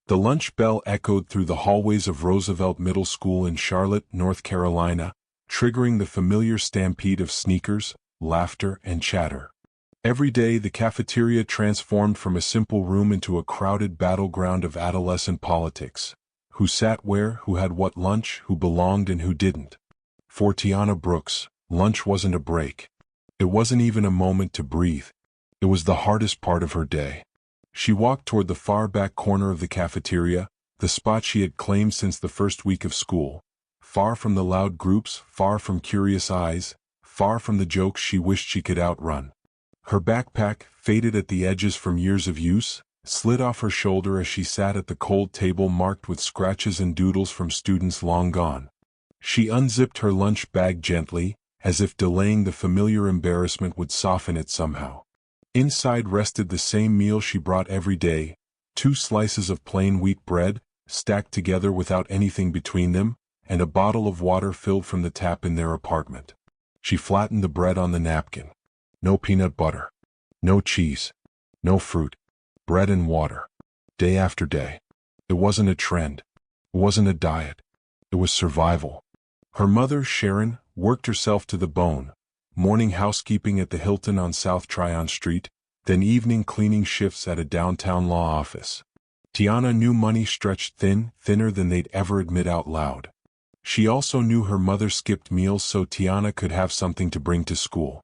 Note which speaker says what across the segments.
Speaker 1: The lunch bell echoed through the hallways of Roosevelt Middle School in Charlotte, North Carolina, triggering the familiar stampede of sneakers, laughter, and chatter. Every day the cafeteria transformed from a simple room into a crowded battleground of adolescent politics. Who sat where, who had what lunch, who belonged and who didn't. For Tiana Brooks, lunch wasn't a break. It wasn't even a moment to breathe. It was the hardest part of her day. She walked toward the far back corner of the cafeteria, the spot she had claimed since the first week of school. Far from the loud groups, far from curious eyes, far from the jokes she wished she could outrun. Her backpack, faded at the edges from years of use, slid off her shoulder as she sat at the cold table marked with scratches and doodles from students long gone. She unzipped her lunch bag gently, as if delaying the familiar embarrassment would soften it somehow. Inside rested the same meal she brought every day, 2 slices of plain wheat bread, stacked together without anything between them, and a bottle of water filled from the tap in their apartment. She flattened the bread on the napkin. No peanut butter. No cheese. No fruit. Bread and water. Day after day. It wasn't a trend. It wasn't a diet. It was survival. Her mother, Sharon, worked herself to the bone, morning housekeeping at the Hilton on South Tryon Street, then evening cleaning shifts at a downtown law office. Tiana knew money stretched thinner than they'd ever admit out loud. She also knew her mother skipped meals so Tiana could have something to bring to school.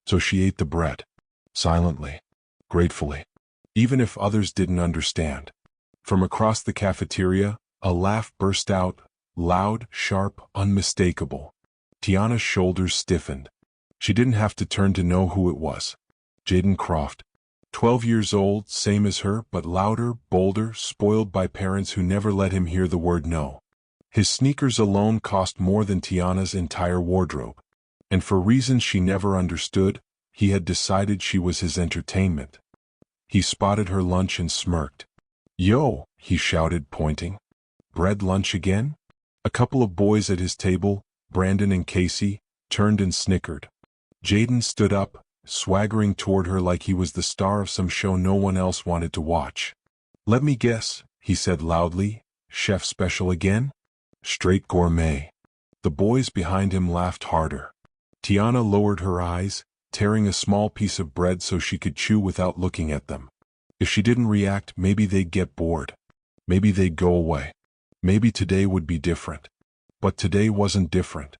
Speaker 1: So she ate the bread. Silently. Gratefully. Even if others didn't understand. From across the cafeteria, a laugh burst out, loud, sharp, unmistakable. Tiana's shoulders stiffened. She didn't have to turn to know who it was. Jaden Croft. 12 years old, same as her, but louder, bolder, spoiled by parents who never let him hear the word no. His sneakers alone cost more than Tiana's entire wardrobe. And for reasons she never understood, he had decided she was his entertainment. He spotted her lunch and smirked. "Yo," he shouted, pointing. "Bread lunch again?" A couple of boys at his table, Brandon and Casey, turned and snickered. Jaden stood up, swaggering toward her like he was the star of some show no one else wanted to watch. "Let me guess," he said loudly, "chef special again?" "Straight gourmet." The boys behind him laughed harder. Tiana lowered her eyes, tearing a small piece of bread so she could chew without looking at them. If she didn't react, maybe they'd get bored. Maybe they'd go away. Maybe today would be different. But today wasn't different.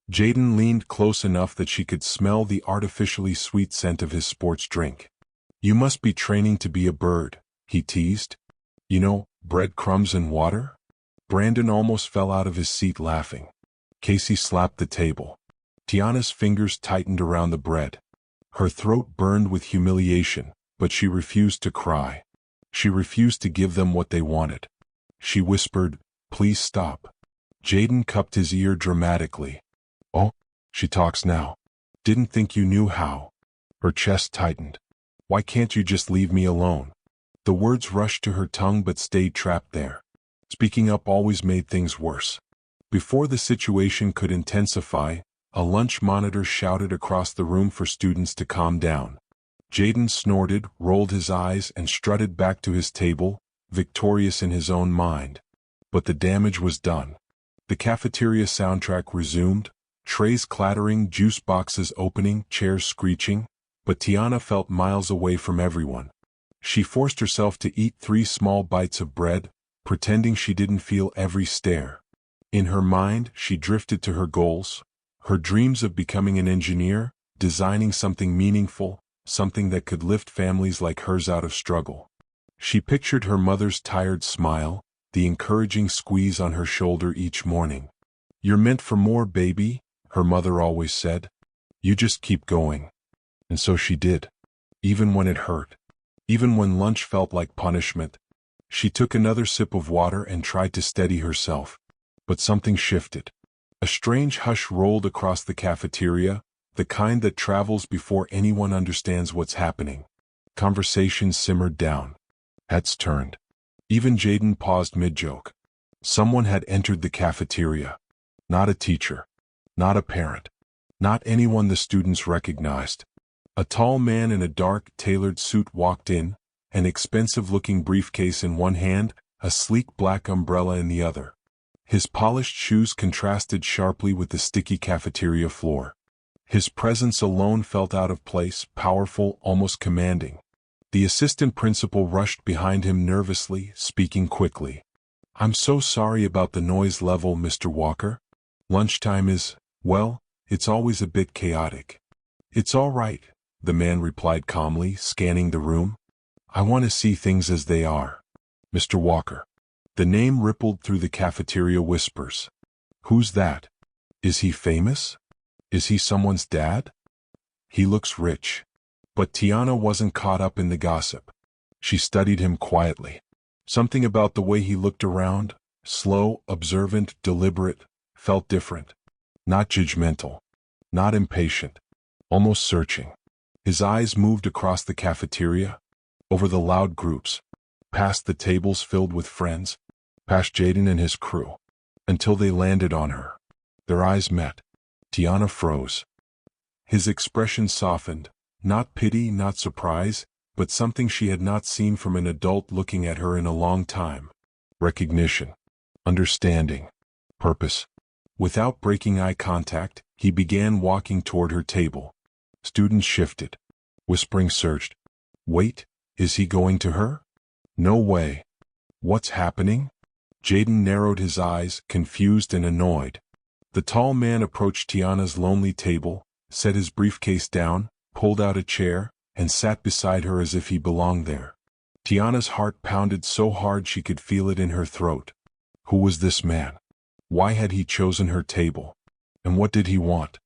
Speaker 1: Jaden leaned close enough that she could smell the artificially sweet scent of his sports drink. "You must be training to be a bird," he teased. "You know, breadcrumbs and water?" Brandon almost fell out of his seat laughing. Casey slapped the table. Tiana's fingers tightened around the bread. Her throat burned with humiliation, but she refused to cry. She refused to give them what they wanted. She whispered, "Please stop." Jaden cupped his ear dramatically. "Oh, she talks now. Didn't think you knew how." Her chest tightened. "Why can't you just leave me alone?" The words rushed to her tongue but stayed trapped there. Speaking up always made things worse. Before the situation could intensify, a lunch monitor shouted across the room for students to calm down. Jaden snorted, rolled his eyes, and strutted back to his table, victorious in his own mind. But the damage was done. The cafeteria soundtrack resumed, trays clattering, juice boxes opening, chairs screeching, but Tiana felt miles away from everyone. She forced herself to eat 3 small bites of bread, pretending she didn't feel every stare. In her mind, she drifted to her goals, her dreams of becoming an engineer, designing something meaningful, something that could lift families like hers out of struggle. She pictured her mother's tired smile, the encouraging squeeze on her shoulder each morning. "You're meant for more, baby," her mother always said. "You just keep going." And so she did. Even when it hurt. Even when lunch felt like punishment. She took another sip of water and tried to steady herself. But something shifted. A strange hush rolled across the cafeteria, the kind that travels before anyone understands what's happening. Conversation simmered down. Heads turned. Even Jaden paused mid-joke. Someone had entered the cafeteria. Not a teacher. Not a parent. Not anyone the students recognized. A tall man in a dark, tailored suit walked in, an expensive-looking briefcase in one hand, a sleek black umbrella in the other. His polished shoes contrasted sharply with the sticky cafeteria floor. His presence alone felt out of place, powerful, almost commanding. The assistant principal rushed behind him nervously, speaking quickly. "I'm so sorry about the noise level, Mr. Walker. Lunchtime is, well, it's always a bit chaotic." "It's all right," the man replied calmly, scanning the room. "I want to see things as they are." "Mr. Walker." The name rippled through the cafeteria whispers. "Who's that? Is he famous? Is he someone's dad? He looks rich." But Tiana wasn't caught up in the gossip. She studied him quietly. Something about the way he looked around, slow, observant, deliberate, felt different. Not judgmental. Not impatient. Almost searching. His eyes moved across the cafeteria, over the loud groups, past the tables filled with friends, past Jaden and his crew, until they landed on her. Their eyes met. Tiana froze. His expression softened, not pity, not surprise, but something she had not seen from an adult looking at her in a long time. Recognition. Understanding. Purpose. Without breaking eye contact, he began walking toward her table. Students shifted. Whispering surged. "Wait, is he going to her? No way. What's happening?" Jaden narrowed his eyes, confused and annoyed. The tall man approached Tiana's lonely table, set his briefcase down, pulled out a chair, and sat beside her as if he belonged there. Tiana's heart pounded so hard she could feel it in her throat. Who was this man? Why had he chosen her table? And what did he want?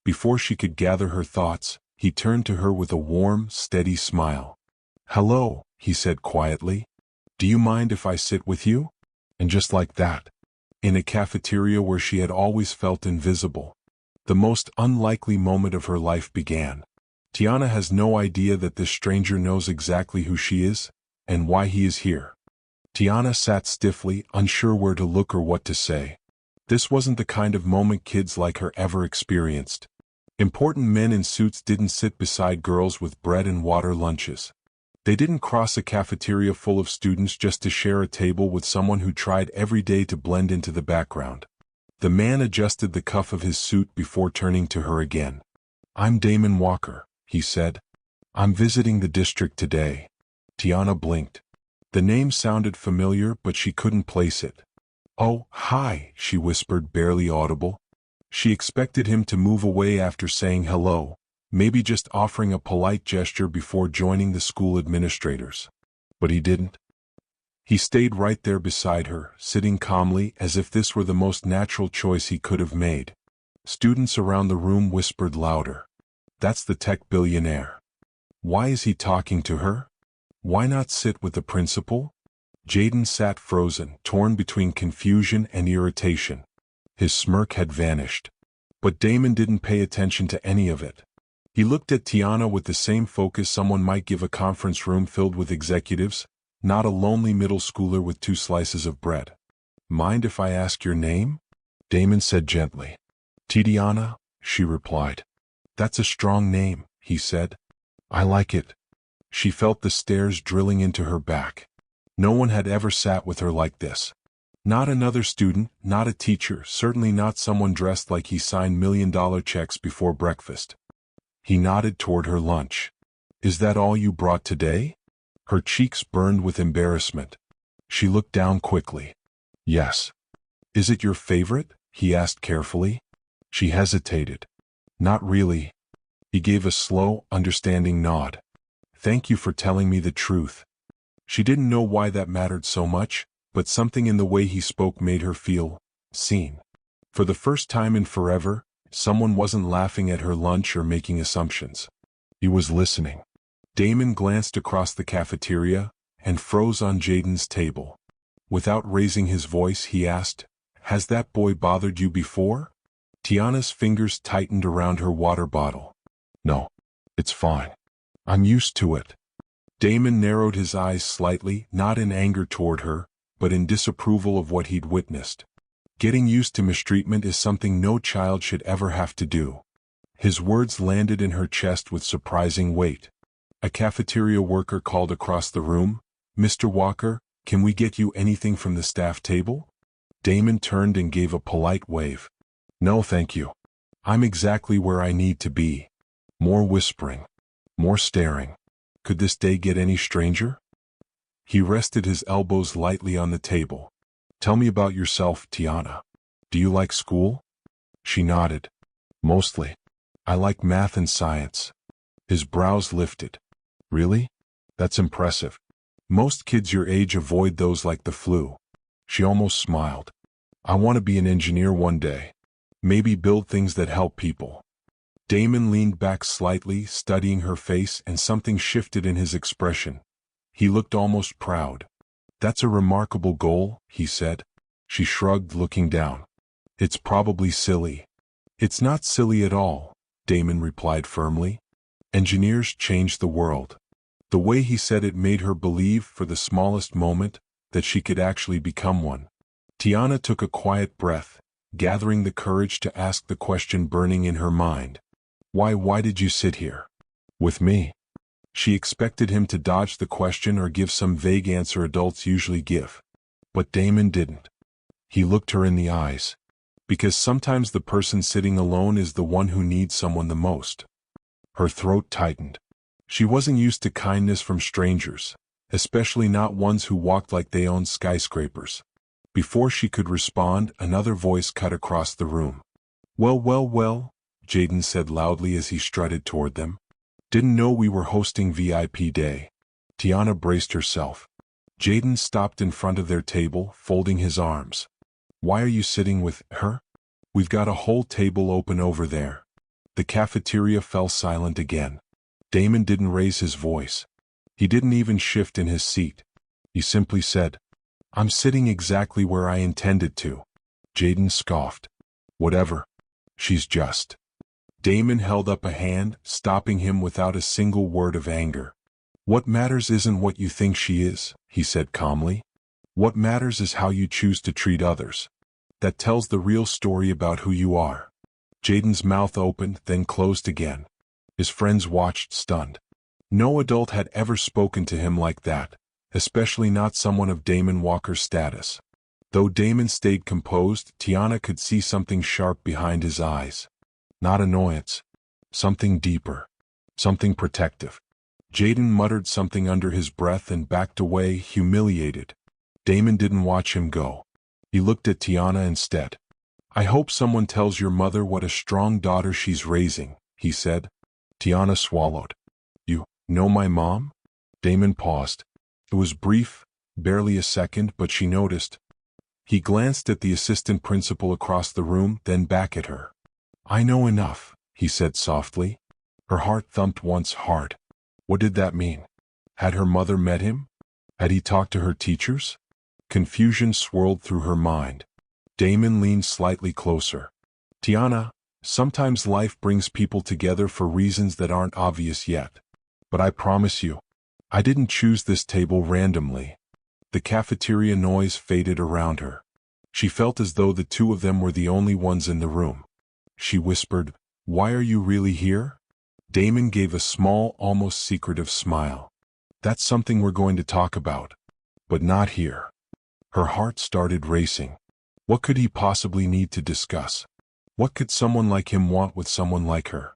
Speaker 1: Before she could gather her thoughts, he turned to her with a warm, steady smile. "Hello," he said quietly. "Do you mind if I sit with you?" And just like that, in a cafeteria where she had always felt invisible, the most unlikely moment of her life began. Tiana has no idea that this stranger knows exactly who she is, and why he is here. Tiana sat stiffly, unsure where to look or what to say. This wasn't the kind of moment kids like her ever experienced. Important men in suits didn't sit beside girls with bread and water lunches. They didn't cross a cafeteria full of students just to share a table with someone who tried every day to blend into the background. The man adjusted the cuff of his suit before turning to her again. "I'm Damon Walker," he said. "I'm visiting the district today." Tiana blinked. The name sounded familiar, but she couldn't place it. "Oh, hi," she whispered, barely audible. She expected him to move away after saying hello, maybe just offering a polite gesture before joining the school administrators. But he didn't. He stayed right there beside her, sitting calmly as if this were the most natural choice he could have made. Students around the room whispered louder. "That's the tech billionaire. Why is he talking to her? Why not sit with the principal?" Jaden sat frozen, torn between confusion and irritation. His smirk had vanished. But Damon didn't pay attention to any of it. He looked at Tiana with the same focus someone might give a conference room filled with executives, not a lonely middle schooler with 2 slices of bread. "Mind if I ask your name?" Damon said gently. "Tiana," she replied. "That's a strong name," he said. "I like it." She felt the stares drilling into her back. No one had ever sat with her like this. Not another student, not a teacher, certainly not someone dressed like he signed $1 million checks before breakfast. He nodded toward her lunch. "Is that all you brought today?" Her cheeks burned with embarrassment. She looked down quickly. "Yes." "Is it your favorite?" he asked carefully. She hesitated. "Not really." He gave a slow, understanding nod. "Thank you for telling me the truth." She didn't know why that mattered so much, but something in the way he spoke made her feel seen. For the first time in forever, someone wasn't laughing at her lunch or making assumptions. He was listening. Damon glanced across the cafeteria and froze on Jaden's table. Without raising his voice, he asked, "Has that boy bothered you before?" Tiana's fingers tightened around her water bottle. "No. It's fine. I'm used to it." Damon narrowed his eyes slightly, not in anger toward her, but in disapproval of what he'd witnessed. Getting used to mistreatment is something no child should ever have to do. His words landed in her chest with surprising weight. A cafeteria worker called across the room, "Mr. Walker, Can we get you anything from the staff table? Damon turned and gave a polite wave. No, thank you. I'm exactly where I need to be. More whispering. More staring. Could this day get any stranger? He rested his elbows lightly on the table. Tell me about yourself, Tiana. Do you like school? She nodded. Mostly. I like math and science. His brows lifted. Really? That's impressive. Most kids your age avoid those like the flu. She almost smiled. I want to be an engineer one day. Maybe build things that help people. Damon leaned back slightly, studying her face, and something shifted in his expression. He looked almost proud. That's a remarkable goal, he said. She shrugged, looking down. It's probably silly. It's not silly at all, Damon replied firmly. Engineers change the world. The way he said it made her believe for the smallest moment that she could actually become one. Tiana took a quiet breath, gathering the courage to ask the question burning in her mind. Why did you sit here? With me? She expected him to dodge the question or give some vague answer adults usually give. But Damon didn't. He looked her in the eyes. Because sometimes the person sitting alone is the one who needs someone the most. Her throat tightened. She wasn't used to kindness from strangers, especially not ones who walked like they owned skyscrapers. Before she could respond, another voice cut across the room. Well, Jaden said loudly as he strutted toward them. Didn't know we were hosting VIP day. Tiana braced herself. Jaden stopped in front of their table, folding his arms. Why are you sitting with her? We've got a whole table open over there. The cafeteria fell silent again. Damon didn't raise his voice. He didn't even shift in his seat. He simply said, I'm sitting exactly where I intended to. Jaden scoffed. Whatever. She's just. Damon held up a hand, stopping him without a single word of anger. What matters isn't what you think she is, he said calmly. What matters is how you choose to treat others. That tells the real story about who you are. Jaden's mouth opened, then closed again. His friends watched, stunned. No adult had ever spoken to him like that, especially not someone of Damon Walker's status. Though Damon stayed composed, Tiana could see something sharp behind his eyes. Not annoyance. Something deeper. Something protective. Jaden muttered something under his breath and backed away, humiliated. Damon didn't watch him go. He looked at Tiana instead. I hope someone tells your mother what a strong daughter she's raising, he said. Tiana swallowed. You know my mom? Damon paused. It was brief, barely a second, but she noticed. He glanced at the assistant principal across the room, then back at her. I know enough, he said softly. Her heart thumped once hard. What did that mean? Had her mother met him? Had he talked to her teachers? Confusion swirled through her mind. Damon leaned slightly closer. Tiana, sometimes life brings people together for reasons that aren't obvious yet. But I promise you, I didn't choose this table randomly. The cafeteria noise faded around her. She felt as though the two of them were the only ones in the room. She whispered, Why are you really here? Damon gave a small, almost secretive smile. That's something we're going to talk about. But not here. Her heart started racing. What could he possibly need to discuss? What could someone like him want with someone like her?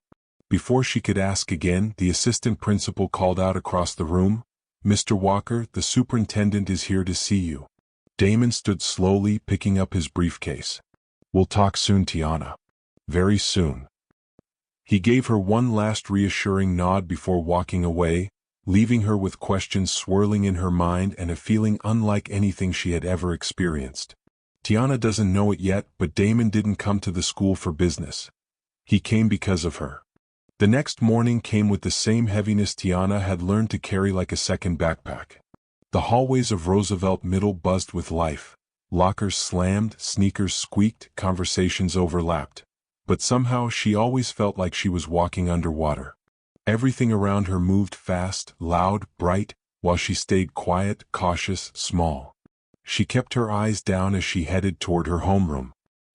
Speaker 1: Before she could ask again, the assistant principal called out across the room, Mr. Walker, the superintendent is here to see you. Damon stood slowly, picking up his briefcase. We'll talk soon, Tiana. Very soon. He gave her one last reassuring nod before walking away, leaving her with questions swirling in her mind and a feeling unlike anything she had ever experienced. Tiana doesn't know it yet, but Damon didn't come to the school for business. He came because of her. The next morning came with the same heaviness Tiana had learned to carry like a second backpack. The hallways of Roosevelt Middle buzzed with life. Lockers slammed, sneakers squeaked, conversations overlapped. But somehow she always felt like she was walking underwater. Everything around her moved fast, loud, bright, while she stayed quiet, cautious, small. She kept her eyes down as she headed toward her homeroom.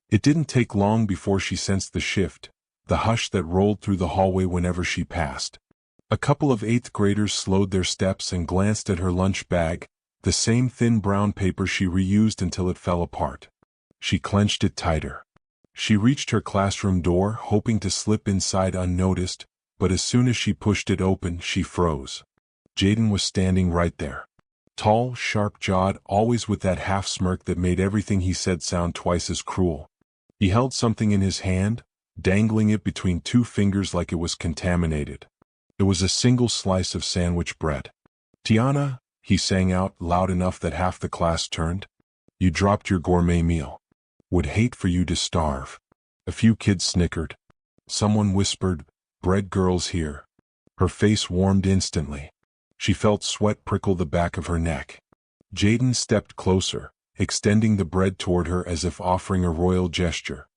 Speaker 1: It didn't take long before she sensed the shift, the hush that rolled through the hallway whenever she passed. A couple of eighth graders slowed their steps and glanced at her lunch bag, The same thin brown paper she reused until it fell apart. She clenched it tighter. She reached her classroom door, hoping to slip inside unnoticed, but as soon as she pushed it open, she froze. Jaden was standing right there. Tall, sharp-jawed, always with that half-smirk that made everything he said sound twice as cruel. He held something in his hand, dangling it between two fingers like it was contaminated. It was a single slice of sandwich bread. "Tiana," he sang out loud enough that half the class turned. "You dropped your gourmet meal. Would hate for you to starve." A few kids snickered. Someone whispered, "Bread girl's here." Her face warmed instantly. She felt sweat prickle the back of her neck. Jaden stepped closer, extending the bread toward her as if offering a royal gesture.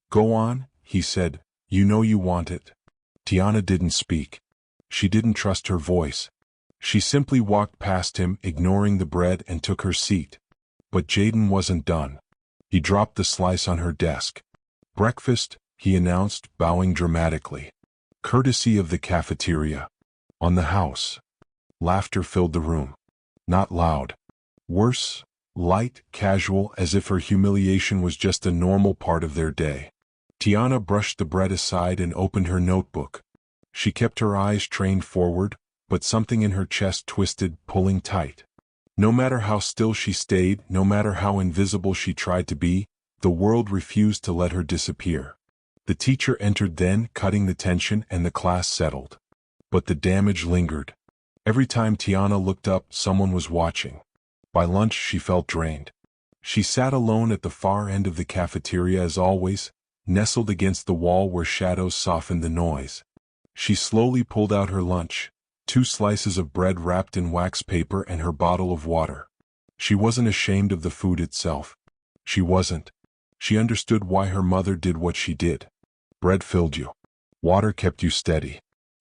Speaker 1: "Go on," he said. "You know you want it." Tiana didn't speak. She didn't trust her voice. She simply walked past him, ignoring the bread, and took her seat. But Jaden wasn't done. He dropped the slice on her desk. "Breakfast," he announced, bowing dramatically. "Courtesy of the cafeteria. On the house." Laughter filled the room. Not loud. Worse, light, casual, as if her humiliation was just a normal part of their day. Tiana brushed the bread aside and opened her notebook. She kept her eyes trained forward, but something in her chest twisted, pulling tight. No matter how still she stayed, no matter how invisible she tried to be, the world refused to let her disappear. The teacher entered then, cutting the tension, and the class settled. But the damage lingered. Every time Tiana looked up, someone was watching. By lunch, she felt drained. She sat alone at the far end of the cafeteria as always, nestled against the wall where shadows softened the noise. She slowly pulled out her lunch, 2 slices of bread wrapped in wax paper and her bottle of water. She wasn't ashamed of the food itself. She wasn't. She understood why her mother did what she did. Bread filled you. Water kept you steady.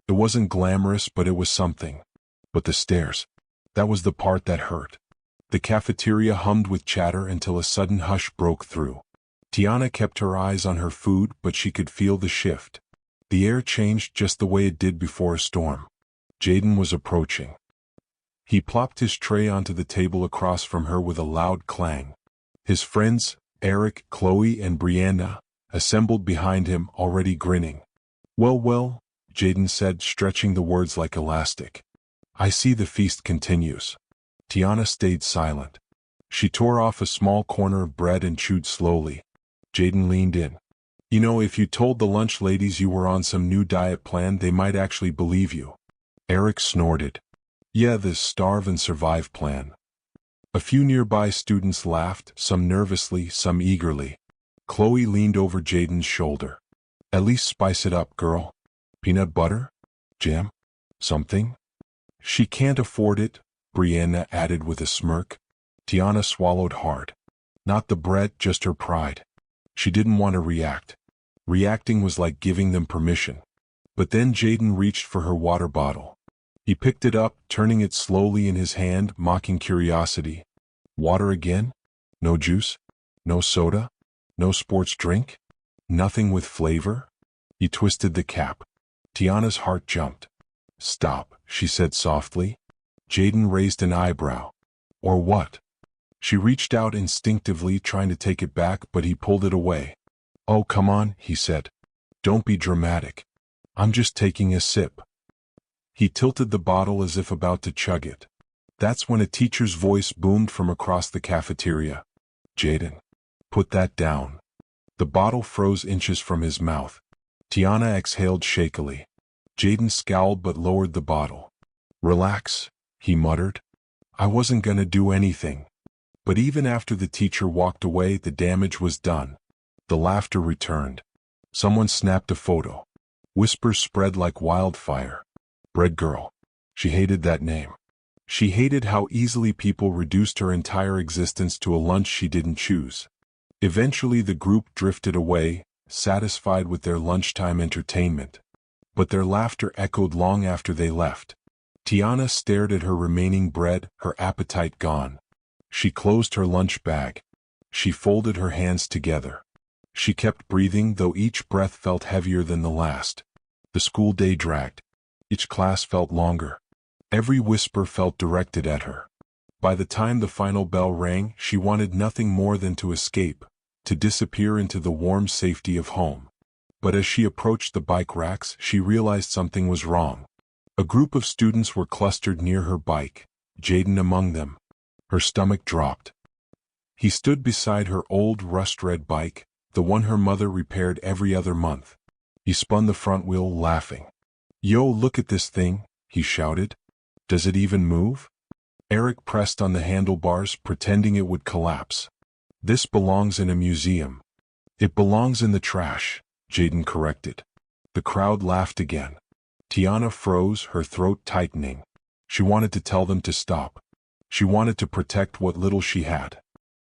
Speaker 1: It wasn't glamorous, but it was something. But the stairs. That was the part that hurt. The cafeteria hummed with chatter until a sudden hush broke through. Tiana kept her eyes on her food, but she could feel the shift. The air changed just the way it did before a storm. Jaden was approaching. He plopped his tray onto the table across from her with a loud clang. His friends, Eric, Chloe, and Brianna, assembled behind him, already grinning. Well, Jaden said, stretching the words like elastic. "I see the feast continues." Tiana stayed silent. She tore off a small corner of bread and chewed slowly. Jaden leaned in. "You know, if you told the lunch ladies you were on some new diet plan, they might actually believe you." Eric snorted. "Yeah, the starve and survive plan." A few nearby students laughed, some nervously, some eagerly. Chloe leaned over Jaden's shoulder. "At least spice it up, girl. Peanut butter? Jam? Something?" "She can't afford it," Brianna added with a smirk. Tiana swallowed hard. Not the bread, just her pride. She didn't want to react. Reacting was like giving them permission. But then Jaden reached for her water bottle. He picked it up, turning it slowly in his hand, mocking curiosity. "Water again? No juice? No soda? No sports drink? Nothing with flavor?" He twisted the cap. Tiana's heart jumped. "Stop," she said softly. Jaden raised an eyebrow. "Or what?" She reached out instinctively, trying to take it back, but he pulled it away. "Oh, come on," he said. "Don't be dramatic. I'm just taking a sip." He tilted the bottle as if about to chug it. That's when a teacher's voice boomed from across the cafeteria. "Jaden, put that down." The bottle froze inches from his mouth. Tiana exhaled shakily. Jaden scowled but lowered the bottle. "Relax," he muttered. "I wasn't gonna do anything." But even after the teacher walked away, the damage was done. The laughter returned. Someone snapped a photo. Whispers spread like wildfire. Bread girl. She hated that name. She hated how easily people reduced her entire existence to a lunch she didn't choose. Eventually the group drifted away, satisfied with their lunchtime entertainment. But their laughter echoed long after they left. Tiana stared at her remaining bread, her appetite gone. She closed her lunch bag. She folded her hands together. She kept breathing, though each breath felt heavier than the last. The school day dragged. Each class felt longer. Every whisper felt directed at her. By the time the final bell rang, she wanted nothing more than to escape, to disappear into the warm safety of home. But as she approached the bike racks, she realized something was wrong. A group of students were clustered near her bike, Jaden among them. Her stomach dropped. He stood beside her old rust-red bike, the one her mother repaired every other month. He spun the front wheel, laughing. "Yo, look at this thing," he shouted. "Does it even move?" Eric pressed on the handlebars, pretending it would collapse. "This belongs in a museum." "It belongs in the trash," Jaden corrected. The crowd laughed again. Tiana froze, her throat tightening. She wanted to tell them to stop. She wanted to protect what little she had.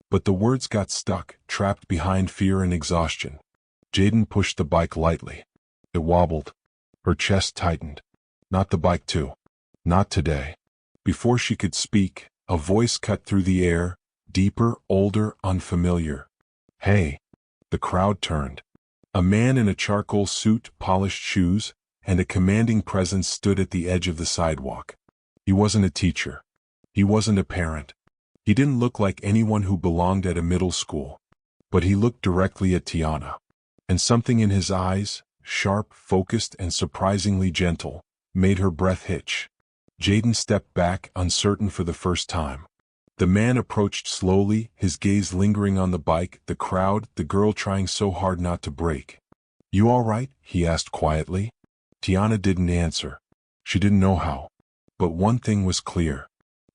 Speaker 1: But the words got stuck, trapped behind fear and exhaustion. Jaden pushed the bike lightly. It wobbled. Her chest tightened. Not the bike too. Not today. Before she could speak, a voice cut through the air, deeper, older, unfamiliar. "Hey." The crowd turned. A man in a charcoal suit, polished shoes, and a commanding presence stood at the edge of the sidewalk. He wasn't a teacher. He wasn't a parent. He didn't look like anyone who belonged at a middle school. But he looked directly at Tiana. And something in his eyes, sharp, focused, and surprisingly gentle, made her breath hitch. Jaden stepped back, uncertain for the first time. The man approached slowly, his gaze lingering on the bike, the crowd, the girl trying so hard not to break. "You all right?" he asked quietly. Tiana didn't answer. She didn't know how. But one thing was clear.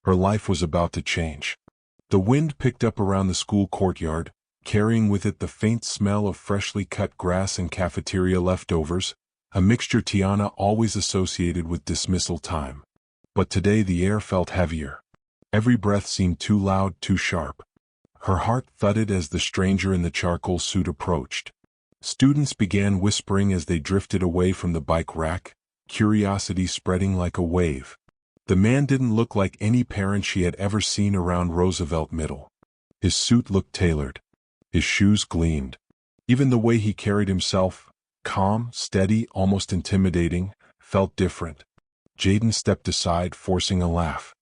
Speaker 1: Her life was about to change. The wind picked up around the school courtyard, carrying with it the faint smell of freshly cut grass and cafeteria leftovers, a mixture Tiana always associated with dismissal time. But today the air felt heavier. Every breath seemed too loud, too sharp. Her heart thudded as the stranger in the charcoal suit approached. Students began whispering as they drifted away from the bike rack, curiosity spreading like a wave. The man didn't look like any parent she had ever seen around Roosevelt Middle. His suit looked tailored. His shoes gleamed. Even the way he carried himself, calm, steady, almost intimidating, felt different. Jaden stepped aside, forcing a laugh.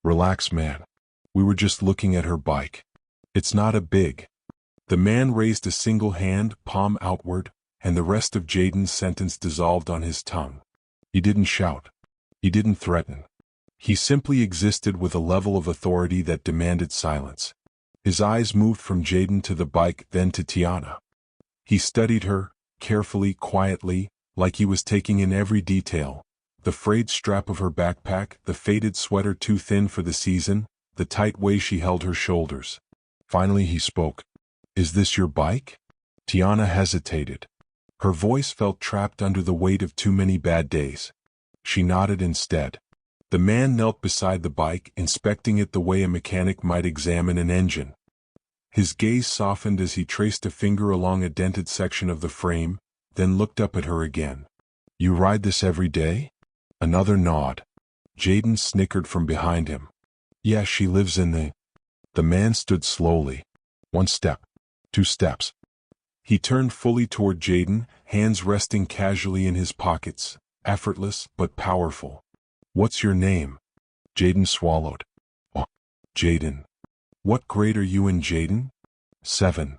Speaker 1: "Relax, man. We were just looking at her bike. It's not a big..." The man raised a single hand, palm outward, and the rest of Jaden's sentence dissolved on his tongue. He didn't shout. He didn't threaten. He simply existed with a level of authority that demanded silence. His eyes moved from Jaden to the bike, then to Tiana. He studied her, carefully, quietly, like he was taking in every detail. The frayed strap of her backpack, the faded sweater too thin for the season, the tight way she held her shoulders. Finally he spoke. "Is this your bike?" Tiana hesitated. Her voice felt trapped under the weight of too many bad days. She nodded instead. The man knelt beside the bike, inspecting it the way a mechanic might examine an engine. His gaze softened as he traced a finger along a dented section of the frame, then looked up at her again. "You ride this every day?" Another nod. Jaden snickered from behind him. "Yeah, she lives in the..." The man stood slowly. 1 step. 2 steps. He turned fully toward Jaden, hands resting casually in his pockets, effortless but powerful. "What's your name?" Jaden swallowed. "Oh, Jaden." "What grade are you in, Jaden?" 7.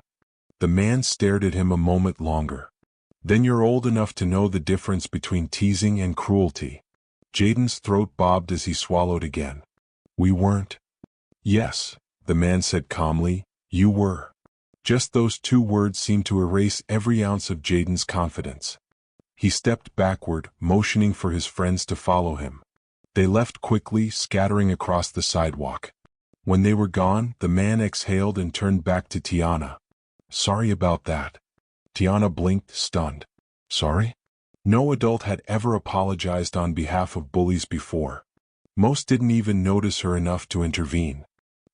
Speaker 1: The man stared at him a moment longer. "Then you're old enough to know the difference between teasing and cruelty." Jaden's throat bobbed as he swallowed again. "We weren't." "Yes," the man said calmly, "you were." Just those 2 words seemed to erase every ounce of Jaden's confidence. He stepped backward, motioning for his friends to follow him. They left quickly, scattering across the sidewalk. When they were gone, the man exhaled and turned back to Tiana. "Sorry about that." Tiana blinked, stunned. "Sorry?" No adult had ever apologized on behalf of bullies before. Most didn't even notice her enough to intervene.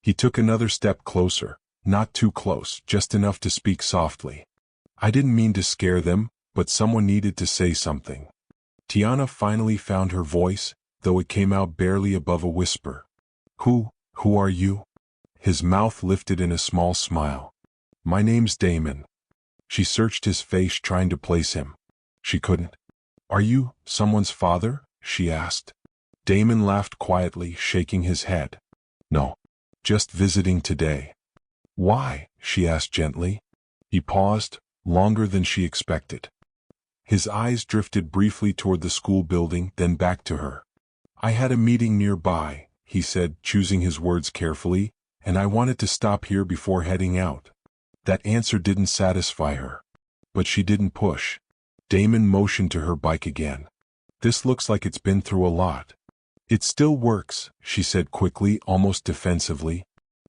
Speaker 1: He took another step closer, not too close, just enough to speak softly. "I didn't mean to scare them, but someone needed to say something." Tiana finally found her voice, though it came out barely above a whisper. Who are you?" His mouth lifted in a small smile. "My name's Damon." She searched his face, trying to place him. She couldn't. "Are you someone's father?" she asked. Damon laughed quietly, shaking his head. "No. Just visiting today. Why? She asked gently. He paused, longer than she expected. His eyes drifted briefly toward the school building, then back to her. I had a meeting nearby, he said, choosing his words carefully, and I wanted to stop here before heading out. That answer didn't satisfy her. But she didn't push. Damon motioned to her bike again. This looks like it's been through a lot. It still works, she said quickly, almost defensively.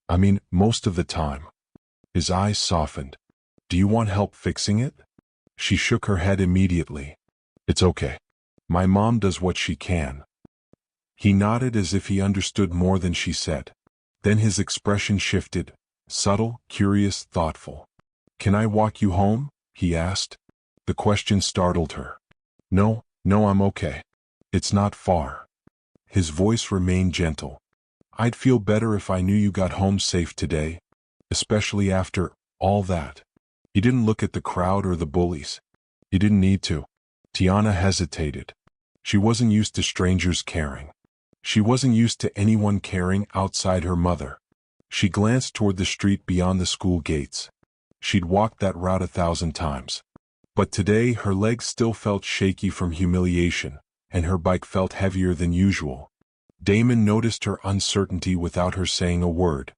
Speaker 1: I mean, most of the time. His eyes softened. Do you want help fixing it? She shook her head immediately. It's okay. My mom does what she can. He nodded as if he understood more than she said. Then his expression shifted, subtle, curious, thoughtful. Can I walk you home? He asked. The question startled her. No, I'm okay. It's not far. His voice remained gentle. I'd feel better if I knew you got home safe today, especially after all that. He didn't look at the crowd or the bullies. He didn't need to. Tiana hesitated. She wasn't used to strangers caring. She wasn't used to anyone caring outside her mother. She glanced toward the street beyond the school gates. She'd walked that route 1,000 times. But today her legs still felt shaky from humiliation, and her bike felt heavier than usual. Damon noticed her uncertainty without her saying a word.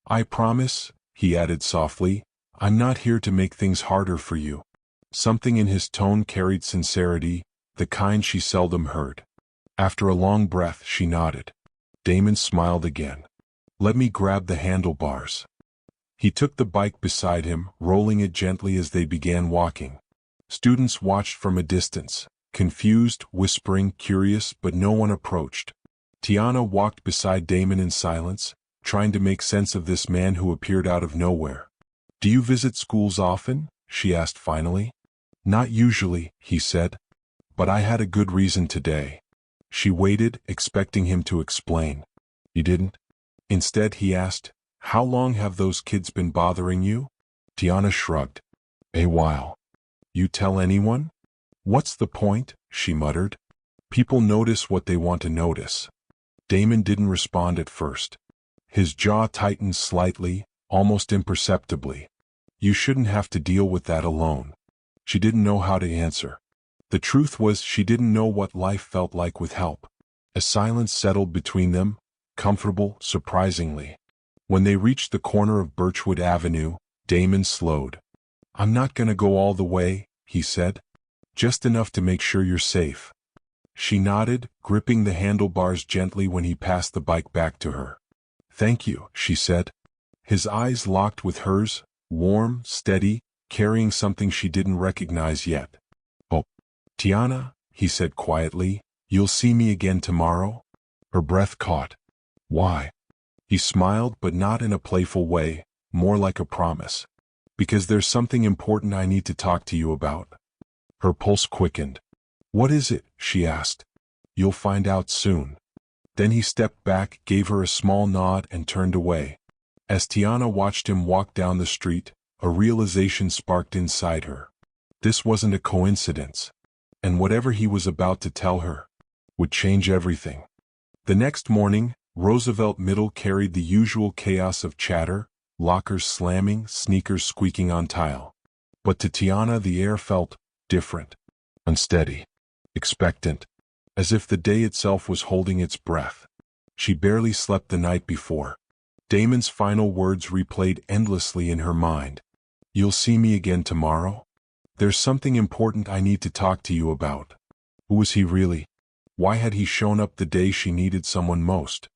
Speaker 1: I promise, he added softly, I'm not here to make things harder for you. Something in his tone carried sincerity, the kind she seldom heard. After a long breath, she nodded. Damon smiled again. Let me grab the handlebars. He took the bike beside him, rolling it gently as they began walking. Students watched from a distance, confused, whispering, curious, but no one approached. Tiana walked beside Damon in silence, trying to make sense of this man who appeared out of nowhere. Do you visit schools often? She asked finally. Not usually, he said. But I had a good reason today. She waited, expecting him to explain. You didn't? Instead, he asked, how long have those kids been bothering you? Tiana shrugged. A while. You tell anyone? What's the point? She muttered. People notice what they want to notice. Damon didn't respond at first. His jaw tightened slightly, almost imperceptibly. You shouldn't have to deal with that alone. She didn't know how to answer. The truth was she didn't know what life felt like with help. A silence settled between them, comfortable, surprisingly. When they reached the corner of Birchwood Avenue, Damon slowed. I'm not gonna go all the way, he said. Just enough to make sure you're safe. She nodded, gripping the handlebars gently when he passed the bike back to her. Thank you, she said. His eyes locked with hers, warm, steady, carrying something she didn't recognize yet. Oh, Tiana, he said quietly, you'll see me again tomorrow? Her breath caught. Why? He smiled, but not in a playful way, more like a promise. Because there's something important I need to talk to you about. Her pulse quickened. What is it? She asked. You'll find out soon. Then he stepped back, gave her a small nod, and turned away. As Tiana watched him walk down the street, a realization sparked inside her. This wasn't a coincidence. And whatever he was about to tell her would change everything. The next morning, Roosevelt Middle carried the usual chaos of chatter, lockers slamming, sneakers squeaking on tile. But to Tiana the air felt different, unsteady, expectant, as if the day itself was holding its breath. She barely slept the night before. Damon's final words replayed endlessly in her mind. You'll see me again tomorrow? There's something important I need to talk to you about. Who was he really? Why had he shown up the day she needed someone most?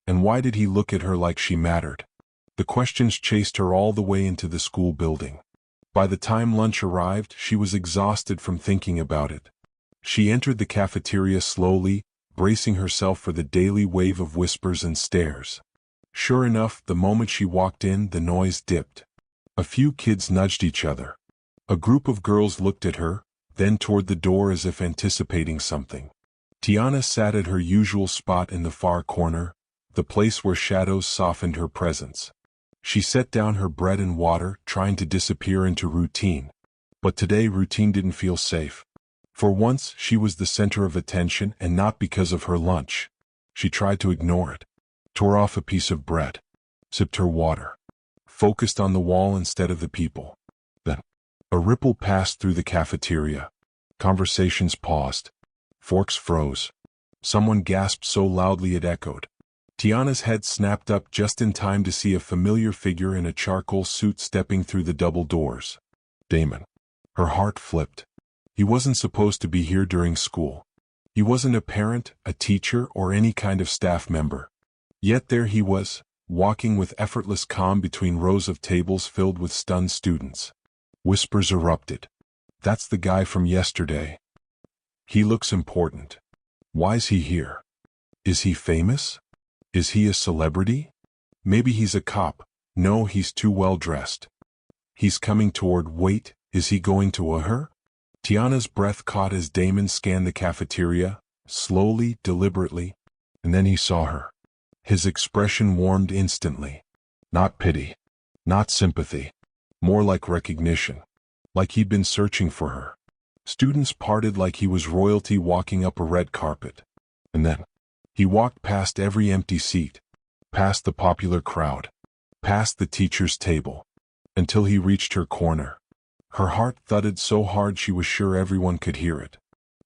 Speaker 1: And why did he look at her like she mattered? The questions chased her all the way into the school building. By the time lunch arrived, she was exhausted from thinking about it. She entered the cafeteria slowly, bracing herself for the daily wave of whispers and stares. Sure enough, the moment she walked in, the noise dipped. A few kids nudged each other. A group of girls looked at her, then toward the door as if anticipating something. Tiana sat at her usual spot in the far corner, the place where shadows softened her presence. She set down her bread and water, trying to disappear into routine. But today routine didn't feel safe. For once, she was the center of attention, and not because of her lunch. She tried to ignore it. Tore off a piece of bread. sipped her water, focused on the wall instead of the people. Then, a ripple passed through the cafeteria. Conversations paused. Forks froze. Someone gasped so loudly it echoed. Tiana's head snapped up just in time to see a familiar figure in a charcoal suit stepping through the double doors. Damon. Her heart flipped. He wasn't supposed to be here during school. He wasn't a parent, a teacher, or any kind of staff member. Yet there he was, walking with effortless calm between rows of tables filled with stunned students. Whispers erupted. That's the guy from yesterday. He looks important. Why's he here? Is he famous? Is he a celebrity? Maybe he's a cop. No, he's too well dressed. He's coming toward. Wait, is he going to her? Tiana's breath caught as Damon scanned the cafeteria, slowly, deliberately, and then he saw her. His expression warmed instantly. Not pity. Not sympathy. More like recognition. Like he'd been searching for her. Students parted like he was royalty walking up a red carpet. And then, he walked past every empty seat, past the popular crowd, past the teacher's table, until he reached her corner. Her heart thudded so hard she was sure everyone could hear it.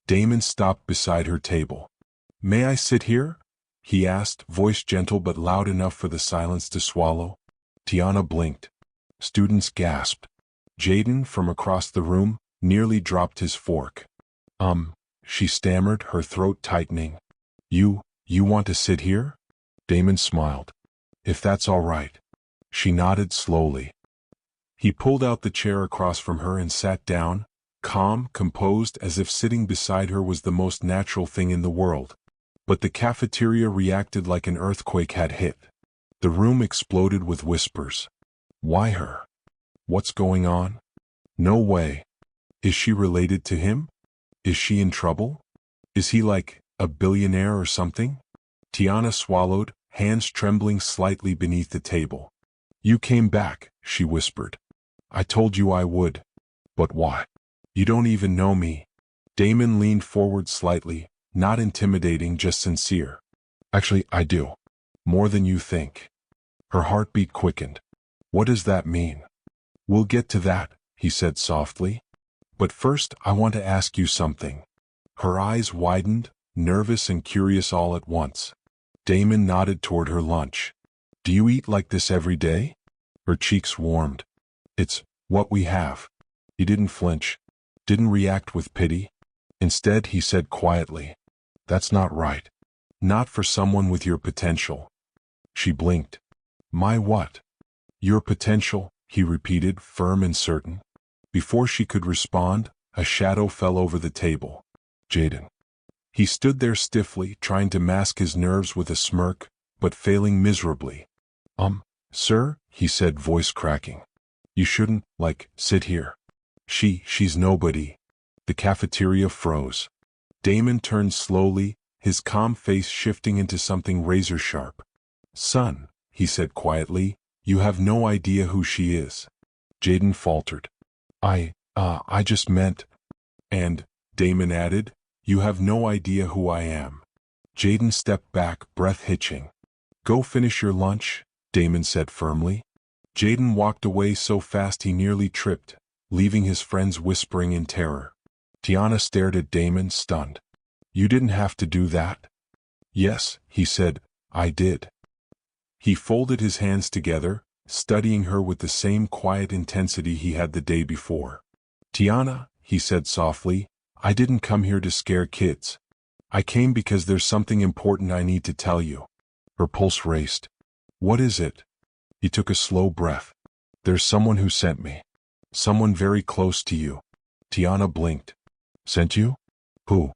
Speaker 1: Damon stopped beside her table. "May I sit here?" he asked, voice gentle but loud enough for the silence to swallow. Tiana blinked. Students gasped. Jaden, from across the room, nearly dropped his fork. She stammered, her throat tightening. You want to sit here?" Damon smiled. "If that's all right." She nodded slowly. He pulled out the chair across from her and sat down, calm, composed, as if sitting beside her was the most natural thing in the world. But the cafeteria reacted like an earthquake had hit. The room exploded with whispers. Why her? What's going on? No way. Is she related to him? Is she in trouble? Is he like a billionaire or something? Tiana swallowed, hands trembling slightly beneath the table. "You came back," she whispered. "I told you I would." "But why? You don't even know me." Damon leaned forward slightly, not intimidating, just sincere. "Actually, I do. More than you think." Her heartbeat quickened. "What does that mean?" "We'll get to that," he said softly. "But first, I want to ask you something." Her eyes widened, nervous and curious all at once. Damon nodded toward her lunch. "Do you eat like this every day?" Her cheeks warmed. "It's what we have." He didn't flinch, didn't react with pity. Instead, he said quietly, "That's not right. Not for someone with your potential." She blinked. "My what?" "Your potential," he repeated, firm and certain. Before she could respond, a shadow fell over the table. Jaden. He stood there stiffly, trying to mask his nerves with a smirk, but failing miserably. Sir," he said, voice cracking. "You shouldn't, sit here." She's nobody." The cafeteria froze. Damon turned slowly, his calm face shifting into something razor-sharp. "Son," he said quietly, "you have no idea who she is." Jaden faltered. I just meant..." "And," Damon added, "you have no idea who I am." Jaden stepped back, breath hitching. "Go finish your lunch," Damon said firmly. Jaden walked away so fast he nearly tripped, leaving his friends whispering in terror. Tiana stared at Damon, stunned. "You didn't have to do that?" "Yes," he said, "I did." He folded his hands together, studying her with the same quiet intensity he had the day before. "Tiana," he said softly, "I didn't come here to scare kids. I came because there's something important I need to tell you." Her pulse raced. "What is it?" He took a slow breath. "There's someone who sent me. Someone very close to you." Tiana blinked. "Sent you? Who?"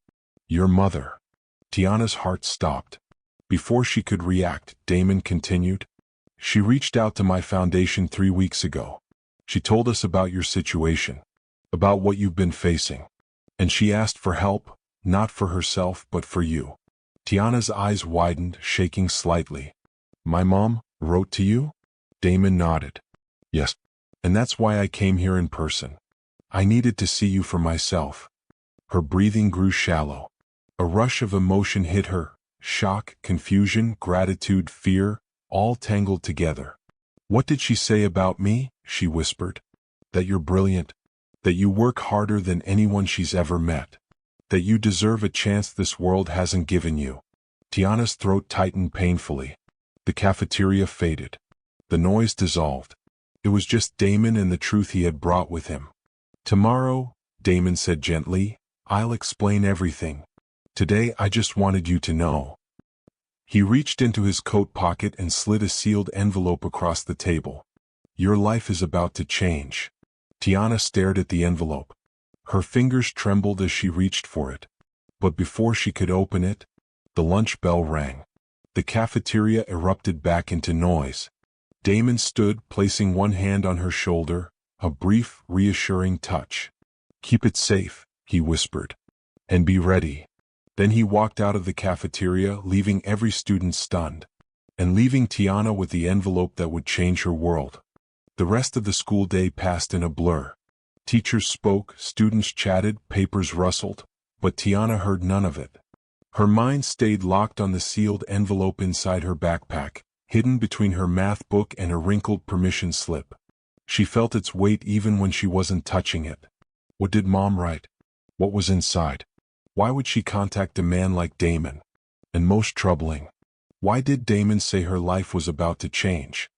Speaker 1: "Your mother." Tiana's heart stopped. Before she could react, Damon continued. "She reached out to my foundation 3 weeks ago. She told us about your situation, about what you've been facing. And she asked for help, not for herself but for you." Tiana's eyes widened, shaking slightly. "My mom wrote to you?" Damon nodded. "Yes. And that's why I came here in person. I needed to see you for myself." Her breathing grew shallow. A rush of emotion hit her, shock, confusion, gratitude, fear, all tangled together. What did she say about me? She whispered. That you're brilliant. That you work harder than anyone she's ever met. That you deserve a chance this world hasn't given you. Tiana's throat tightened painfully. The cafeteria faded. The noise dissolved. It was just Damon and the truth he had brought with him. Tomorrow, Damon said gently, I'll explain everything. Today I just wanted you to know. He reached into his coat pocket and slid a sealed envelope across the table. Your life is about to change. Tiana stared at the envelope. Her fingers trembled as she reached for it. But before she could open it, the lunch bell rang. The cafeteria erupted back into noise. Damon stood, placing one hand on her shoulder, a brief, reassuring touch. Keep it safe, he whispered. And be ready. Then he walked out of the cafeteria, leaving every student stunned. And leaving Tiana with the envelope that would change her world. The rest of the school day passed in a blur. Teachers spoke, students chatted, papers rustled, but Tiana heard none of it. Her mind stayed locked on the sealed envelope inside her backpack, hidden between her math book and a wrinkled permission slip. She felt its weight even when she wasn't touching it. What did Mom write? What was inside? Why would she contact a man like Damon? And most troubling, why did Damon say her life was about to change?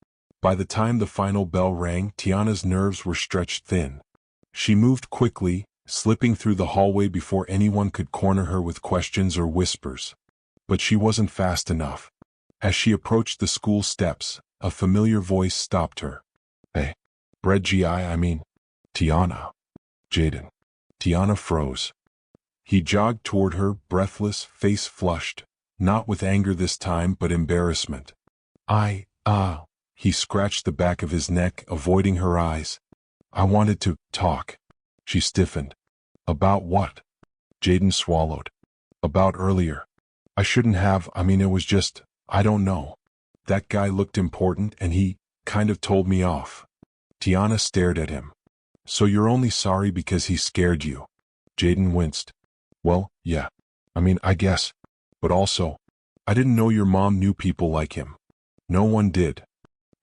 Speaker 1: By the time the final bell rang, Tiana's nerves were stretched thin. She moved quickly, slipping through the hallway before anyone could corner her with questions or whispers. But she wasn't fast enough. As she approached the school steps, a familiar voice stopped her. Hey, I mean, Tiana. Jaden. Tiana froze. He jogged toward her, breathless, face flushed, not with anger this time but embarrassment. He scratched the back of his neck, avoiding her eyes. I wanted to talk. She stiffened. About what? Jaden swallowed. About earlier. I shouldn't have, it was just, I don't know. That guy looked important and he kind of told me off. Tiana stared at him. So you're only sorry because he scared you? Jaden winced. Well, yeah. I guess. But also, I didn't know your mom knew people like him. No one did.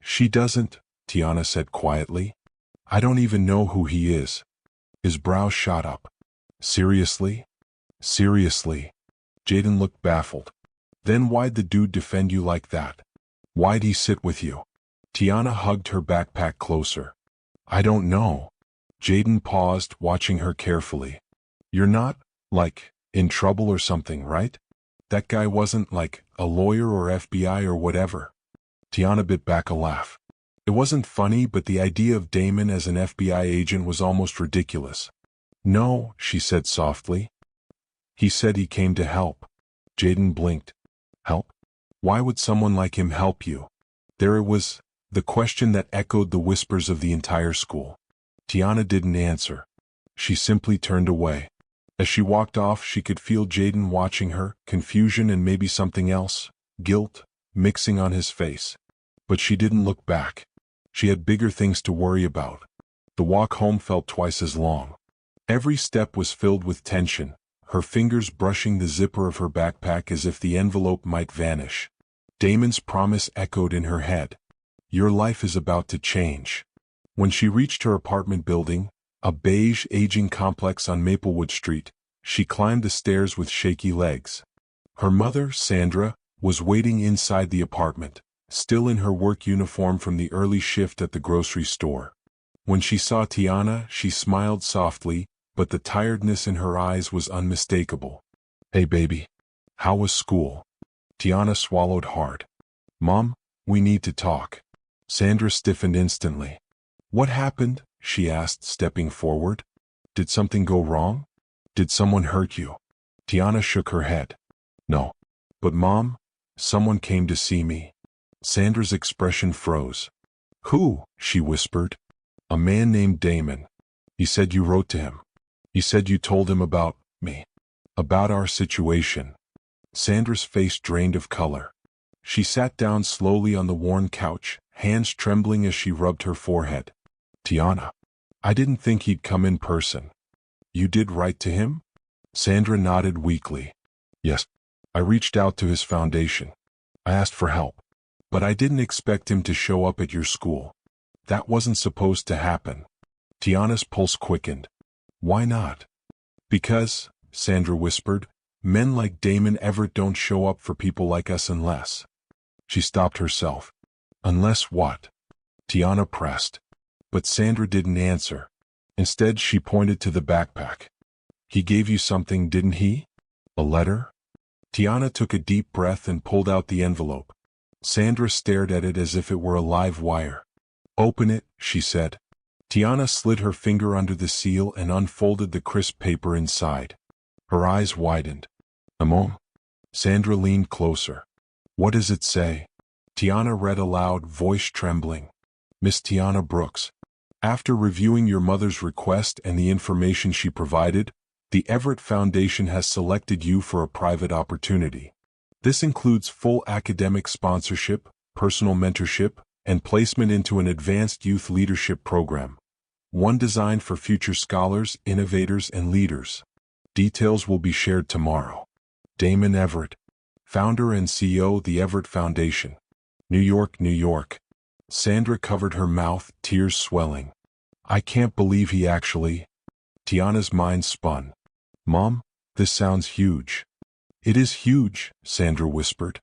Speaker 1: She doesn't, Tiana said quietly. I don't even know who he is. His brow shot up. Seriously? Seriously? Jaden looked baffled. Then why'd the dude defend you like that? Why'd he sit with you? Tiana hugged her backpack closer. I don't know. Jaden paused, watching her carefully. You're not, in trouble or something, right? That guy wasn't, a lawyer or FBI or whatever. Tiana bit back a laugh. It wasn't funny, but the idea of Damon as an FBI agent was almost ridiculous. No, she said softly. He said he came to help. Jaden blinked. Help? Why would someone like him help you? There it was, the question that echoed the whispers of the entire school. Tiana didn't answer. She simply turned away. As she walked off, she could feel Jaden watching her, confusion and maybe something else, guilt, mixing on his face. But she didn't look back. She had bigger things to worry about. The walk home felt twice as long. Every step was filled with tension, her fingers brushing the zipper of her backpack as if the envelope might vanish. Damon's promise echoed in her head. Your life is about to change. When she reached her apartment building, a beige, aging complex on Maplewood Street, she climbed the stairs with shaky legs. Her mother, Sandra, was waiting inside the apartment, still in her work uniform from the early shift at the grocery store. When she saw Tiana, she smiled softly, but the tiredness in her eyes was unmistakable. Hey baby. How was school? Tiana swallowed hard. Mom, we need to talk. Sandra stiffened instantly. What happened? She asked, stepping forward. Did something go wrong? Did someone hurt you? Tiana shook her head. No. But Mom, someone came to see me. Sandra's expression froze. Who? She whispered. A man named Damon. He said you wrote to him. He said you told him about me. About our situation. Sandra's face drained of color. She sat down slowly on the worn couch, hands trembling as she rubbed her forehead. Tiana, I didn't think he'd come in person. You did write to him? Sandra nodded weakly. Yes. I reached out to his foundation. I asked for help. But I didn't expect him to show up at your school. That wasn't supposed to happen. Tiana's pulse quickened. Why not? Because, Sandra whispered, men like Damon Everett don't show up for people like us unless. She stopped herself. Unless what? Tiana pressed. But Sandra didn't answer. Instead, she pointed to the backpack. He gave you something, didn't he? A letter? Tiana took a deep breath and pulled out the envelope. Sandra stared at it as if it were a live wire. Open it, she said. Tiana slid her finger under the seal and unfolded the crisp paper inside. Her eyes widened. Amon? Sandra leaned closer. What does it say? Tiana read aloud, voice trembling. Miss Tiana Brooks. After reviewing your mother's request and the information she provided, the Everett Foundation has selected you for a private opportunity. This includes full academic sponsorship, personal mentorship, and placement into an advanced youth leadership program. One designed for future scholars, innovators, and leaders. Details will be shared tomorrow. Damon Everett, founder and CEO, the Everett Foundation. New York, New York. Sandra covered her mouth, tears swelling. I can't believe he actually. Tiana's mind spun. Mom, this sounds huge. It is huge, Sandra whispered.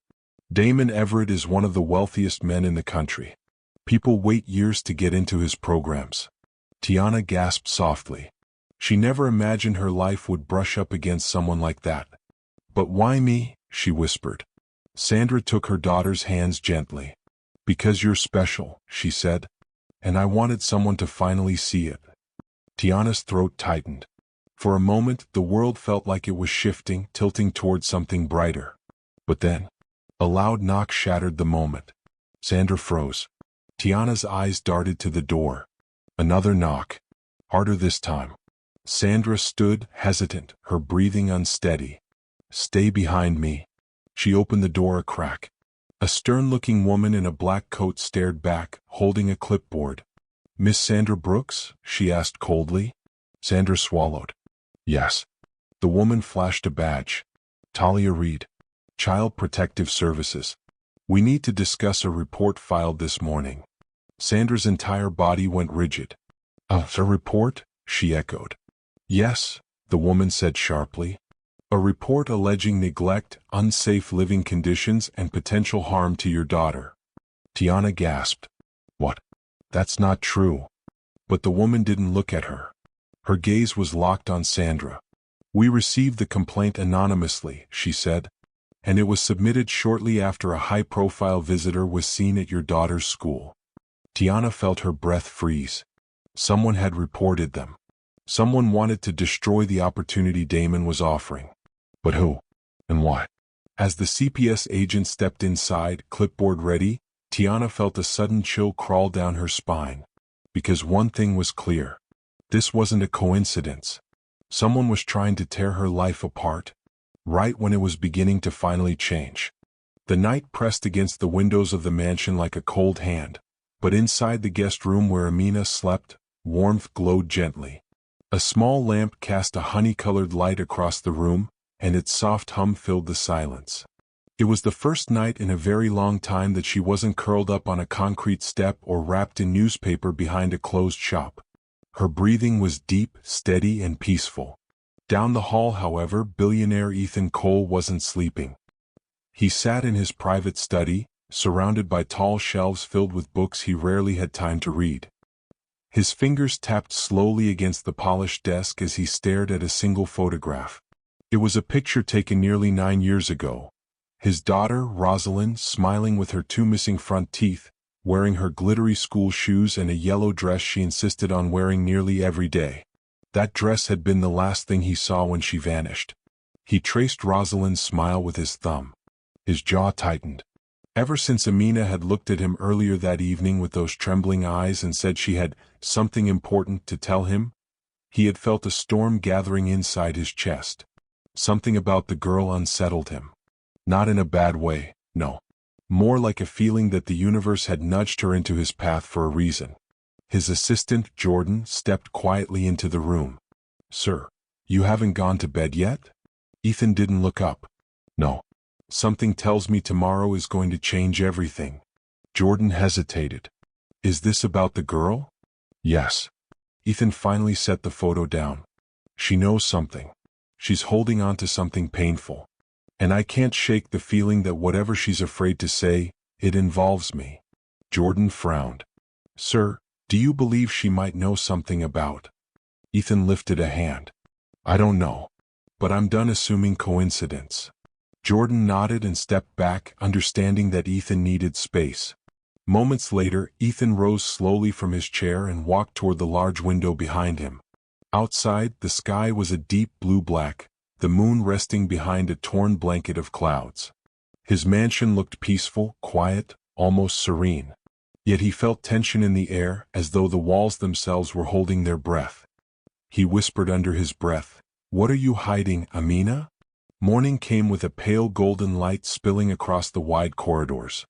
Speaker 1: Damon Everett is one of the wealthiest men in the country. People wait years to get into his programs. Tiana gasped softly. She never imagined her life would brush up against someone like that. But why me? She whispered. Sandra took her daughter's hands gently. Because you're special, she said. And I wanted someone to finally see it. Tiana's throat tightened. For a moment, the world felt like it was shifting, tilting towards something brighter. But then, a loud knock shattered the moment. Sandra froze. Tiana's eyes darted to the door. Another knock. Harder this time. Sandra stood, hesitant, her breathing unsteady. Stay behind me. She opened the door a crack. A stern-looking woman in a black coat stared back, holding a clipboard. Miss Sandra Brooks? She asked coldly. Sandra swallowed. Yes. The woman flashed a badge. Talia Reed. Child Protective Services. We need to discuss a report filed this morning. Sandra's entire body went rigid. A report? She echoed. Yes, the woman said sharply. A report alleging neglect, unsafe living conditions, and potential harm to your daughter. Tiana gasped. What? That's not true. But the woman didn't look at her. Her gaze was locked on Sandra. We received the complaint anonymously, she said, and it was submitted shortly after a high-profile visitor was seen at your daughter's school. Tiana felt her breath freeze. Someone had reported them. Someone wanted to destroy the opportunity Damon was offering. But who? And why? As the CPS agent stepped inside, clipboard ready, Tiana felt a sudden chill crawl down her spine. Because one thing was clear. This wasn't a coincidence. Someone was trying to tear her life apart, right when it was beginning to finally change. The night pressed against the windows of the mansion like a cold hand, but inside the guest room where Amina slept, warmth glowed gently. A small lamp cast a honey-colored light across the room, and its soft hum filled the silence. It was the first night in a very long time that she wasn't curled up on a concrete step or wrapped in newspaper behind a closed shop. Her breathing was deep, steady, and peaceful. Down the hall, however, billionaire Ethan Cole wasn't sleeping. He sat in his private study, surrounded by tall shelves filled with books he rarely had time to read. His fingers tapped slowly against the polished desk as he stared at a single photograph. It was a picture taken nearly 9 years ago. His daughter, Rosalind, smiling with her 2 missing front teeth, wearing her glittery school shoes and a yellow dress she insisted on wearing nearly every day. That dress had been the last thing he saw when she vanished. He traced Rosalind's smile with his thumb. His jaw tightened. Ever since Amina had looked at him earlier that evening with those trembling eyes and said she had something important to tell him, he had felt a storm gathering inside his chest. Something about the girl unsettled him. Not in a bad way, no. More like a feeling that the universe had nudged her into his path for a reason. His assistant, Jordan, stepped quietly into the room. Sir, you haven't gone to bed yet? Ethan didn't look up. No. Something tells me tomorrow is going to change everything, Jordan hesitated. Is this about the girl? Yes. Ethan finally set the photo down. She knows something. She's holding on to something painful. And I can't shake the feeling that whatever she's afraid to say, it involves me. Jordan frowned. Sir, do you believe she might know something about? Ethan lifted a hand. I don't know. But I'm done assuming coincidence. Jordan nodded and stepped back, understanding that Ethan needed space. Moments later, Ethan rose slowly from his chair and walked toward the large window behind him. Outside, the sky was a deep blue-black, the moon resting behind a torn blanket of clouds. His mansion looked peaceful, quiet, almost serene. Yet he felt tension in the air, as though the walls themselves were holding their breath. He whispered under his breath, "What are you hiding, Amina?" Morning came with a pale golden light spilling across the wide corridors.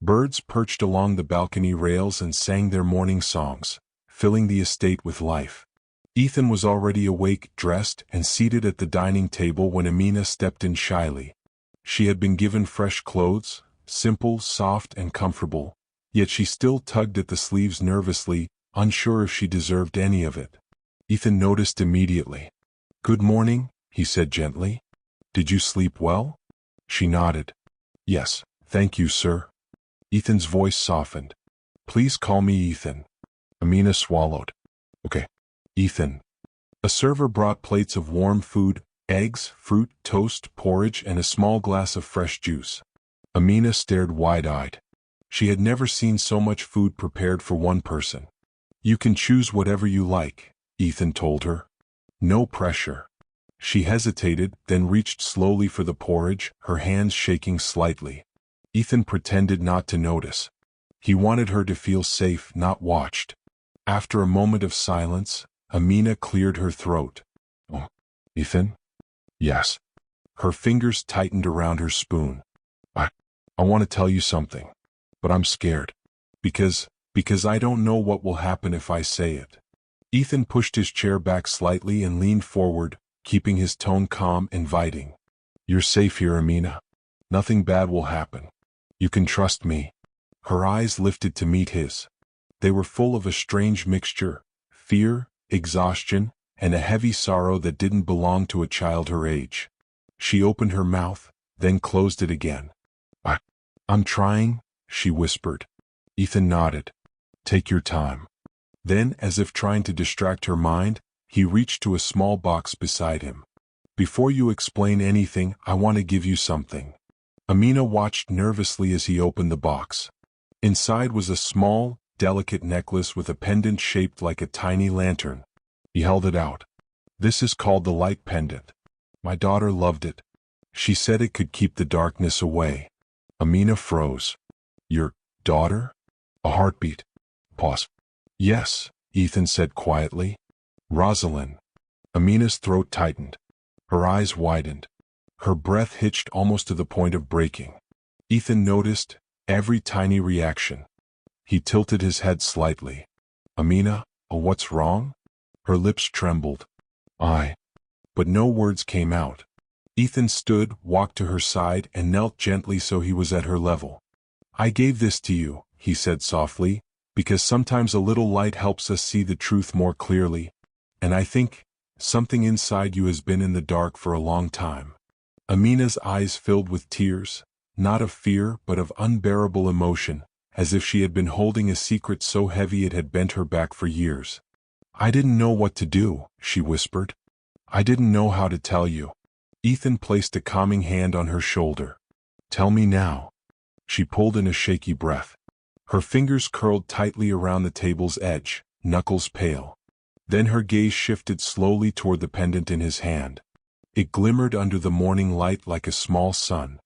Speaker 1: Birds perched along the balcony rails and sang their morning songs, filling the estate with life. Ethan was already awake, dressed, and seated at the dining table when Amina stepped in shyly. She had been given fresh clothes, simple, soft, and comfortable, yet she still tugged at the sleeves nervously, unsure if she deserved any of it. Ethan noticed immediately. "Good morning," he said gently. "Did you sleep well?" She nodded. "Yes, thank you, sir." Ethan's voice softened. "Please call me Ethan." Amina swallowed. "Okay, Ethan." A server brought plates of warm food, eggs, fruit, toast, porridge, and a small glass of fresh juice. Amina stared wide-eyed. She had never seen so much food prepared for one person. "You can choose whatever you like," Ethan told her. "No pressure." She hesitated, then reached slowly for the porridge, her hands shaking slightly. Ethan pretended not to notice. He wanted her to feel safe, not watched. After a moment of silence, Amina cleared her throat. "Oh, Ethan?" "Yes." Her fingers tightened around her spoon. I want to tell you something. But I'm scared. Because I don't know what will happen if I say it." Ethan pushed his chair back slightly and leaned forward, keeping his tone calm, inviting. "You're safe here, Amina. Nothing bad will happen. You can trust me." Her eyes lifted to meet his. They were full of a strange mixture, fear, exhaustion, and a heavy sorrow that didn't belong to a child her age. She opened her mouth, then closed it again. I'm trying," she whispered. Ethan nodded. "Take your time." Then, as if trying to distract her mind, he reached to a small box beside him. "Before you explain anything, I want to give you something." Amina watched nervously as he opened the box. Inside was a small, delicate necklace with a pendant shaped like a tiny lantern. He held it out. "This is called the light pendant. My daughter loved it. She said it could keep the darkness away." Amina froze. "Your daughter?" A heartbeat. Pause. "Yes," Ethan said quietly. "Rosalind." Amina's throat tightened. Her eyes widened. Her breath hitched almost to the point of breaking. Ethan noticed every tiny reaction. He tilted his head slightly. "Amina, what's wrong?" Her lips trembled. But no words came out. Ethan stood, walked to her side, and knelt gently so he was at her level. "I gave this to you," he said softly, "because sometimes a little light helps us see the truth more clearly. And I think something inside you has been in the dark for a long time." Amina's eyes filled with tears, not of fear but of unbearable emotion, as if she had been holding a secret so heavy it had bent her back for years. "I didn't know what to do," she whispered. "I didn't know how to tell you." Ethan placed a calming hand on her shoulder. "Tell me now." She pulled in a shaky breath. Her fingers curled tightly around the table's edge, knuckles pale. Then her gaze shifted slowly toward the pendant in his hand. It glimmered under the morning light like a small sun.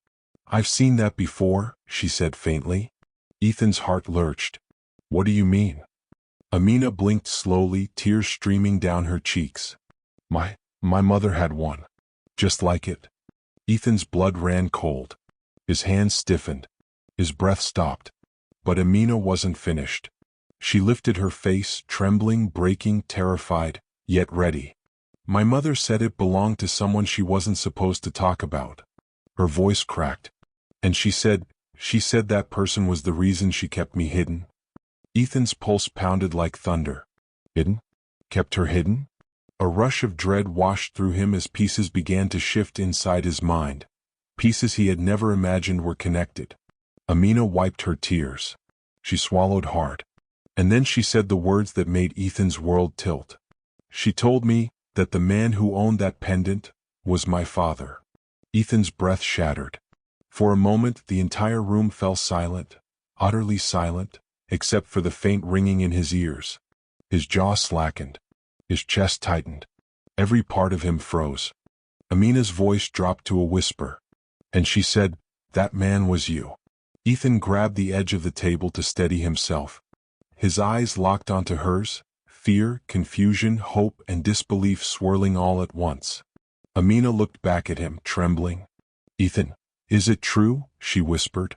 Speaker 1: "I've seen that before," she said faintly. Ethan's heart lurched. "What do you mean?" Amina blinked slowly, tears streaming down her cheeks. My mother had one. Just like it." Ethan's blood ran cold. His hands stiffened. His breath stopped. But Amina wasn't finished. She lifted her face, trembling, breaking, terrified, yet ready. "My mother said it belonged to someone she wasn't supposed to talk about." Her voice cracked. "And she said She said that person was the reason she kept me hidden. Ethan's pulse pounded like thunder. Hidden? Kept her hidden? A rush of dread washed through him as pieces began to shift inside his mind. Pieces he had never imagined were connected. Amina wiped her tears. She swallowed hard. And then she said the words that made Ethan's world tilt. She told me that the man who owned that pendant was my father. Ethan's breath shattered. For a moment the entire room fell silent, utterly silent, except for the faint ringing in his ears. His jaw slackened. His chest tightened. Every part of him froze. Amina's voice dropped to a whisper. And she said, "That man was you." Ethan grabbed the edge of the table to steady himself. His eyes locked onto hers, fear, confusion, hope, and disbelief swirling all at once. Amina looked back at him, trembling. "Ethan, is it true?" she whispered.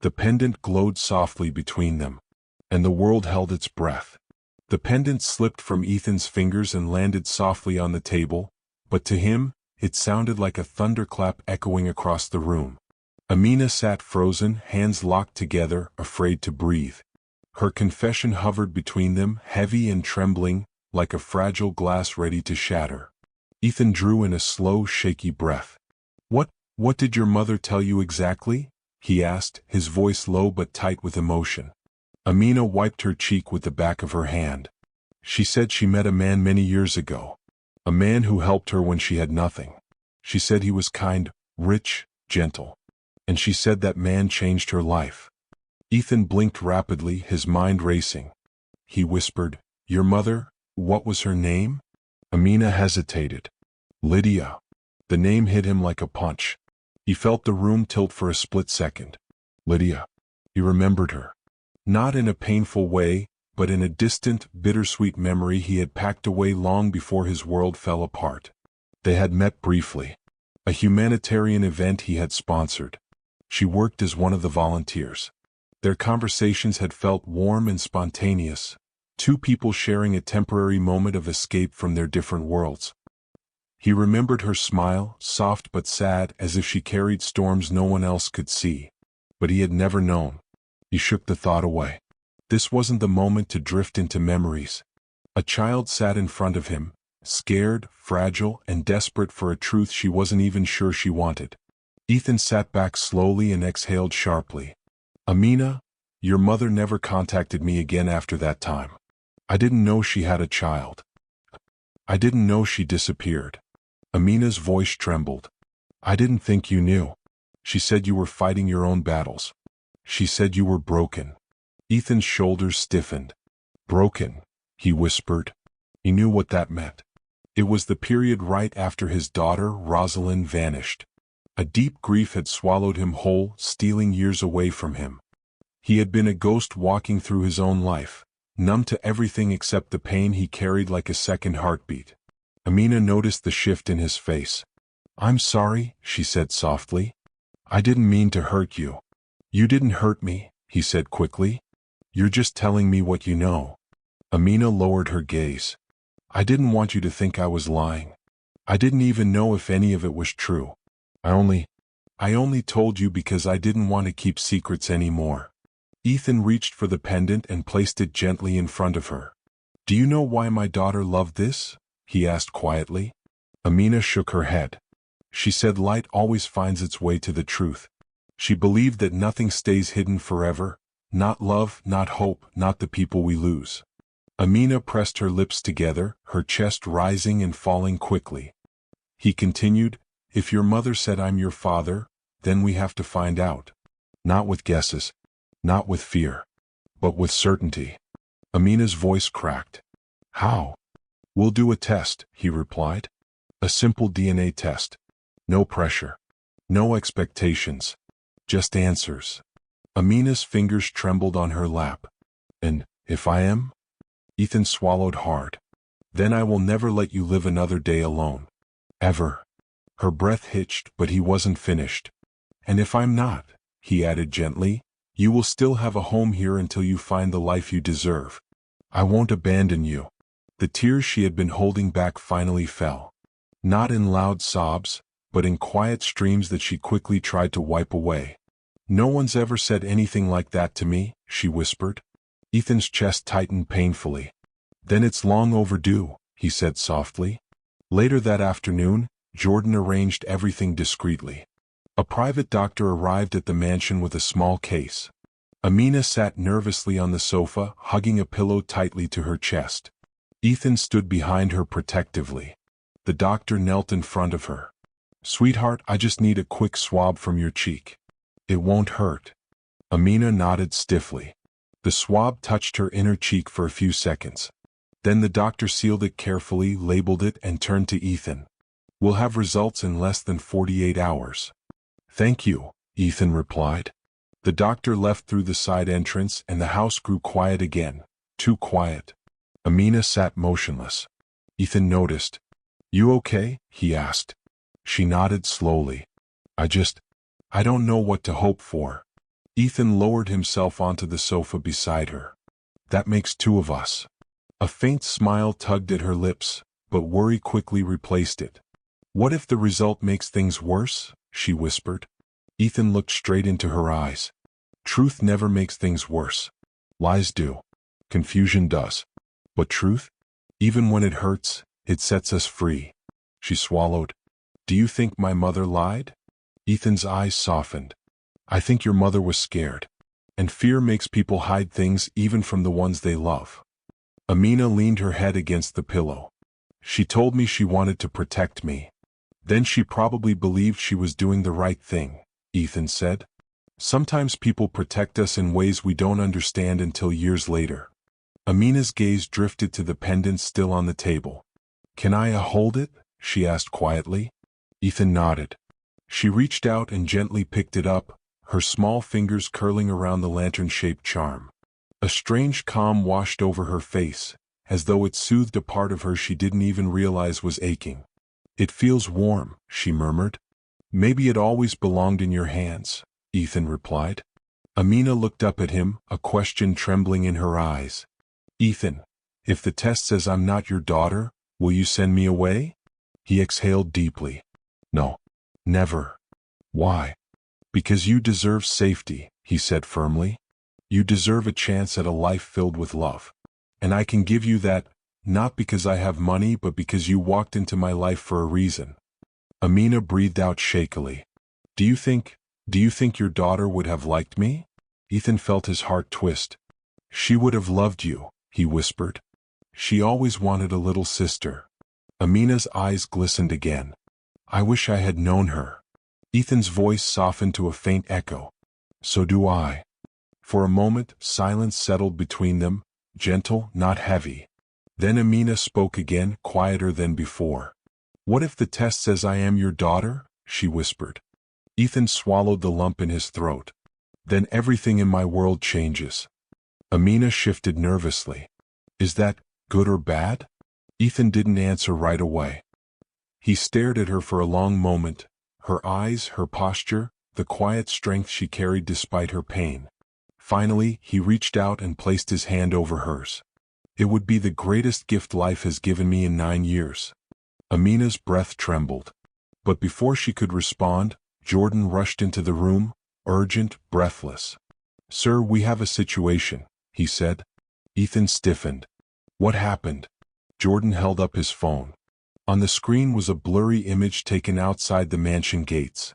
Speaker 1: The pendant glowed softly between them, and the world held its breath. The pendant slipped from Ethan's fingers and landed softly on the table, but to him, it sounded like a thunderclap echoing across the room. Amina sat frozen, hands locked together, afraid to breathe. Her confession hovered between them, heavy and trembling, like a fragile glass ready to shatter. Ethan drew in a slow, shaky breath. What did your mother tell you exactly?" he asked, his voice low but tight with emotion. Amina wiped her cheek with the back of her hand. She said she met a man many years ago. A man who helped her when she had nothing. She said he was kind, rich, gentle. And she said that man changed her life. Ethan blinked rapidly, his mind racing. He whispered, "Your mother, what was her name?" Amina hesitated. "Lydia." The name hit him like a punch. He felt the room tilt for a split second. Lydia. He remembered her. Not in a painful way, but in a distant, bittersweet memory he had packed away long before his world fell apart. They had met briefly. A humanitarian event he had sponsored. She worked as one of the volunteers. Their conversations had felt warm and spontaneous, two people sharing a temporary moment of escape from their different worlds. He remembered her smile, soft but sad, as if she carried storms no one else could see. But he had never known. He shook the thought away. This wasn't the moment to drift into memories. A child sat in front of him, scared, fragile, and desperate for a truth she wasn't even sure she wanted. Ethan sat back slowly and exhaled sharply. "Amina, your mother never contacted me again after that time. I didn't know she had a child. I didn't know she disappeared." Amina's voice trembled. "I didn't think you knew. She said you were fighting your own battles. She said you were broken." Ethan's shoulders stiffened. "Broken," he whispered. He knew what that meant. It was the period right after his daughter, Rosalind, vanished. A deep grief had swallowed him whole, stealing years away from him. He had been a ghost walking through his own life, numb to everything except the pain he carried like a second heartbeat. Amina noticed the shift in his face. "I'm sorry," she said softly. "I didn't mean to hurt you." "You didn't hurt me," he said quickly. "You're just telling me what you know." Amina lowered her gaze. "I didn't want you to think I was lying. I didn't even know if any of it was true. I only told you because I didn't want to keep secrets anymore." Ethan reached for the pendant and placed it gently in front of her. "Do you know why my daughter loved this?" he asked quietly. Amina shook her head. She said light always finds its way to the truth. She believed that nothing stays hidden forever, not love, not hope, not the people we lose. Amina pressed her lips together, her chest rising and falling quickly. He continued, "If your mother said I'm your father, then we have to find out. Not with guesses, not with fear, but with certainty." Amina's voice cracked. "How?" "We'll do a test," he replied. "A simple DNA test. No pressure. No expectations. Just answers." Amina's fingers trembled on her lap. "And if I am?" Ethan swallowed hard. "Then I will never let you live another day alone. Ever." Her breath hitched, but he wasn't finished. "And if I'm not," he added gently, "you will still have a home here until you find the life you deserve. I won't abandon you." The tears she had been holding back finally fell. Not in loud sobs, but in quiet streams that she quickly tried to wipe away. No one's ever said anything like that to me, she whispered. Ethan's chest tightened painfully. Then it's long overdue, he said softly. Later that afternoon, Jordan arranged everything discreetly. A private doctor arrived at the mansion with a small case. Amina sat nervously on the sofa, hugging a pillow tightly to her chest. Ethan stood behind her protectively. The doctor knelt in front of her. "Sweetheart, I just need a quick swab from your cheek. It won't hurt." Amina nodded stiffly. The swab touched her inner cheek for a few seconds. Then the doctor sealed it carefully, labeled it, and turned to Ethan. "We'll have results in less than 48 hours. "Thank you," Ethan replied. The doctor left through the side entrance and the house grew quiet again. Too quiet. Amina sat motionless. Ethan noticed. "You okay?" he asked. She nodded slowly. I don't know what to hope for." Ethan lowered himself onto the sofa beside her. "That makes two of us." A faint smile tugged at her lips, but worry quickly replaced it. "What if the result makes things worse?" she whispered. Ethan looked straight into her eyes. "Truth never makes things worse. Lies do. Confusion does. But truth? Even when it hurts, it sets us free." She swallowed. "Do you think my mother lied?" Ethan's eyes softened. "I think your mother was scared. And fear makes people hide things even from the ones they love." Amina leaned her head against the pillow. "She told me she wanted to protect me. Then she probably believed she was doing the right thing," Ethan said. "Sometimes people protect us in ways we don't understand until years later." Amina's gaze drifted to the pendant still on the table. "Can I hold it?" she asked quietly. Ethan nodded. She reached out and gently picked it up, her small fingers curling around the lantern-shaped charm. A strange calm washed over her face, as though it soothed a part of her she didn't even realize was aching. "It feels warm," she murmured. "Maybe it always belonged in your hands," Ethan replied. Amina looked up at him, a question trembling in her eyes. "Ethan, if the test says I'm not your daughter, will you send me away?" He exhaled deeply. "No. Never." "Why?" "Because you deserve safety," he said firmly. "You deserve a chance at a life filled with love. And I can give you that, not because I have money but because you walked into my life for a reason." Amina breathed out shakily. Do you think your daughter would have liked me?" Ethan felt his heart twist. "She would have loved you," he whispered. "She always wanted a little sister." Amina's eyes glistened again. "I wish I had known her." Ethan's voice softened to a faint echo. "So do I." For a moment, silence settled between them, gentle, not heavy. Then Amina spoke again, quieter than before. "What if the test says I am your daughter?" she whispered. Ethan swallowed the lump in his throat. "Then everything in my world changes." Amina shifted nervously. "Is that good or bad?" Ethan didn't answer right away. He stared at her for a long moment, her eyes, her posture, the quiet strength she carried despite her pain. Finally, he reached out and placed his hand over hers. "It would be the greatest gift life has given me in 9 years." Amina's breath trembled. But before she could respond, Jordan rushed into the room, urgent, breathless. "Sir, we have a situation," he said. Ethan stiffened. "What happened?" Jordan held up his phone. On the screen was a blurry image taken outside the mansion gates.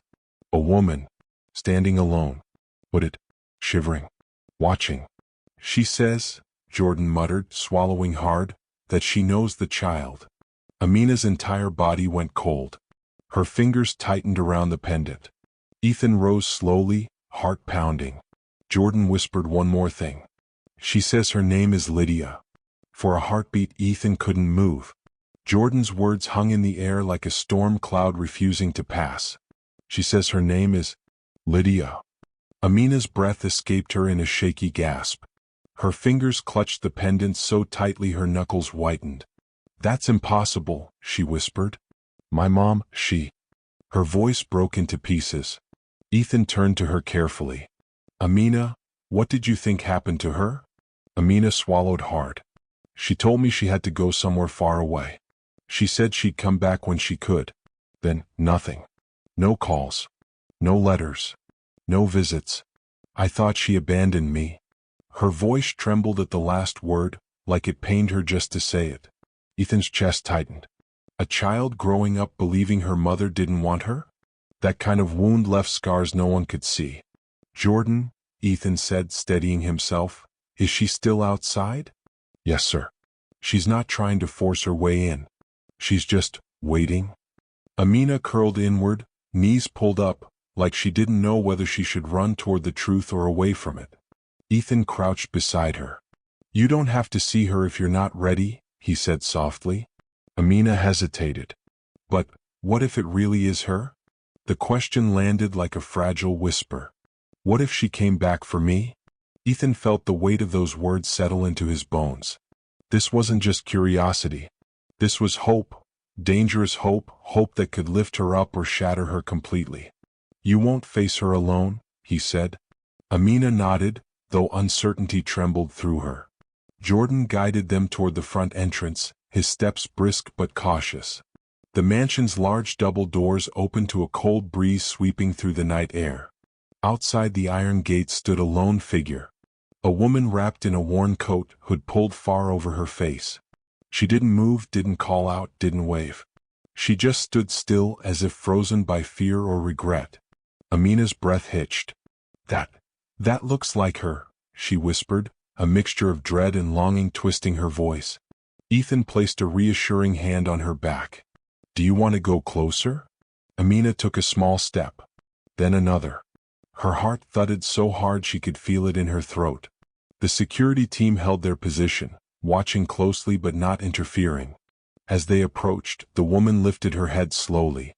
Speaker 1: A woman, standing alone. Shivering. Watching. "She says," Jordan muttered, swallowing hard, "that she knows the child." Amina's entire body went cold. Her fingers tightened around the pendant. Ethan rose slowly, heart pounding. Jordan whispered one more thing. "She says her name is Lydia." For a heartbeat, Ethan couldn't move. Jordan's words hung in the air like a storm cloud refusing to pass. "She says her name is Lydia." Amina's breath escaped her in a shaky gasp. Her fingers clutched the pendant so tightly her knuckles whitened. "That's impossible," she whispered. "My mom, she—" Her voice broke into pieces. Ethan turned to her carefully. "Amina, what did you think happened to her?" Amina swallowed hard. "She told me she had to go somewhere far away. She said she'd come back when she could. Then, nothing. No calls. No letters. No visits. I thought she abandoned me. Her voice trembled at the last word, like it pained her just to say it. Ethan's chest tightened. A child growing up believing her mother didn't want her? That kind of wound left scars no one could see. Jordan, Ethan said, steadying himself, is she still outside? Yes, sir. She's not trying to force her way in. She's just waiting. Amina curled inward, knees pulled up, like she didn't know whether she should run toward the truth or away from it. Ethan crouched beside her. You don't have to see her if you're not ready, he said softly. Amina hesitated. But what if it really is her? The question landed like a fragile whisper. What if she came back for me? Ethan felt the weight of those words settle into his bones. This wasn't just curiosity. This was hope, dangerous hope, hope that could lift her up or shatter her completely. You won't face her alone, he said. Amina nodded, though uncertainty trembled through her. Jordan guided them toward the front entrance, his steps brisk but cautious. The mansion's large double doors opened to a cold breeze sweeping through the night air. Outside the iron gate stood a lone figure. A woman wrapped in a worn coat, hood pulled far over her face. She didn't move, didn't call out, didn't wave. She just stood still as if frozen by fear or regret. Amina's breath hitched. That looks like her, she whispered, a mixture of dread and longing twisting her voice. Ethan placed a reassuring hand on her back. Do you want to go closer? Amina took a small step. Then another. Her heart thudded so hard she could feel it in her throat. The security team held their position, watching closely but not interfering. As they approached, the woman lifted her head slowly.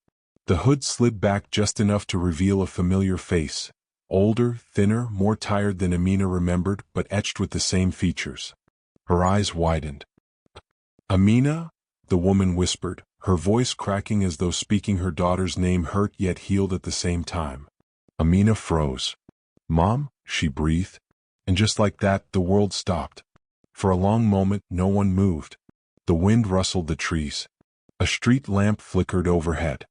Speaker 1: The hood slid back just enough to reveal a familiar face. Older, thinner, more tired than Amina remembered, but etched with the same features. Her eyes widened. Amina? The woman whispered, her voice cracking as though speaking her daughter's name hurt yet healed at the same time. Amina froze. Mom? She breathed. And just like that, the world stopped. For a long moment, no one moved. The wind rustled the trees. A street lamp flickered overhead.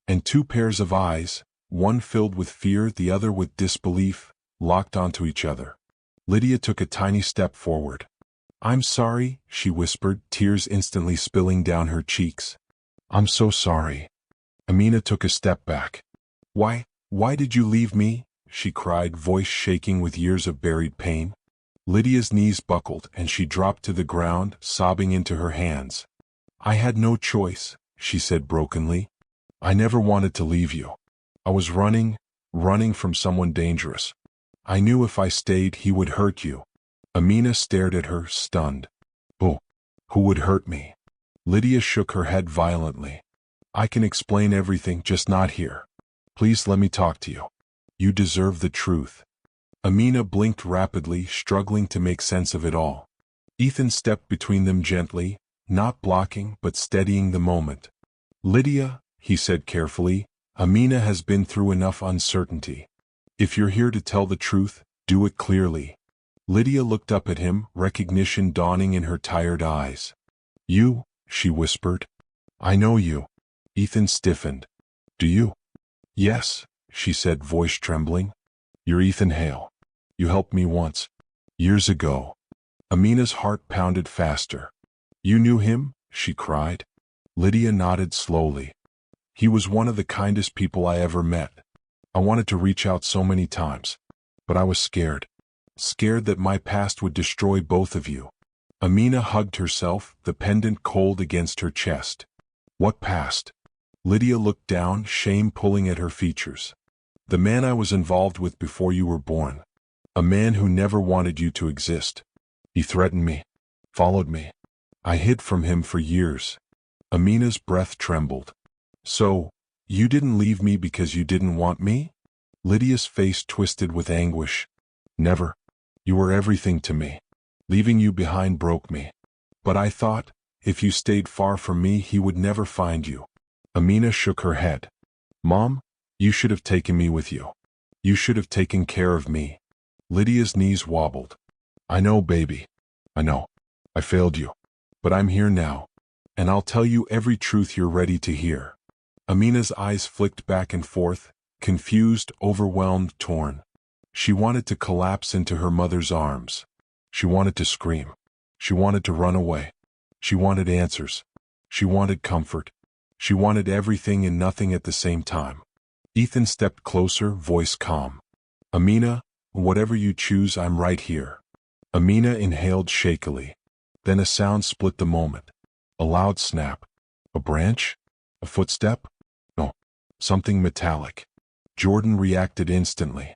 Speaker 1: And two pairs of eyes, one filled with fear, the other with disbelief, locked onto each other. Lydia took a tiny step forward. I'm sorry, she whispered, tears instantly spilling down her cheeks. I'm so sorry. Amina took a step back. Why did you leave me? She cried, voice shaking with years of buried pain. Lydia's knees buckled and she dropped to the ground, sobbing into her hands. I had no choice, she said brokenly. I never wanted to leave you. I was running from someone dangerous. I knew if I stayed he would hurt you. Amina stared at her, stunned. Who would hurt me? Lydia shook her head violently. I can explain everything, just not here. Please let me talk to you. You deserve the truth. Amina blinked rapidly, struggling to make sense of it all. Ethan stepped between them gently, not blocking but steadying the moment. Lydia, he said carefully, Amina has been through enough uncertainty. If you're here to tell the truth, do it clearly. Lydia looked up at him, recognition dawning in her tired eyes. You, she whispered. I know you. Ethan stiffened. Do you? Yes, she said, voice trembling. You're Ethan Hale. You helped me once. Years ago. Amina's heart pounded faster. You knew him? She cried. Lydia nodded slowly. He was one of the kindest people I ever met. I wanted to reach out so many times. But I was scared. Scared that my past would destroy both of you. Amina hugged herself, the pendant cold against her chest. What past? Lydia looked down, shame pulling at her features. The man I was involved with before you were born. A man who never wanted you to exist. He threatened me. Followed me. I hid from him for years. Amina's breath trembled. So, you didn't leave me because you didn't want me? Lydia's face twisted with anguish. Never. You were everything to me. Leaving you behind broke me. But I thought, if you stayed far from me, he would never find you. Amina shook her head. Mom, you should have taken me with you. You should have taken care of me. Lydia's knees wobbled. I know, baby. I know. I failed you. But I'm here now. And I'll tell you every truth you're ready to hear. Amina's eyes flicked back and forth, confused, overwhelmed, torn. She wanted to collapse into her mother's arms. She wanted to scream. She wanted to run away. She wanted answers. She wanted comfort. She wanted everything and nothing at the same time. Ethan stepped closer, voice calm. Amina, whatever you choose, I'm right here. Amina inhaled shakily. Then a sound split the moment. A loud snap. A branch? A footstep? No. Something metallic. Jordan reacted instantly.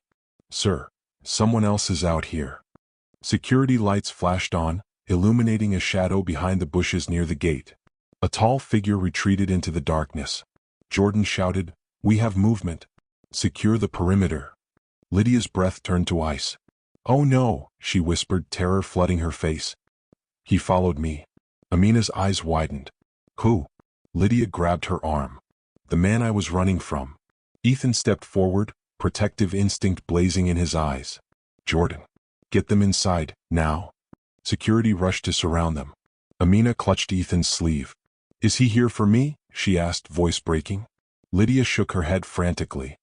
Speaker 1: Sir, someone else is out here. Security lights flashed on, illuminating a shadow behind the bushes near the gate. A tall figure retreated into the darkness. Jordan shouted, "We have movement. Secure the perimeter." Lydia's breath turned to ice. "Oh no," she whispered, terror flooding her face. "He followed me." Amina's eyes widened. "Who?" Lydia grabbed her arm. "The man I was running from." Ethan stepped forward, protective instinct blazing in his eyes. "Jordan, get them inside, now." Security rushed to surround them. Amina clutched Ethan's sleeve. "Is he here for me?" she asked, voice breaking. Lydia shook her head frantically.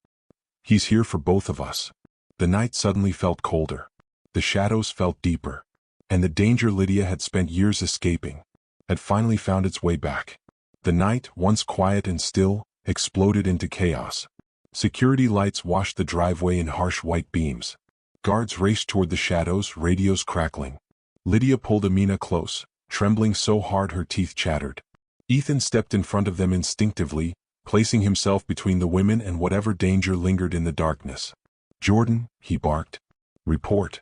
Speaker 1: "He's here for both of us." The night suddenly felt colder. The shadows felt deeper. And the danger Lydia had spent years escaping had finally found its way back. The night, once quiet and still, exploded into chaos. Security lights washed the driveway in harsh white beams. Guards raced toward the shadows, radios crackling. Lydia pulled Amina close, trembling so hard her teeth chattered. Ethan stepped in front of them instinctively, placing himself between the women and whatever danger lingered in the darkness. "Jordan," he barked. "Report."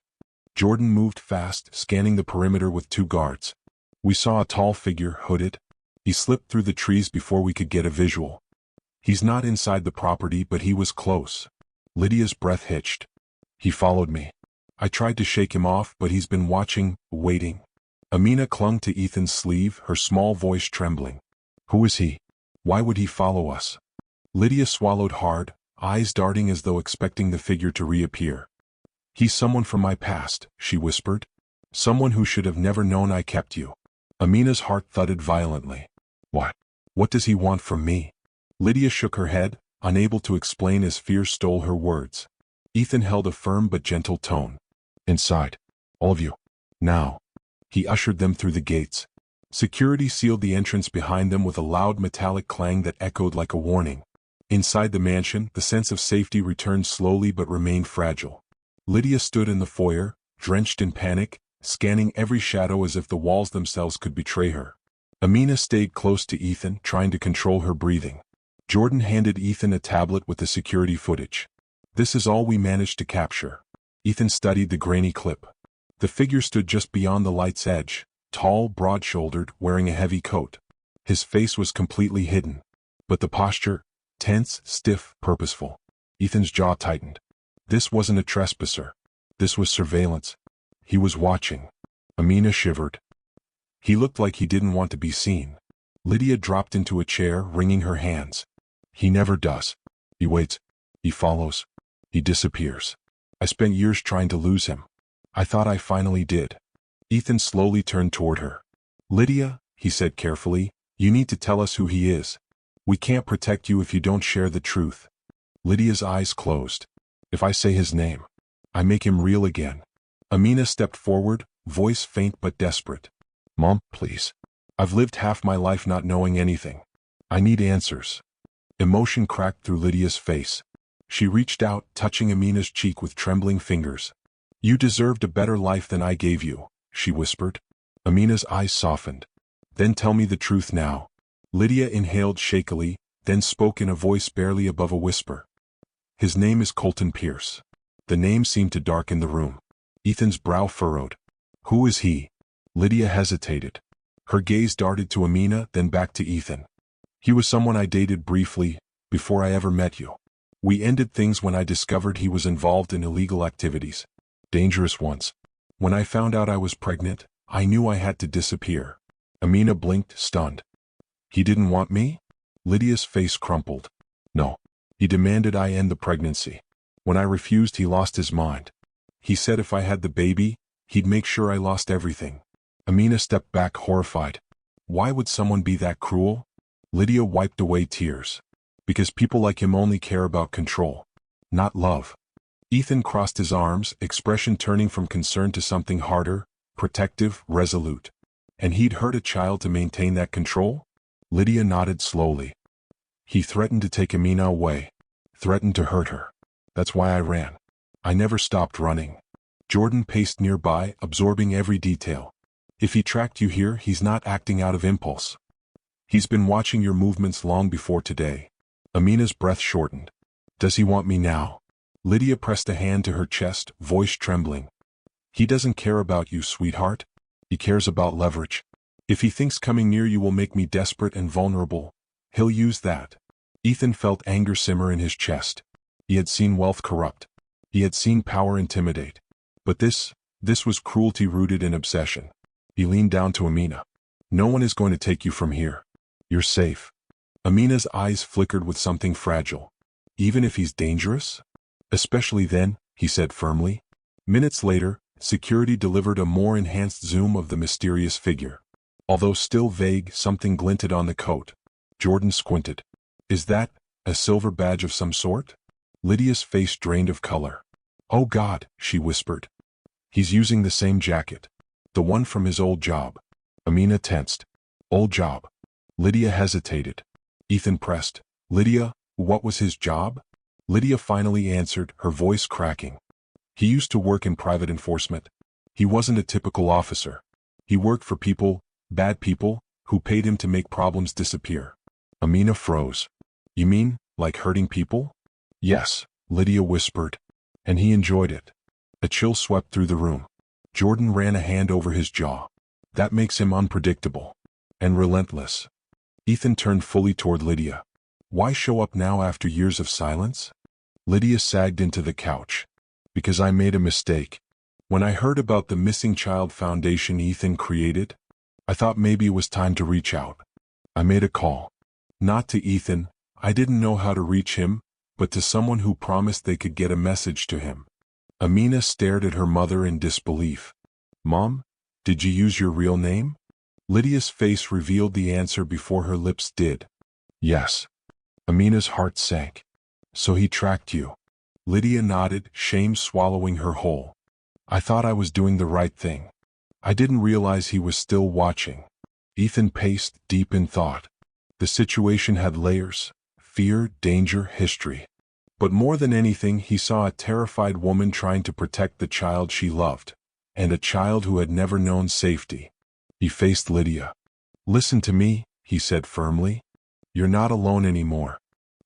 Speaker 1: Jordan moved fast, scanning the perimeter with 2 guards. "We saw a tall figure, hooded. He slipped through the trees before we could get a visual. He's not inside the property, but he was close." Lydia's breath hitched. "He followed me. I tried to shake him off, but he's been watching, waiting." Amina clung to Ethan's sleeve, her small voice trembling. "Who is he? Why would he follow us?" Lydia swallowed hard, eyes darting as though expecting the figure to reappear. "He's someone from my past," she whispered. "Someone who should have never known I kept you." Amina's heart thudded violently. "What? What does he want from me?" Lydia shook her head, unable to explain as fear stole her words. Ethan held a firm but gentle tone. "Inside. All of you. Now." He ushered them through the gates. Security sealed the entrance behind them with a loud metallic clang that echoed like a warning. Inside the mansion, the sense of safety returned slowly but remained fragile. Lydia stood in the foyer, drenched in panic, scanning every shadow as if the walls themselves could betray her. Amina stayed close to Ethan, trying to control her breathing. Jordan handed Ethan a tablet with the security footage. "This is all we managed to capture." Ethan studied the grainy clip. The figure stood just beyond the light's edge, tall, broad-shouldered, wearing a heavy coat. His face was completely hidden. But the posture, tense, stiff, purposeful. Ethan's jaw tightened. This wasn't a trespasser. This was surveillance. He was watching. Amina shivered. He looked like he didn't want to be seen. Lydia dropped into a chair, wringing her hands. "He never does. He waits. He follows. He disappears. I spent years trying to lose him. I thought I finally did." Ethan slowly turned toward her. "Lydia," he said carefully, "you need to tell us who he is. We can't protect you if you don't share the truth." Lydia's eyes closed. "If I say his name, I make him real again." Amina stepped forward, voice faint but desperate. "Mom, please. I've lived half my life not knowing anything. I need answers." Emotion cracked through Lydia's face. She reached out, touching Amina's cheek with trembling fingers. "You deserved a better life than I gave you," she whispered. Amina's eyes softened. "Then tell me the truth now." Lydia inhaled shakily, then spoke in a voice barely above a whisper. "His name is Colton Pierce." The name seemed to darken the room. Ethan's brow furrowed. "Who is he?" Lydia hesitated. Her gaze darted to Amina, then back to Ethan. "He was someone I dated briefly, before I ever met you. We ended things when I discovered he was involved in illegal activities. Dangerous ones. When I found out I was pregnant, I knew I had to disappear." Amina blinked, stunned. "He didn't want me?" Lydia's face crumpled. "No. He demanded I end the pregnancy. When I refused, he lost his mind. He said if I had the baby, he'd make sure I lost everything." Amina stepped back, horrified. Why would someone be that cruel? Lydia wiped away tears. Because people like him only care about control. not love. Ethan crossed his arms, expression turning from concern to something harder, protective, resolute. And he'd hurt a child to maintain that control? Lydia nodded slowly. He threatened to take Amina away. Threatened to hurt her. That's why I ran. I never stopped running. Jordan paced nearby, absorbing every detail. If he tracked you here, he's not acting out of impulse. He's been watching your movements long before today. Amina's breath shortened. Does he want me now? Lydia pressed a hand to her chest, voice trembling. He doesn't care about you, sweetheart. He cares about leverage. If he thinks coming near you will make me desperate and vulnerable, he'll use that. Ethan felt anger simmer in his chest. He had seen wealth corrupt. He had seen power intimidate. But this was cruelty rooted in obsession. He leaned down to Amina. No one is going to take you from here. You're safe. Amina's eyes flickered with something fragile. Even if he's dangerous? Especially then, he said firmly. Minutes later, security delivered a more enhanced zoom of the mysterious figure. Although still vague, something glinted on the coat. Jordan squinted. Is that a silver badge of some sort? Lydia's face drained of color. Oh God, she whispered. He's using the same jacket. The one from his old job. Amina tensed. Old job. Lydia hesitated. Ethan pressed. Lydia, what was his job? Lydia finally answered, her voice cracking. He used to work in private enforcement. He wasn't a typical officer. He worked for people, bad people, who paid him to make problems disappear. Amina froze. You mean, like hurting people? Yes, Lydia whispered. And he enjoyed it. A chill swept through the room. Jordan ran a hand over his jaw. That makes him unpredictable. And relentless. Ethan turned fully toward Lydia. Why show up now after years of silence? Lydia sagged into the couch. Because I made a mistake. When I heard about the Missing Child Foundation Ethan created, I thought maybe it was time to reach out. I made a call. Not to Ethan, I didn't know how to reach him, but to someone who promised they could get a message to him. Amina stared at her mother in disbelief. Mom, did you use your real name? Lydia's face revealed the answer before her lips did. Yes. Amina's heart sank. So he tracked you. Lydia nodded, shame swallowing her whole. I thought I was doing the right thing. I didn't realize he was still watching. Ethan paced, deep in thought. The situation had layers: fear, danger, history. But more than anything, he saw a terrified woman trying to protect the child she loved, and a child who had never known safety. He faced Lydia. Listen to me, he said firmly. You're not alone anymore.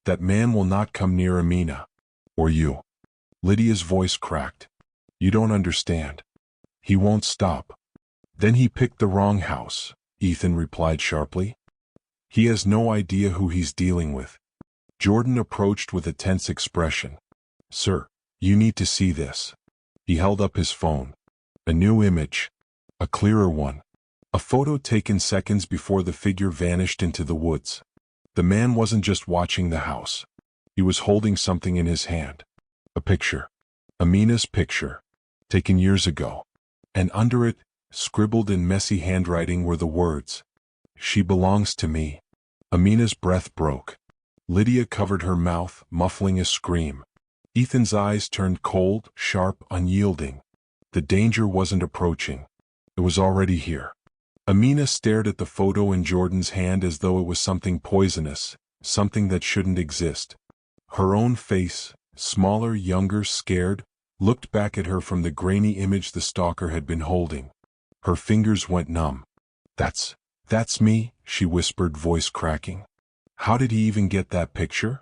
Speaker 1: That man will not come near Amina. Or you. Lydia's voice cracked. You don't understand. He won't stop. Then he picked the wrong house, Ethan replied sharply. He has no idea who he's dealing with. Jordan approached with a tense expression. Sir, you need to see this. He held up his phone. A new image. A clearer one. A photo taken seconds before the figure vanished into the woods. The man wasn't just watching the house. He was holding something in his hand. A picture. Amina's picture. Taken years ago. And under it, scribbled in messy handwriting, were the words, She belongs to me. Amina's breath broke. Lydia covered her mouth, muffling a scream. Ethan's eyes turned cold, sharp, unyielding. The danger wasn't approaching. It was already here. Amina stared at the photo in Jordan's hand as though it was something poisonous, something that shouldn't exist. Her own face, smaller, younger, scared, looked back at her from the grainy image the stalker had been holding. Her fingers went numb. That's me, she whispered, voice cracking. How did he even get that picture?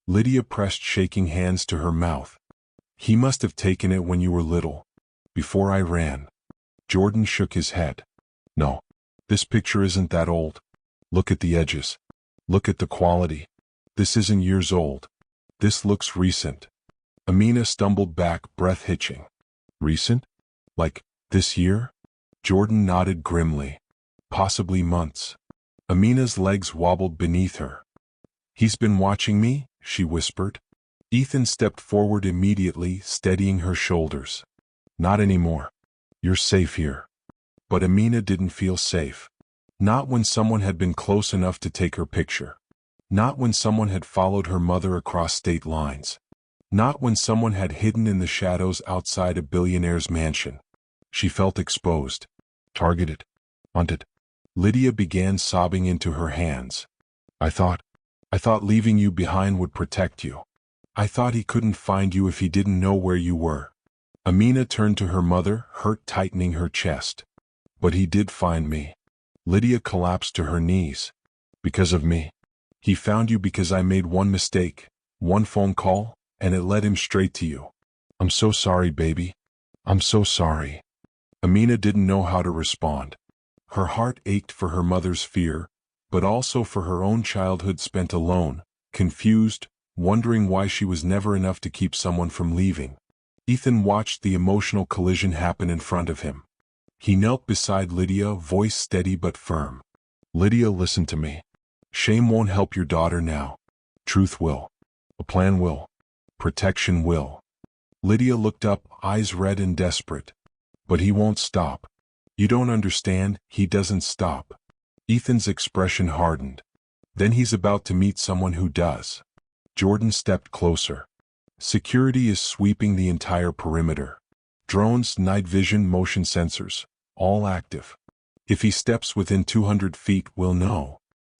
Speaker 1: Lydia pressed shaking hands to her mouth. He must have taken it when you were little. Before I ran. Jordan shook his head. No. This picture isn't that old. Look at the edges. Look at the quality. This isn't years old. This looks recent. Amina stumbled back, breath hitching. Recent? Like, this year? Jordan nodded grimly. Possibly months. Amina's legs wobbled beneath her. He's been watching me, she whispered. Ethan stepped forward immediately, steadying her shoulders. Not anymore. You're safe here. But Amina didn't feel safe. Not when someone had been close enough to take her picture. Not when someone had followed her mother across state lines. Not when someone had hidden in the shadows outside a billionaire's mansion. She felt exposed, targeted, hunted. Lydia began sobbing into her hands. I thought leaving you behind would protect you. I thought he couldn't find you if he didn't know where you were. Amina turned to her mother, hurt tightening her chest. But he did find me. Lydia collapsed to her knees. Because of me. He found you because I made one mistake, one phone call, and it led him straight to you. I'm so sorry, baby. I'm so sorry. Amina didn't know how to respond. Her heart ached for her mother's fear, but also for her own childhood spent alone, confused, wondering why she was never enough to keep someone from leaving. Ethan watched the emotional collision happen in front of him. He knelt beside Lydia, voice steady but firm. Lydia, listen to me. Shame won't help your daughter now. Truth will. A plan will. Protection will. Lydia looked up, eyes red and desperate. But he won't stop. You don't understand, he doesn't stop. Ethan's expression hardened. Then he's about to meet someone who does. Jordan stepped closer. Security is sweeping the entire perimeter. Drones, night vision, motion sensors, all active. If he steps within 200 feet, we'll know.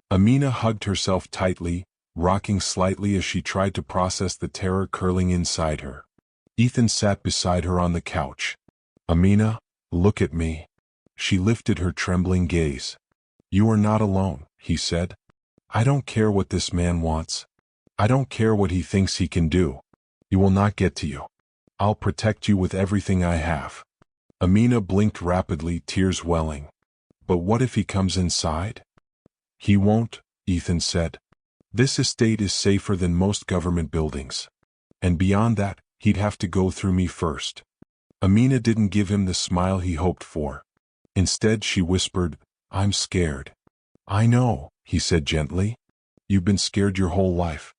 Speaker 1: Amina hugged herself tightly, rocking slightly as she tried to process the terror curling inside her. Ethan sat beside her on the couch. Amina, look at me. She lifted her trembling gaze. You are not alone, he said. I don't care what this man wants. I don't care what he thinks he can do. He will not get to you. I'll protect you with everything I have. Amina blinked rapidly, tears welling. But what if he comes inside? He won't, Ethan said. This estate is safer than most government buildings. And beyond that, he'd have to go through me first. Amina didn't give him the smile he hoped for. Instead, she whispered, I'm scared. I know, he said gently. You've been scared your whole life.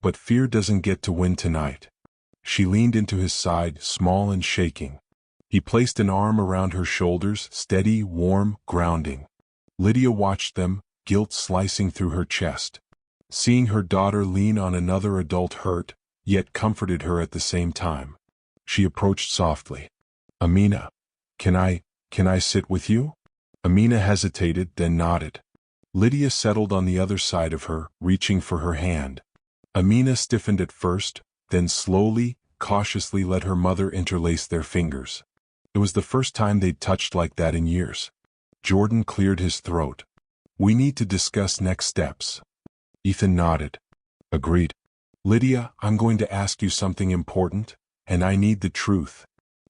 Speaker 1: But fear doesn't get to win tonight. She leaned into his side, small and shaking. He placed an arm around her shoulders, steady, warm, grounding. Lydia watched them, guilt slicing through her chest. Seeing her daughter lean on another adult hurt, yet comforted her at the same time. She approached softly. Amina, can I sit with you? Amina hesitated, then nodded. Lydia settled on the other side of her, reaching for her hand. Amina stiffened at first, then slowly, cautiously let her mother interlace their fingers. It was the first time they'd touched like that in years. Jordan cleared his throat. We need to discuss next steps. Ethan nodded. Agreed. Lydia, I'm going to ask you something important, and I need the truth.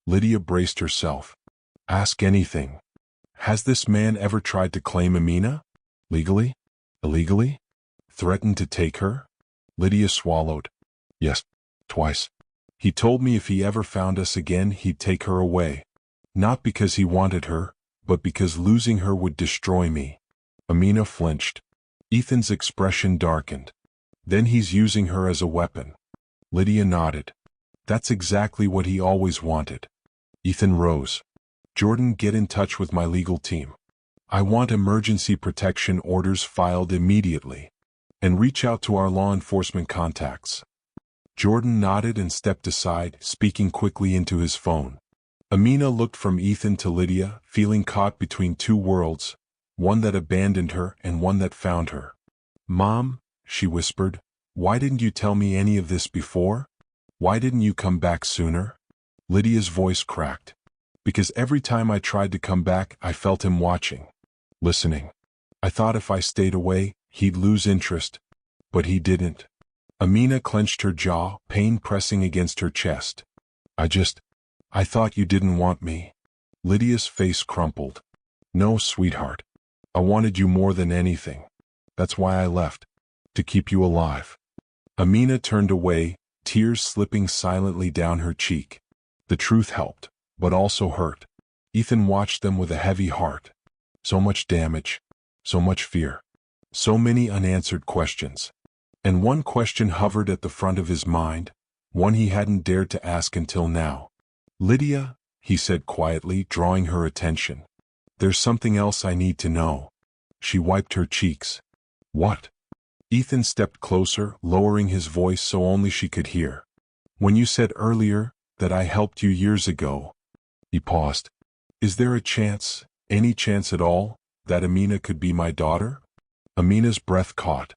Speaker 1: Lydia braced herself. Ask anything. Has this man ever tried to claim Amina? Legally? Illegally? Threatened to take her? Lydia swallowed. Yes, twice. He told me if he ever found us again, he'd take her away. Not because he wanted her, but because losing her would destroy me. Amina flinched. Ethan's expression darkened. Then he's using her as a weapon. Lydia nodded. That's exactly what he always wanted. Ethan rose. Jordan, get in touch with my legal team. I want emergency protection orders filed immediately. And reach out to our law enforcement contacts. Jordan nodded and stepped aside, speaking quickly into his phone. Amina looked from Ethan to Lydia, feeling caught between two worlds, one that abandoned her and one that found her. Mom, she whispered, why didn't you tell me any of this before? Why didn't you come back sooner? Lydia's voice cracked. Because every time I tried to come back, I felt him watching, listening. I thought if I stayed away, he'd lose interest. But he didn't. Amina clenched her jaw, pain pressing against her chest. I thought you didn't want me. Lydia's face crumpled. No, sweetheart. I wanted you more than anything. That's why I left. To keep you alive. Amina turned away, tears slipping silently down her cheek. The truth helped, but also hurt. Ethan watched them with a heavy heart. So much damage. So much fear. So many unanswered questions. And one question hovered at the front of his mind, one he hadn't dared to ask until now. Lydia, he said quietly, drawing her attention. There's something else I need to know. She wiped her cheeks. What? Ethan stepped closer, lowering his voice so only she could hear. When you said earlier that I helped you years ago. He paused. Is there a chance, any chance at all, that Amina could be my daughter? Amina's breath caught.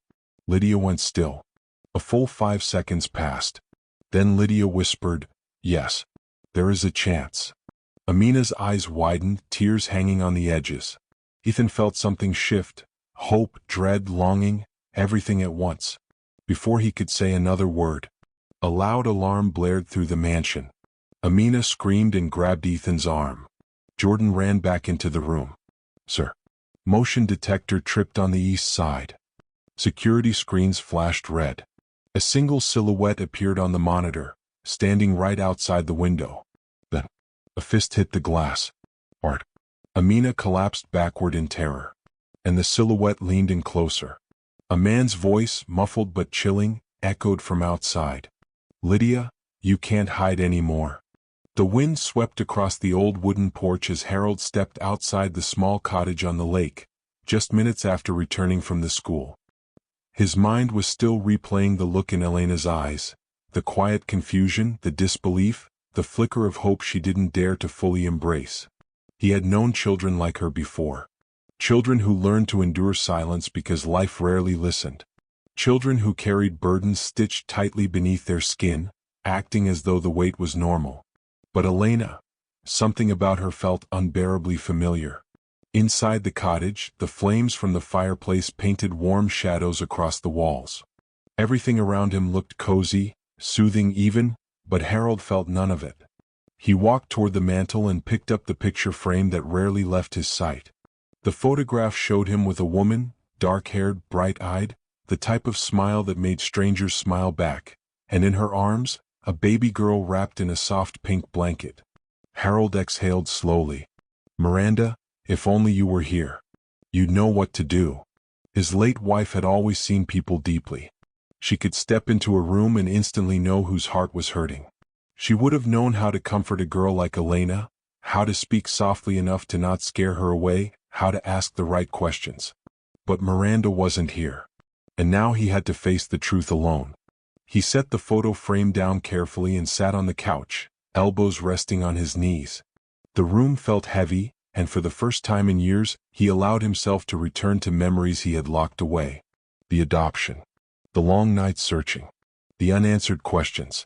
Speaker 1: Lydia went still. A full 5 seconds passed. Then Lydia whispered, yes, there is a chance. Amina's eyes widened, tears hanging on the edges. Ethan felt something shift, hope, dread, longing, everything at once. Before he could say another word, a loud alarm blared through the mansion. Amina screamed and grabbed Ethan's arm. Jordan ran back into the room. Sir. Motion detector tripped on the east side. Security screens flashed red. A single silhouette appeared on the monitor, standing right outside the window. Then, a fist hit the glass. Art. Amina collapsed backward in terror. And the silhouette leaned in closer. A man's voice, muffled but chilling, echoed from outside. Lydia, you can't hide anymore. The wind swept across the old wooden porch as Harold stepped outside the small cottage on the lake, just minutes after returning from the school. His mind was still replaying the look in Elena's eyes, the quiet confusion, the disbelief, the flicker of hope she didn't dare to fully embrace. He had known children like her before. Children who learned to endure silence because life rarely listened. Children who carried burdens stitched tightly beneath their skin, acting as though the weight was normal. But Elena, something about her felt unbearably familiar. Inside the cottage, the flames from the fireplace painted warm shadows across the walls. Everything around him looked cozy, soothing even, but Harold felt none of it. He walked toward the mantel and picked up the picture frame that rarely left his sight. The photograph showed him with a woman, dark-haired, bright-eyed, the type of smile that made strangers smile back, and in her arms, a baby girl wrapped in a soft pink blanket. Harold exhaled slowly. Miranda, if only you were here. You'd know what to do. His late wife had always seen people deeply. She could step into a room and instantly know whose heart was hurting. She would have known how to comfort a girl like Elena, how to speak softly enough to not scare her away, how to ask the right questions. But Miranda wasn't here. And now he had to face the truth alone. He set the photo frame down carefully and sat on the couch, elbows resting on his knees. The room felt heavy, and for the first time in years, he allowed himself to return to memories he had locked away. The adoption. The long nights searching. The unanswered questions.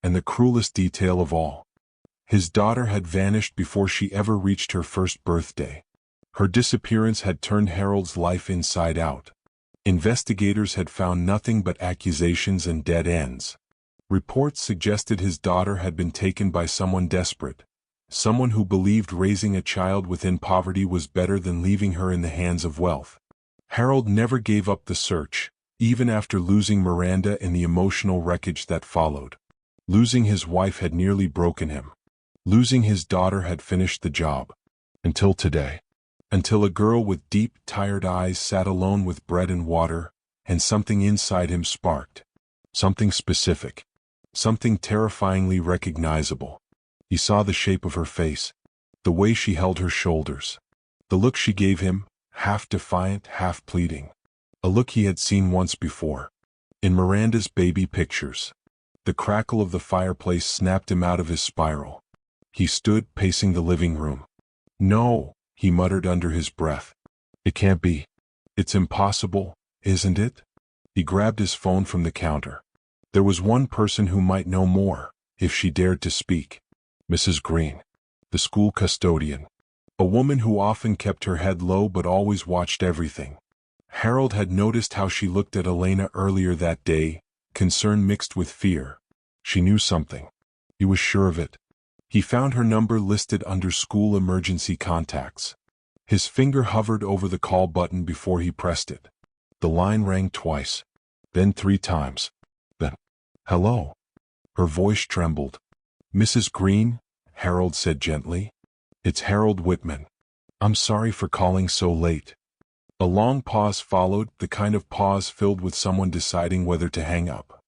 Speaker 1: And the cruelest detail of all. His daughter had vanished before she ever reached her first birthday. Her disappearance had turned Harold's life inside out. Investigators had found nothing but accusations and dead ends. Reports suggested his daughter had been taken by someone desperate, someone who believed raising a child within poverty was better than leaving her in the hands of wealth. Harold never gave up the search, even after losing Miranda in the emotional wreckage that followed. Losing his wife had nearly broken him. Losing his daughter had finished the job. Until today. Until a girl with deep, tired eyes sat alone with bread and water, and something inside him sparked. Something specific. Something terrifyingly recognizable. He saw the shape of her face, the way she held her shoulders. The look she gave him, half defiant, half pleading. A look he had seen once before. In Miranda's baby pictures. The crackle of the fireplace snapped him out of his spiral. He stood pacing the living room. No, he muttered under his breath. It can't be. It's impossible, isn't it? He grabbed his phone from the counter. There was one person who might know more, if she dared to speak. Mrs. Green, the school custodian. A woman who often kept her head low but always watched everything. Harold had noticed how she looked at Elena earlier that day, concern mixed with fear. She knew something. He was sure of it. He found her number listed under school emergency contacts. His finger hovered over the call button before he pressed it. The line rang twice, then 3 times. Then, hello. Her voice trembled. Mrs. Green, Harold said gently. It's Harold Whitman. I'm sorry for calling so late. A long pause followed, the kind of pause filled with someone deciding whether to hang up.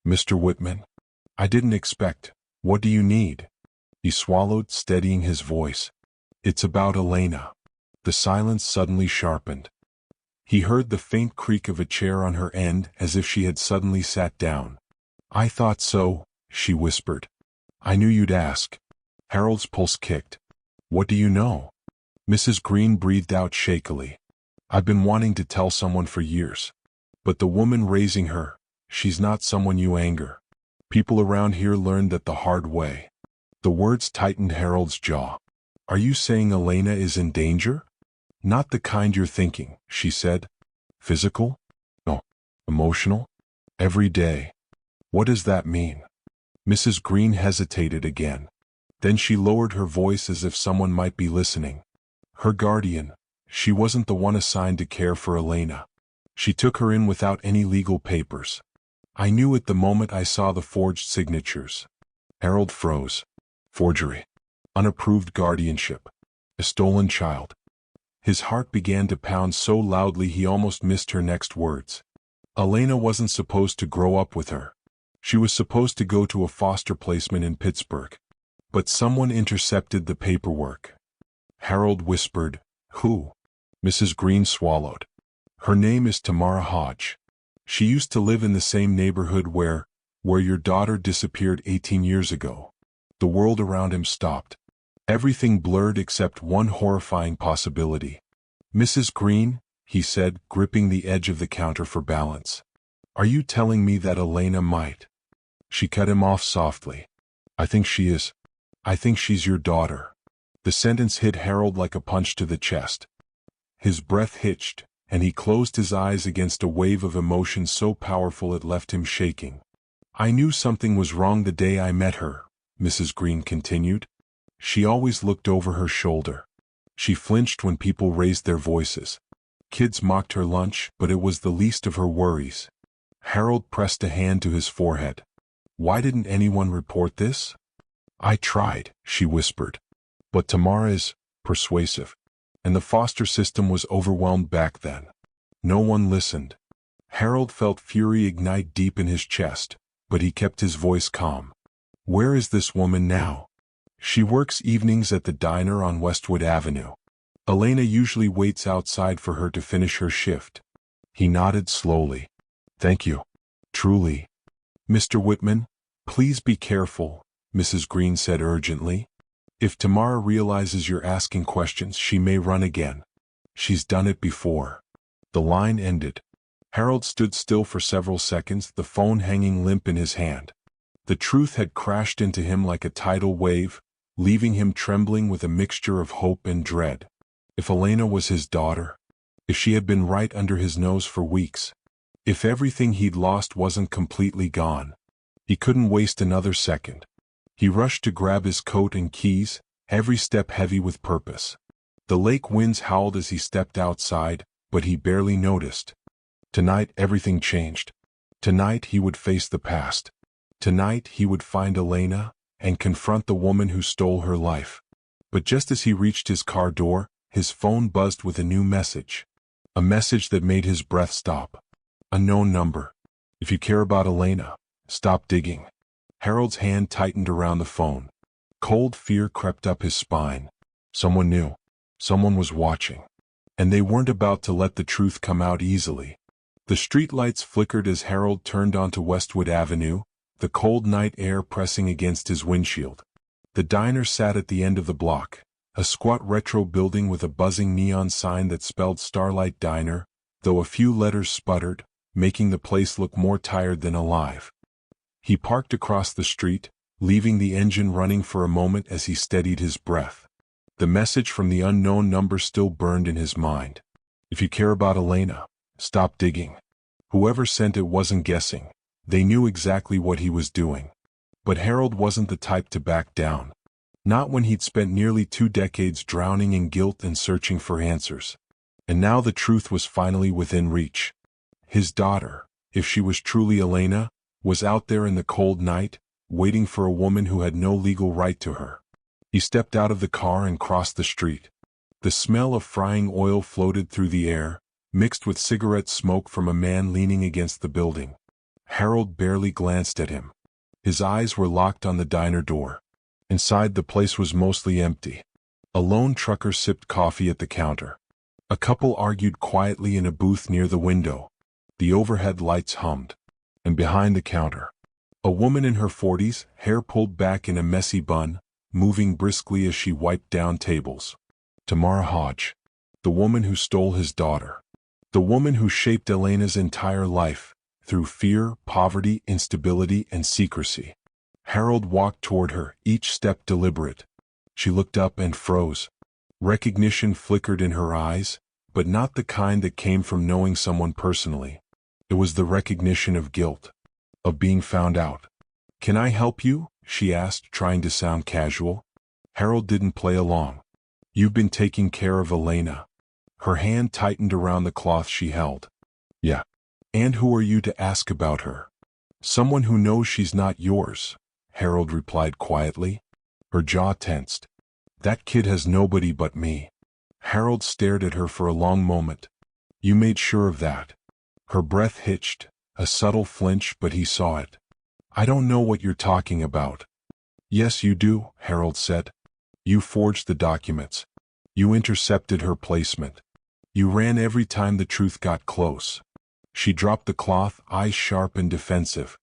Speaker 1: Mr. Whitman? I didn't expect. What do you need? He swallowed, steadying his voice. It's about Elena. The silence suddenly sharpened. He heard the faint creak of a chair on her end as if she had suddenly sat down. I thought so, she whispered. I knew you'd ask. Harold's pulse kicked. What do you know? Mrs. Green breathed out shakily. I've been wanting to tell someone for years. But the woman raising her, she's not someone you anger. People around here learned that the hard way. The words tightened Harold's jaw. Are you saying Elena is in danger? Not the kind you're thinking, she said. Physical? No. Emotional? Every day. What does that mean? Mrs. Green hesitated again. Then she lowered her voice as if someone might be listening. Her guardian, she wasn't the one assigned to care for Elena. She took her in without any legal papers. I knew it the moment I saw the forged signatures. Harold froze. Forgery. Unapproved guardianship. A stolen child. His heart began to pound so loudly he almost missed her next words. Elena wasn't supposed to grow up with her. She was supposed to go to a foster placement in Pittsburgh. But someone intercepted the paperwork. Harold whispered, Who? Mrs. Green swallowed. Her name is Tamara Hodge. She used to live in the same neighborhood where your daughter disappeared 18 years ago. The world around him stopped. Everything blurred except one horrifying possibility. Mrs. Green, he said, gripping the edge of the counter for balance. Are you telling me that Elena might? She cut him off softly. I think she is. I think she's your daughter. The sentence hit Harold like a punch to the chest. His breath hitched, and he closed his eyes against a wave of emotion so powerful it left him shaking. I knew something was wrong the day I met her, Mrs. Green continued. She always looked over her shoulder. She flinched when people raised their voices. Kids mocked her lunch, but it was the least of her worries. Harold pressed a hand to his forehead. Why didn't anyone report this? I tried, she whispered. But Tamara is persuasive. And the foster system was overwhelmed back then. No one listened. Harold felt fury ignite deep in his chest, but he kept his voice calm. Where is this woman now? She works evenings at the diner on Westwood Avenue. Elena usually waits outside for her to finish her shift. He nodded slowly. Thank you. Truly. Mr. Whitman, please be careful, Mrs. Green said urgently. If Tamara realizes you're asking questions, she may run again. She's done it before. The line ended. Harold stood still for several seconds, the phone hanging limp in his hand. The truth had crashed into him like a tidal wave, leaving him trembling with a mixture of hope and dread. If Elena was his daughter, if she had been right under his nose for weeks, if everything he'd lost wasn't completely gone, he couldn't waste another second. He rushed to grab his coat and keys, every step heavy with purpose. The lake winds howled as he stepped outside, but he barely noticed. Tonight everything changed. Tonight he would face the past. Tonight he would find Elena and confront the woman who stole her life. But just as he reached his car door, his phone buzzed with a new message. A message that made his breath stop. Unknown number. If you care about Elena, stop digging. Harold's hand tightened around the phone. Cold fear crept up his spine. Someone knew. Someone was watching. And they weren't about to let the truth come out easily. The streetlights flickered as Harold turned onto Westwood Avenue, the cold night air pressing against his windshield. The diner sat at the end of the block, a squat retro building with a buzzing neon sign that spelled Starlight Diner, though a few letters sputtered, making the place look more tired than alive. He parked across the street, leaving the engine running for a moment as he steadied his breath. The message from the unknown number still burned in his mind. If you care about Elena, stop digging. Whoever sent it wasn't guessing. They knew exactly what he was doing. But Harold wasn't the type to back down. Not when he'd spent nearly 2 decades drowning in guilt and searching for answers. And now the truth was finally within reach. His daughter, if she was truly Elena, was out there in the cold night, waiting for a woman who had no legal right to her. He stepped out of the car and crossed the street. The smell of frying oil floated through the air, mixed with cigarette smoke from a man leaning against the building. Harold barely glanced at him. His eyes were locked on the diner door. Inside, the place was mostly empty. A lone trucker sipped coffee at the counter. A couple argued quietly in a booth near the window. The overhead lights hummed. And behind the counter, A woman in her 40s, hair pulled back in a messy bun, moving briskly as she wiped down tables. Tamara Hodge. The woman who stole his daughter. The woman who shaped Elena's entire life, through fear, poverty, instability, and secrecy. Harold walked toward her, each step deliberate. She looked up and froze. Recognition flickered in her eyes, but not the kind that came from knowing someone personally. It was the recognition of guilt, of being found out. "Can I help you?" she asked, trying to sound casual. Harold didn't play along. "You've been taking care of Elena." Her hand tightened around the cloth she held. "Yeah. And who are you to ask about her?" "Someone who knows she's not yours," Harold replied quietly. Her jaw tensed. "That kid has nobody but me." Harold stared at her for a long moment. "You made sure of that." Her breath hitched, a subtle flinch, but he saw it. "I don't know what you're talking about." "Yes, you do," Harold said. "You forged the documents. You intercepted her placement. You ran every time the truth got close." She dropped the cloth, eyes sharp and defensive.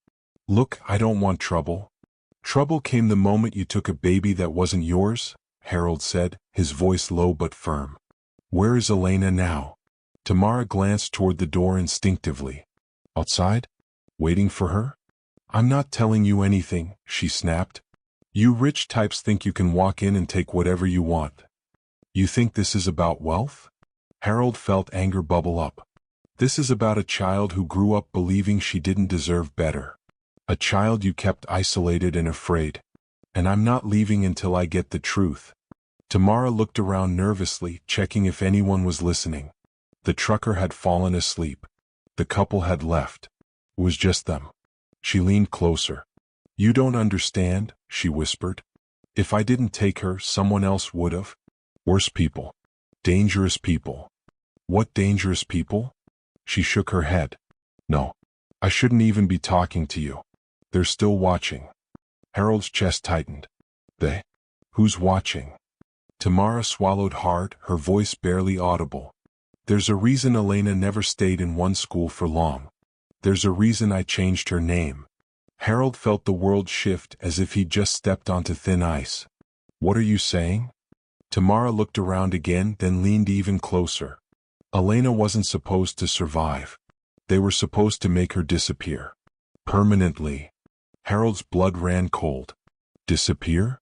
Speaker 1: "Look, I don't want trouble." "Trouble came the moment you took a baby that wasn't yours," Harold said, his voice low but firm. "Where is Elena now?" Tamara glanced toward the door instinctively. "Outside? Waiting for her?" "I'm not telling you anything," she snapped. "You rich types think you can walk in and take whatever you want. You think this is about wealth?" Harold felt anger bubble up. "This is about a child who grew up believing she didn't deserve better. A child you kept isolated and afraid. And I'm not leaving until I get the truth." Tamara looked around nervously, checking if anyone was listening. The trucker had fallen asleep. The couple had left. It was just them. She leaned closer. "You don't understand," she whispered. "If I didn't take her, someone else would have. Worse people. Dangerous people." "What dangerous people?" She shook her head. "No. I shouldn't even be talking to you. They're still watching." Harold's chest tightened. "They? Who's watching?" Tamara swallowed hard, her voice barely audible. "There's a reason Elena never stayed in one school for long. There's a reason I changed her name." Harold felt the world shift as if he'd just stepped onto thin ice. "What are you saying?" Tamara looked around again, then leaned even closer. "Elena wasn't supposed to survive. They were supposed to make her disappear. Permanently." Harold's blood ran cold. "Disappear?"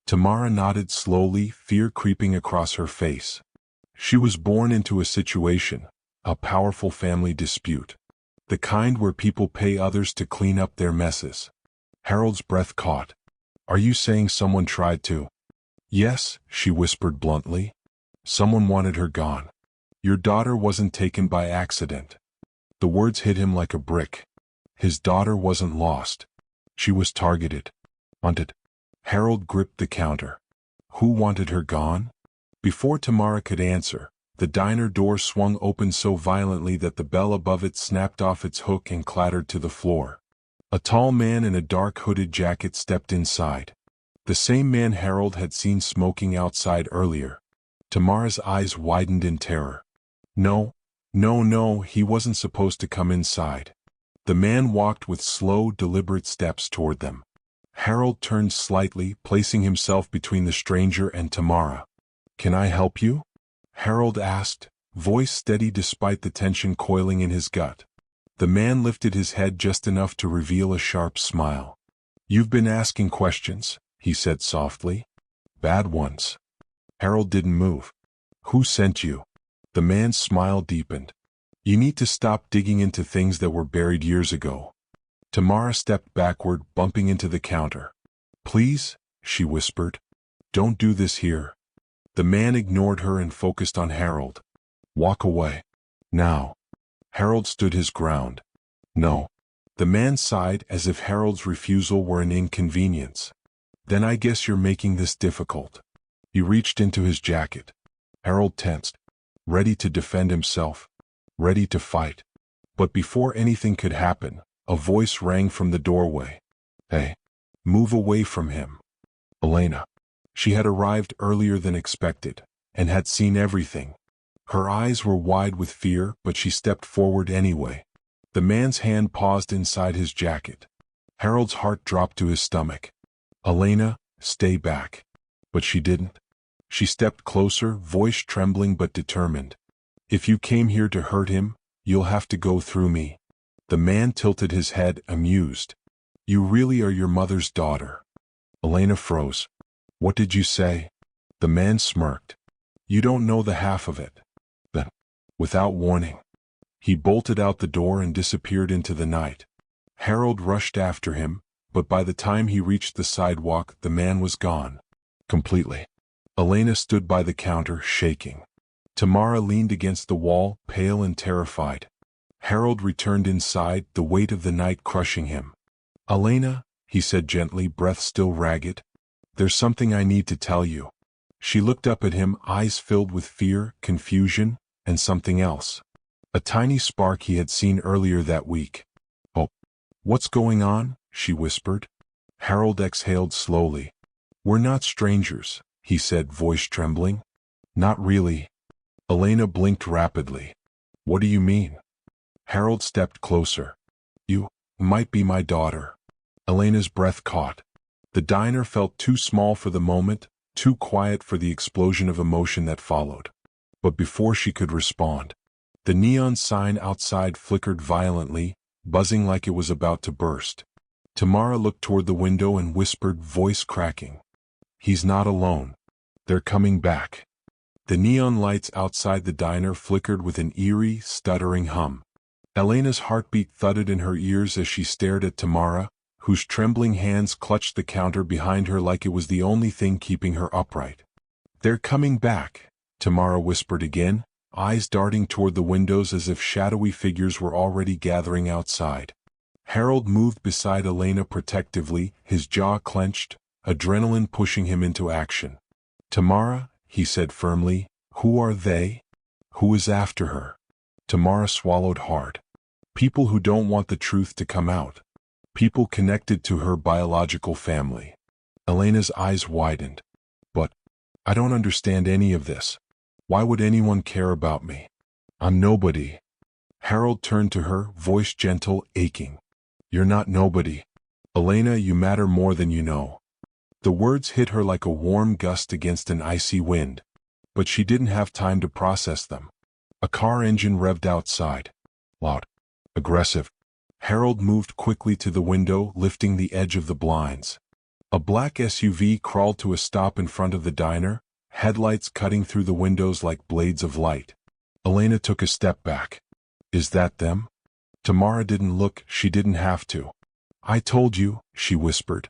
Speaker 1: Tamara nodded slowly, fear creeping across her face. "She was born into a situation, a powerful family dispute. The kind where people pay others to clean up their messes." Harold's breath caught. "Are you saying someone tried to?" "Yes," she whispered bluntly. "Someone wanted her gone. Your daughter wasn't taken by accident." The words hit him like a brick. His daughter wasn't lost. She was targeted. Hunted. Harold gripped the counter. Who wanted her gone? Before Tamara could answer, the diner door swung open so violently that the bell above it snapped off its hook and clattered to the floor. A tall man in a dark hooded jacket stepped inside. The same man Harold had seen smoking outside earlier. Tamara's eyes widened in terror. No, he wasn't supposed to come inside. The man walked with slow, deliberate steps toward them. Harold turned slightly, placing himself between the stranger and Tamara. "Can I help you?" Harold asked, voice steady despite the tension coiling in his gut. The man lifted his head just enough to reveal a sharp smile. "You've been asking questions," he said softly. "Bad ones." Harold didn't move. "Who sent you?" The man's smile deepened. "You need to stop digging into things that were buried years ago." Tamara stepped backward, bumping into the counter. "Please," she whispered. "Don't do this here." The man ignored her and focused on Harold. "Walk away. Now." Harold stood his ground. "No." The man sighed as if Harold's refusal were an inconvenience. "Then I guess you're making this difficult." He reached into his jacket. Harold tensed, ready to defend himself, ready to fight. But before anything could happen, a voice rang from the doorway. "Hey, move away from him." Elena. She had arrived earlier than expected, and had seen everything. Her eyes were wide with fear, but she stepped forward anyway. The man's hand paused inside his jacket. Harold's heart dropped to his stomach. Elena, stay back. But she didn't. She stepped closer, voice trembling but determined. If you came here to hurt him, you'll have to go through me. The man tilted his head, amused. You really are your mother's daughter. Elena froze. What did you say? The man smirked. You don't know the half of it. Then, without warning, he bolted out the door and disappeared into the night. Harold rushed after him, but by the time he reached the sidewalk, the man was gone. Completely. Elena stood by the counter, shaking. Tamara leaned against the wall, pale and terrified. Harold returned inside, the weight of the night crushing him. Elena, he said gently, breath still ragged. There's something I need to tell you. She looked up at him, eyes filled with fear, confusion, and something else. A tiny spark he had seen earlier that week. Oh, what's going on? She whispered. Harold exhaled slowly. We're not strangers, he said, voice trembling. Not really. Elena blinked rapidly. What do you mean? Harold stepped closer. You might be my daughter. Elena's breath caught. The diner felt too small for the moment, too quiet for the explosion of emotion that followed. But before she could respond, the neon sign outside flickered violently, buzzing like it was about to burst. Tamara looked toward the window and whispered, voice cracking. He's not alone. They're coming back. The neon lights outside the diner flickered with an eerie, stuttering hum. Elena's heartbeat thudded in her ears as she stared at Tamara, whose trembling hands clutched the counter behind her like it was the only thing keeping her upright. They're coming back, Tamara whispered again, eyes darting toward the windows as if shadowy figures were already gathering outside. Harold moved beside Elena protectively, his jaw clenched, adrenaline pushing him into action. Tamara, he said firmly, who are they? Who is after her? Tamara swallowed hard. People who don't want the truth to come out. People connected to her biological family. Elena's eyes widened. But I don't understand any of this. Why would anyone care about me? I'm nobody. Harold turned to her, voice gentle, aching. You're not nobody. Elena, you matter more than you know. The words hit her like a warm gust against an icy wind. But she didn't have time to process them. A car engine revved outside. Loud. Aggressive. Harold moved quickly to the window, lifting the edge of the blinds. A black SUV crawled to a stop in front of the diner, headlights cutting through the windows like blades of light. Elena took a step back. Is that them? Tamara didn't look, she didn't have to. I told you, she whispered.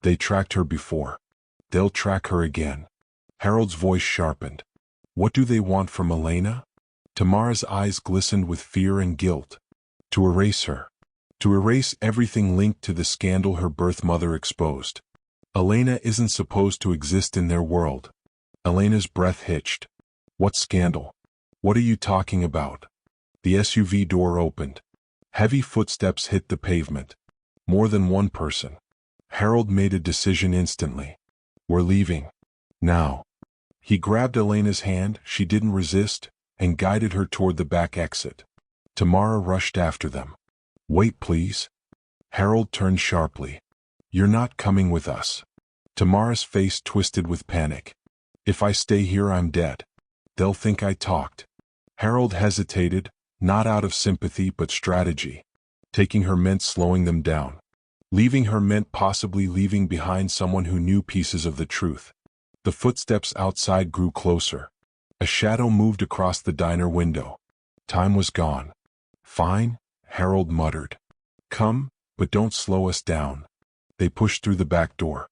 Speaker 1: They tracked her before. They'll track her again. Harold's voice sharpened. What do they want from Elena? Tamara's eyes glistened with fear and guilt. To erase her. To erase everything linked to the scandal her birth mother exposed. Elena isn't supposed to exist in their world. Elena's breath hitched. What scandal? What are you talking about? The SUV door opened. Heavy footsteps hit the pavement. More than one person. Harold made a decision instantly. We're leaving. Now. He grabbed Elena's hand, she didn't resist, and guided her toward the back exit. Tamara rushed after them. Wait, please. Harold turned sharply. You're not coming with us. Tamara's face twisted with panic. If I stay here, I'm dead. They'll think I talked. Harold hesitated, not out of sympathy but strategy. Taking her meant slowing them down. Leaving her meant possibly leaving behind someone who knew pieces of the truth. The footsteps outside grew closer. A shadow moved across the diner window. Time was gone. Fine, Harold muttered. Come, but don't slow us down. They pushed through the back door.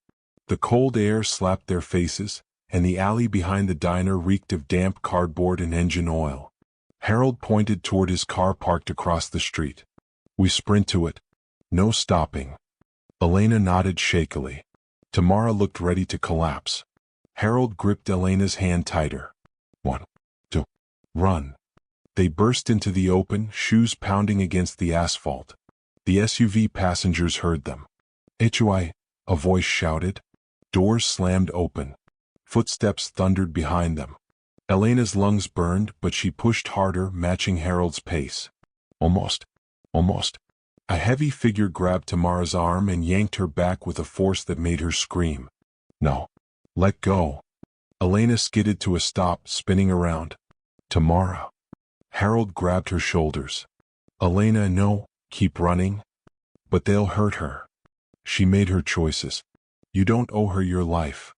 Speaker 1: The cold air slapped their faces, and the alley behind the diner reeked of damp cardboard and engine oil. Harold pointed toward his car parked across the street. We sprint to it. No stopping. Elena nodded shakily. Tamara looked ready to collapse. Harold gripped Elena's hand tighter. 1, 2, run. They burst into the open, shoes pounding against the asphalt. The SUV passengers heard them. Hui, a voice shouted. Doors slammed open. Footsteps thundered behind them. Elena's lungs burned, but she pushed harder, matching Harold's pace. Almost. A heavy figure grabbed Tamara's arm and yanked her back with a force that made her scream. No. Let go. Elena skidded to a stop, spinning around. Tamara. Harold grabbed her shoulders. Elena, no, keep running. But they'll hurt her. She made her choices. You don't owe her your life.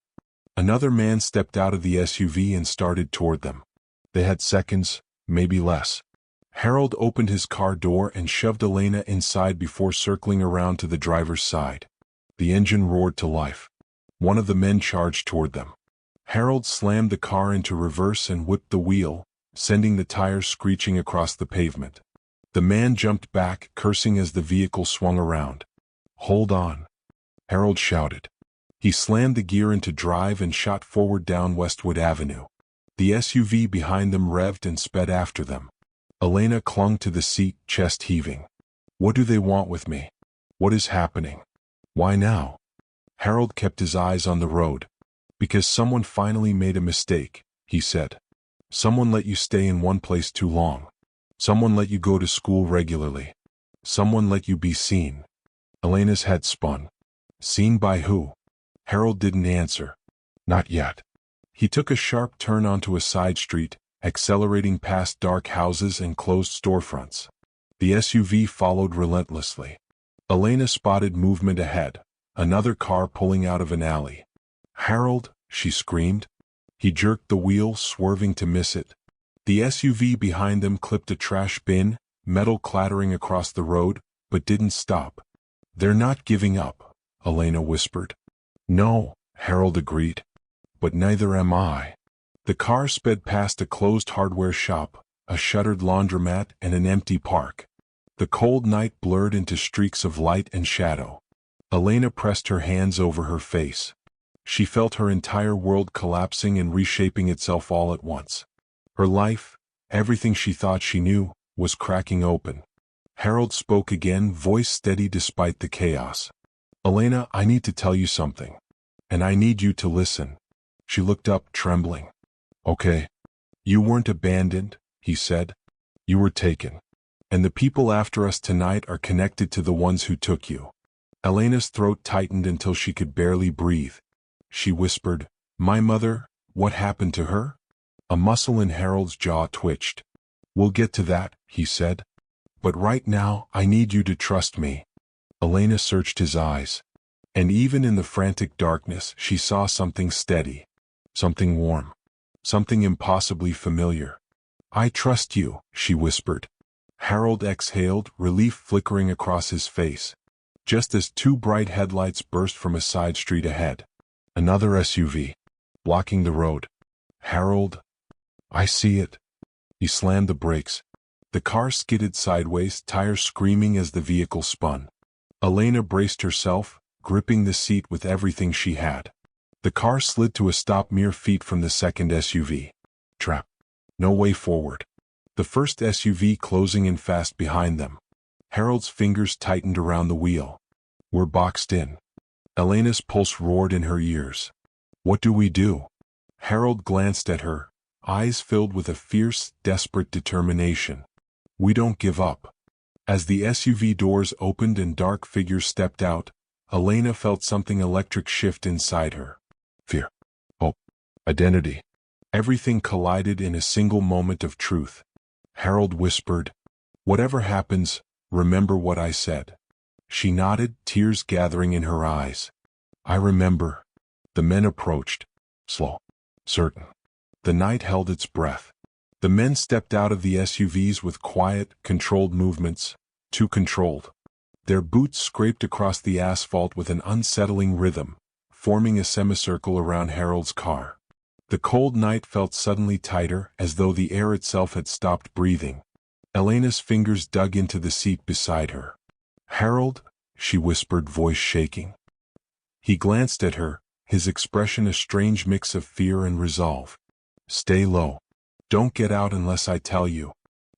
Speaker 1: Another man stepped out of the SUV and started toward them. They had seconds, maybe less. Harold opened his car door and shoved Elena inside before circling around to the driver's side. The engine roared to life. One of the men charged toward them. Harold slammed the car into reverse and whipped the wheel, sending the tires screeching across the pavement. The man jumped back, cursing as the vehicle swung around. Hold on, Harold shouted. He slammed the gear into drive and shot forward down Westwood Avenue. The SUV behind them revved and sped after them. Elena clung to the seat, chest heaving. What do they want with me? What is happening? Why now? Harold kept his eyes on the road. Because someone finally made a mistake, he said. Someone let you stay in one place too long. Someone let you go to school regularly. Someone let you be seen. Elena's head spun. Seen by who? Harold didn't answer. Not yet. He took a sharp turn onto a side street, accelerating past dark houses and closed storefronts. The SUV followed relentlessly. Elena spotted movement ahead, another car pulling out of an alley. Harold, she screamed. He jerked the wheel, swerving to miss it. The SUV behind them clipped a trash bin, metal clattering across the road, but didn't stop. They're not giving up, Elena whispered. No, Harold agreed. But neither am I. The car sped past a closed hardware shop, a shuttered laundromat, and an empty park. The cold night blurred into streaks of light and shadow. Elena pressed her hands over her face. She felt her entire world collapsing and reshaping itself all at once. Her life, everything she thought she knew, was cracking open. Harold spoke again, voice steady despite the chaos. Elena, I need to tell you something. And I need you to listen. She looked up, trembling. Okay. You weren't abandoned, he said. You were taken. And the people after us tonight are connected to the ones who took you. Elena's throat tightened until she could barely breathe. She whispered, My mother, what happened to her? A muscle in Harold's jaw twitched. We'll get to that, he said. But right now, I need you to trust me. Elena searched his eyes. And even in the frantic darkness, she saw something steady. Something warm. Something impossibly familiar. I trust you, she whispered. Harold exhaled, relief flickering across his face. Just as two bright headlights burst from a side street ahead. Another SUV. Blocking the road. Harold. I see it. He slammed the brakes. The car skidded sideways, tires screaming as the vehicle spun. Elena braced herself, gripping the seat with everything she had. The car slid to a stop mere feet from the second SUV. Trap. No way forward. The first SUV closing in fast behind them. Harold's fingers tightened around the wheel. We're boxed in. Elena's pulse roared in her ears. What do we do? Harold glanced at her, eyes filled with a fierce, desperate determination. We don't give up. As the SUV doors opened and dark figures stepped out, Elena felt something electric shift inside her. Fear. Hope. Identity. Everything collided in a single moment of truth. Harold whispered, Whatever happens, remember what I said. She nodded, tears gathering in her eyes. I remember. The men approached. Slow. Certain. The night held its breath. The men stepped out of the SUVs with quiet, controlled movements, too controlled. Their boots scraped across the asphalt with an unsettling rhythm, forming a semicircle around Harold's car. The cold night felt suddenly tighter, as though the air itself had stopped breathing. Elena's fingers dug into the seat beside her. Harold, she whispered, voice shaking. He glanced at her, his expression a strange mix of fear and resolve. Stay low. Don't get out unless I tell you.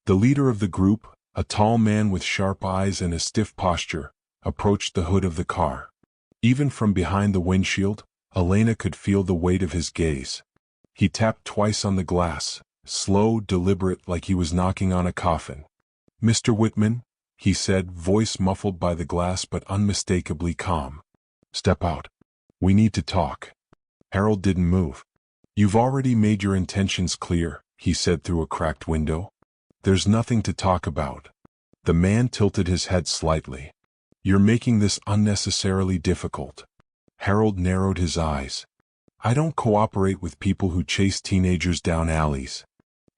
Speaker 1: The leader of the group, a tall man with sharp eyes and a stiff posture, approached the hood of the car. Even from behind the windshield, Elena could feel the weight of his gaze. He tapped twice on the glass, slow, deliberate, like he was knocking on a coffin. Mr. Whitman, he said, voice muffled by the glass but unmistakably calm. Step out. We need to talk. Harold didn't move. You've already made your intentions clear, he said through a cracked window. There's nothing to talk about. The man tilted his head slightly. You're making this unnecessarily difficult. Harold narrowed his eyes. I don't cooperate with people who chase teenagers down alleys.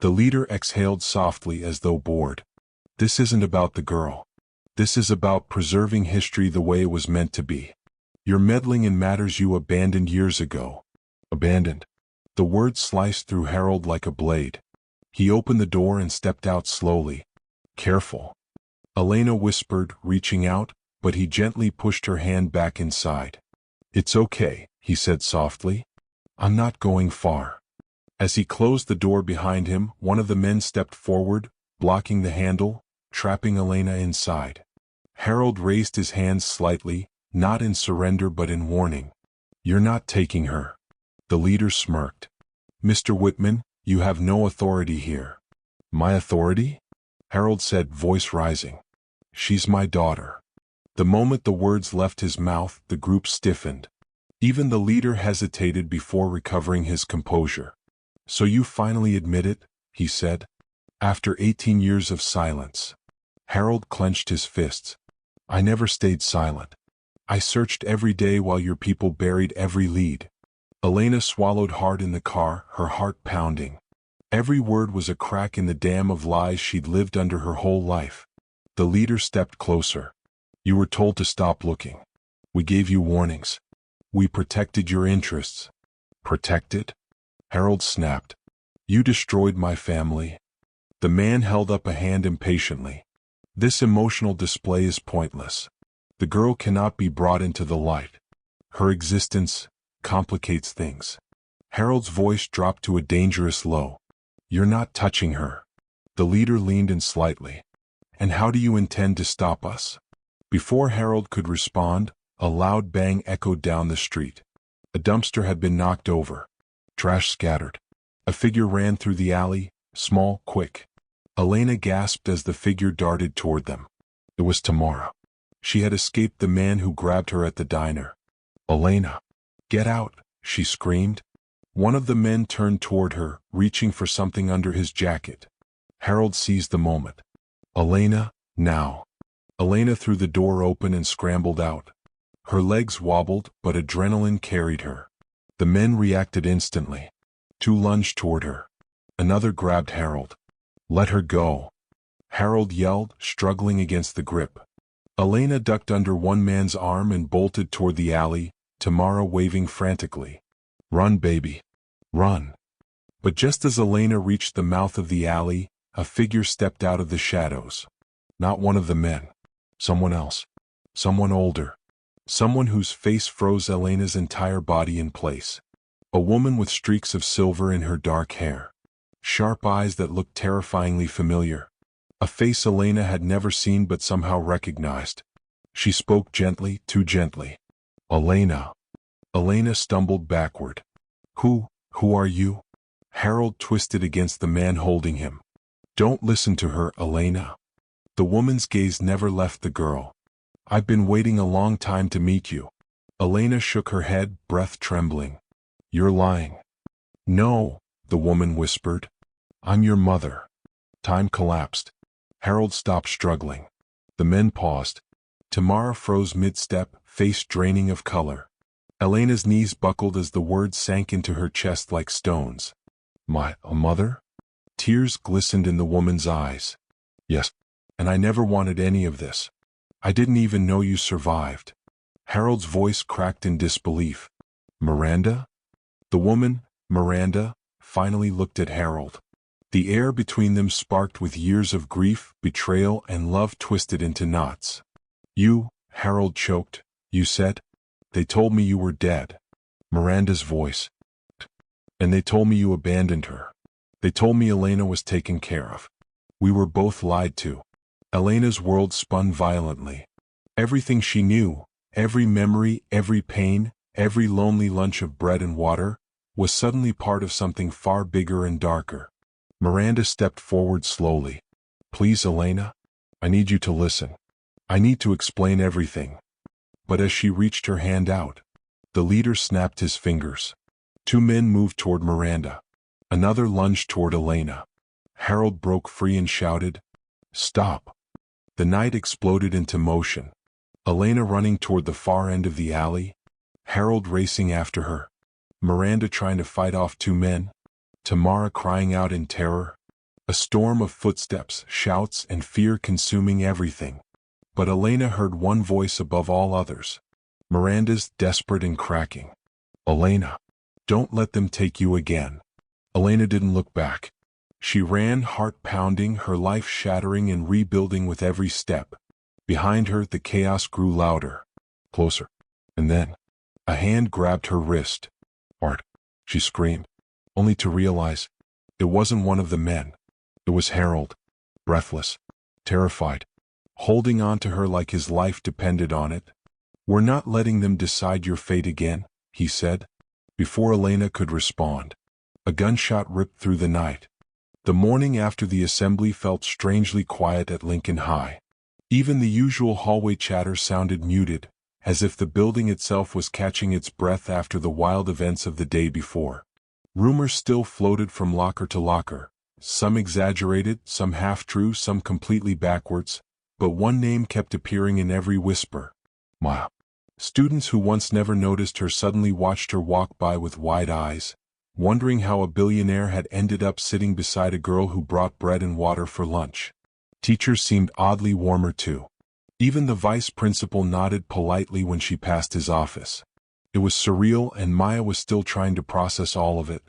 Speaker 1: The leader exhaled softly as though bored. This isn't about the girl. This is about preserving history the way it was meant to be. You're meddling in matters you abandoned years ago. Abandoned. The word sliced through Harold like a blade. He opened the door and stepped out slowly. Careful. Elena whispered, reaching out, but he gently pushed her hand back inside. It's okay, he said softly. I'm not going far. As he closed the door behind him, one of the men stepped forward, blocking the handle, trapping Elena inside. Harold raised his hands slightly, not in surrender but in warning. You're not taking her. The leader smirked. Mr. Whitman, you have no authority here. My authority? Harold said, voice rising. She's my daughter. The moment the words left his mouth, the group stiffened. Even the leader hesitated before recovering his composure. So you finally admit it, he said. After 18 years of silence. Harold clenched his fists. I never stayed silent. I searched every day while your people buried every lead. Elena swallowed hard in the car, her heart pounding. Every word was a crack in the dam of lies she'd lived under her whole life. The leader stepped closer. You were told to stop looking. We gave you warnings. We protected your interests. Protected? Harold snapped. You destroyed my family. The man held up a hand impatiently. This emotional display is pointless. The girl cannot be brought into the light. Her existence complicates things. Harold's voice dropped to a dangerous low. You're not touching her. The leader leaned in slightly. And how do you intend to stop us? Before Harold could respond, a loud bang echoed down the street. A dumpster had been knocked over. Trash scattered. A figure ran through the alley, small, quick. Elena gasped as the figure darted toward them. It was Tamara. She had escaped the man who grabbed her at the diner. Elena. Get out, she screamed. One of the men turned toward her, reaching for something under his jacket. Harold seized the moment. Elena, now. Elena threw the door open and scrambled out. Her legs wobbled, but adrenaline carried her. The men reacted instantly. Two lunged toward her. Another grabbed Harold. Let her go. Harold yelled, struggling against the grip. Elena ducked under one man's arm and bolted toward the alley, Tamara waving frantically. Run, baby. Run. But just as Elena reached the mouth of the alley, a figure stepped out of the shadows. Not one of the men. Someone else. Someone older. Someone whose face froze Elena's entire body in place. A woman with streaks of silver in her dark hair. Sharp eyes that looked terrifyingly familiar. A face Elena had never seen but somehow recognized. She spoke gently, too gently. Elena. Elena stumbled backward. Who are you? Harold twisted against the man holding him. Don't listen to her, Elena. The woman's gaze never left the girl. I've been waiting a long time to meet you. Elena shook her head, breath trembling. You're lying. No, the woman whispered. I'm your mother. Time collapsed. Harold stopped struggling. The men paused. Tamara froze mid-step, face draining of color. Elena's knees buckled as the words sank into her chest like stones. A mother? Tears glistened in the woman's eyes. Yes, and I never wanted any of this. I didn't even know you survived. Harold's voice cracked in disbelief. Miranda? The woman, Miranda, finally looked at Harold. The air between them sparked with years of grief, betrayal, and love twisted into knots. You, Harold choked, you said? They told me you were dead. Miranda's voice. And they told me you abandoned her. They told me Elena was taken care of. We were both lied to. Elena's world spun violently. Everything she knew, every memory, every pain, every lonely lunch of bread and water, was suddenly part of something far bigger and darker. Miranda stepped forward slowly. Please, Elena? I need you to listen. I need to explain everything. But as she reached her hand out, the leader snapped his fingers. Two men moved toward Miranda. Another lunged toward Elena. Harold broke free and shouted, "Stop!" The night exploded into motion. Elena running toward the far end of the alley. Harold racing after her. Miranda trying to fight off two men. Tamara crying out in terror. A storm of footsteps, shouts, and fear consuming everything. But Elena heard one voice above all others. Miranda's, desperate and cracking. "Elena, don't let them take you again." Elena didn't look back. She ran, heart pounding, her life shattering and rebuilding with every step. Behind her, the chaos grew louder. Closer. And then, a hand grabbed her wrist. "Art," she screamed, only to realize it wasn't one of the men. It was Harold, breathless, terrified, holding on to her like his life depended on it. "We're not letting them decide your fate again," he said. Before Elena could respond, a gunshot ripped through the night. The morning after the assembly felt strangely quiet at Lincoln High. Even the usual hallway chatter sounded muted, as if the building itself was catching its breath after the wild events of the day before. Rumors still floated from locker to locker, some exaggerated, some half-true, some completely backwards, but one name kept appearing in every whisper: Maya. Students who once never noticed her suddenly watched her walk by with wide eyes, wondering how a billionaire had ended up sitting beside a girl who brought bread and water for lunch. Teachers seemed oddly warmer too. Even the vice principal nodded politely when she passed his office. It was surreal, and Maya was still trying to process all of it.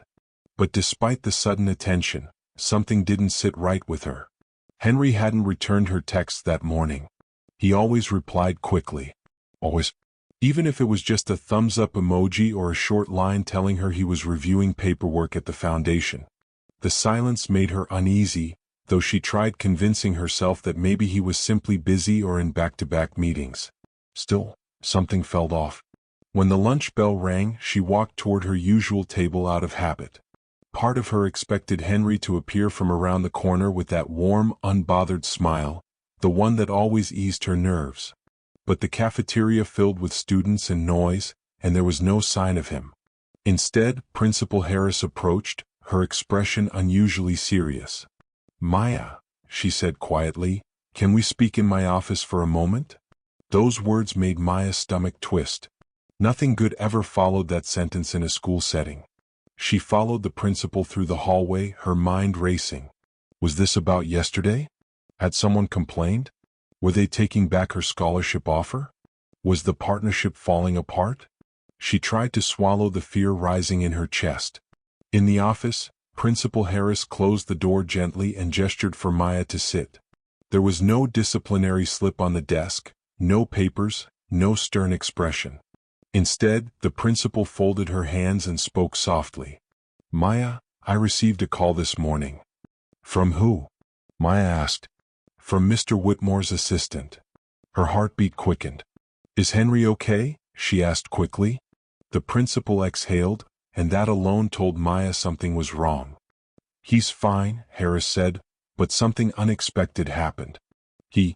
Speaker 1: But despite the sudden attention, something didn't sit right with her. Henry hadn't returned her text that morning. He always replied quickly. Always. Even if it was just a thumbs-up emoji or a short line telling her he was reviewing paperwork at the foundation. The silence made her uneasy, though she tried convincing herself that maybe he was simply busy or in back-to-back meetings. Still, something felt off. When the lunch bell rang, she walked toward her usual table out of habit. Part of her expected Henry to appear from around the corner with that warm, unbothered smile, the one that always eased her nerves. But the cafeteria filled with students and noise, and there was no sign of him. Instead, Principal Harris approached, her expression unusually serious. "Maya," she said quietly, "can we speak in my office for a moment?" Those words made Maya's stomach twist. Nothing good ever followed that sentence in a school setting. She followed the principal through the hallway, her mind racing. Was this about yesterday? Had someone complained? Were they taking back her scholarship offer? Was the partnership falling apart? She tried to swallow the fear rising in her chest. In the office, Principal Harris closed the door gently and gestured for Maya to sit. There was no disciplinary slip on the desk, no papers, no stern expression. Instead, the principal folded her hands and spoke softly. "Maya, I received a call this morning." "From who?" Maya asked. "From Mr. Whitmore's assistant." Her heartbeat quickened. "Is Henry okay?" she asked quickly. The principal exhaled, and that alone told Maya something was wrong. "He's fine," Harris said, "but something unexpected happened. He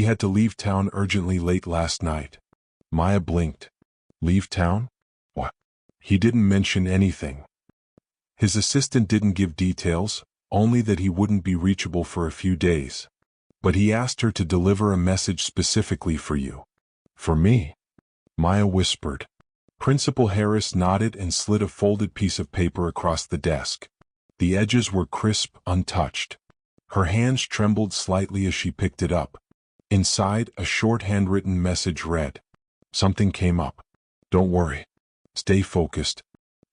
Speaker 1: had to leave town urgently late last night." Maya blinked. "Leave town? What?" "He didn't mention anything." His assistant didn't give details, only that he wouldn't be reachable for a few days. "But he asked her to deliver a message specifically for you." "For me?" Maya whispered. Principal Harris nodded and slid a folded piece of paper across the desk. The edges were crisp, untouched. Her hands trembled slightly as she picked it up. Inside, a short handwritten message read. Something came up. "Don't worry. Stay focused.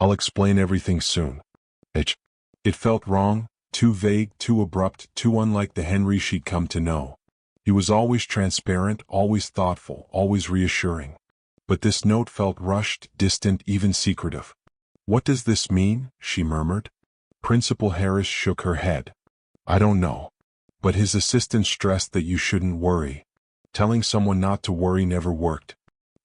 Speaker 1: I'll explain everything soon." It felt wrong, too vague, too abrupt, too unlike the Henry she'd come to know. He was always transparent, always thoughtful, always reassuring. But this note felt rushed, distant, even secretive. "What does this mean?" she murmured. Principal Harris shook her head. "I don't know. But his assistant stressed that you shouldn't worry. Telling someone not to worry never worked."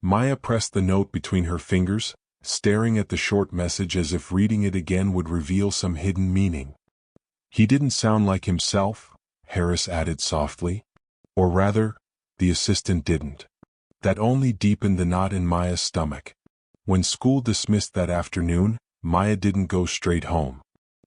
Speaker 1: Maya pressed the note between her fingers, staring at the short message as if reading it again would reveal some hidden meaning. "He didn't sound like himself," Harris added softly. Or rather, the assistant didn't. That only deepened the knot in Maya's stomach. When school dismissed that afternoon, Maya didn't go straight home.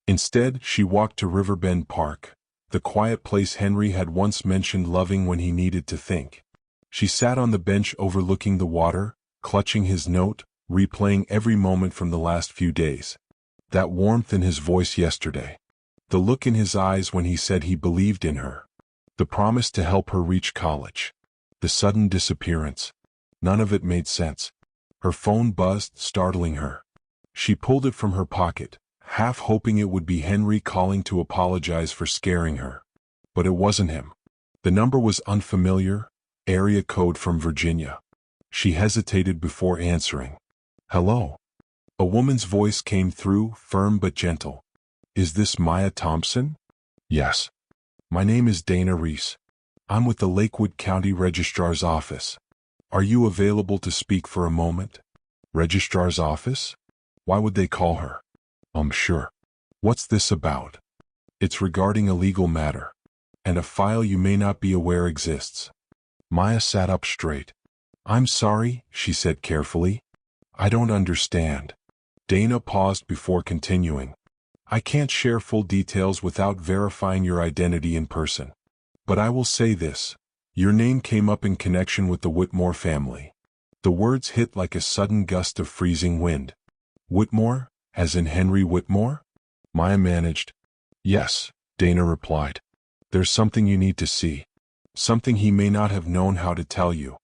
Speaker 1: Instead, she walked to Riverbend Park, the quiet place Henry had once mentioned loving when he needed to think. She sat on the bench overlooking the water, clutching his note, replaying every moment from the last few days. That warmth in his voice yesterday. The look in his eyes when he said he believed in her. The promise to help her reach college. The sudden disappearance. None of it made sense. Her phone buzzed, startling her. She pulled it from her pocket, half hoping it would be Henry calling to apologize for scaring her. But it wasn't him. The number was unfamiliar, area code from Virginia. She hesitated before answering. "Hello." A woman's voice came through, firm but gentle. "Is this Maya Thompson?" "Yes. My name is Dana Reese. I'm with the Lakewood County Registrar's office. Are you available to speak for a moment?" "Registrar's office? Why would they call her?" Sure. What's this about?" "It's regarding a legal matter. And a file you may not be aware exists." Maya sat up straight. "I'm sorry," she said carefully. "I don't understand." Dana paused before continuing. "I can't share full details without verifying your identity in person. But I will say this. Your name came up in connection with the Whitmore family." The words hit like a sudden gust of freezing wind. "Whitmore? As in Henry Whitmore?" Maya managed. "Yes," Dana replied. "There's something you need to see. Something he may not have known how to tell you."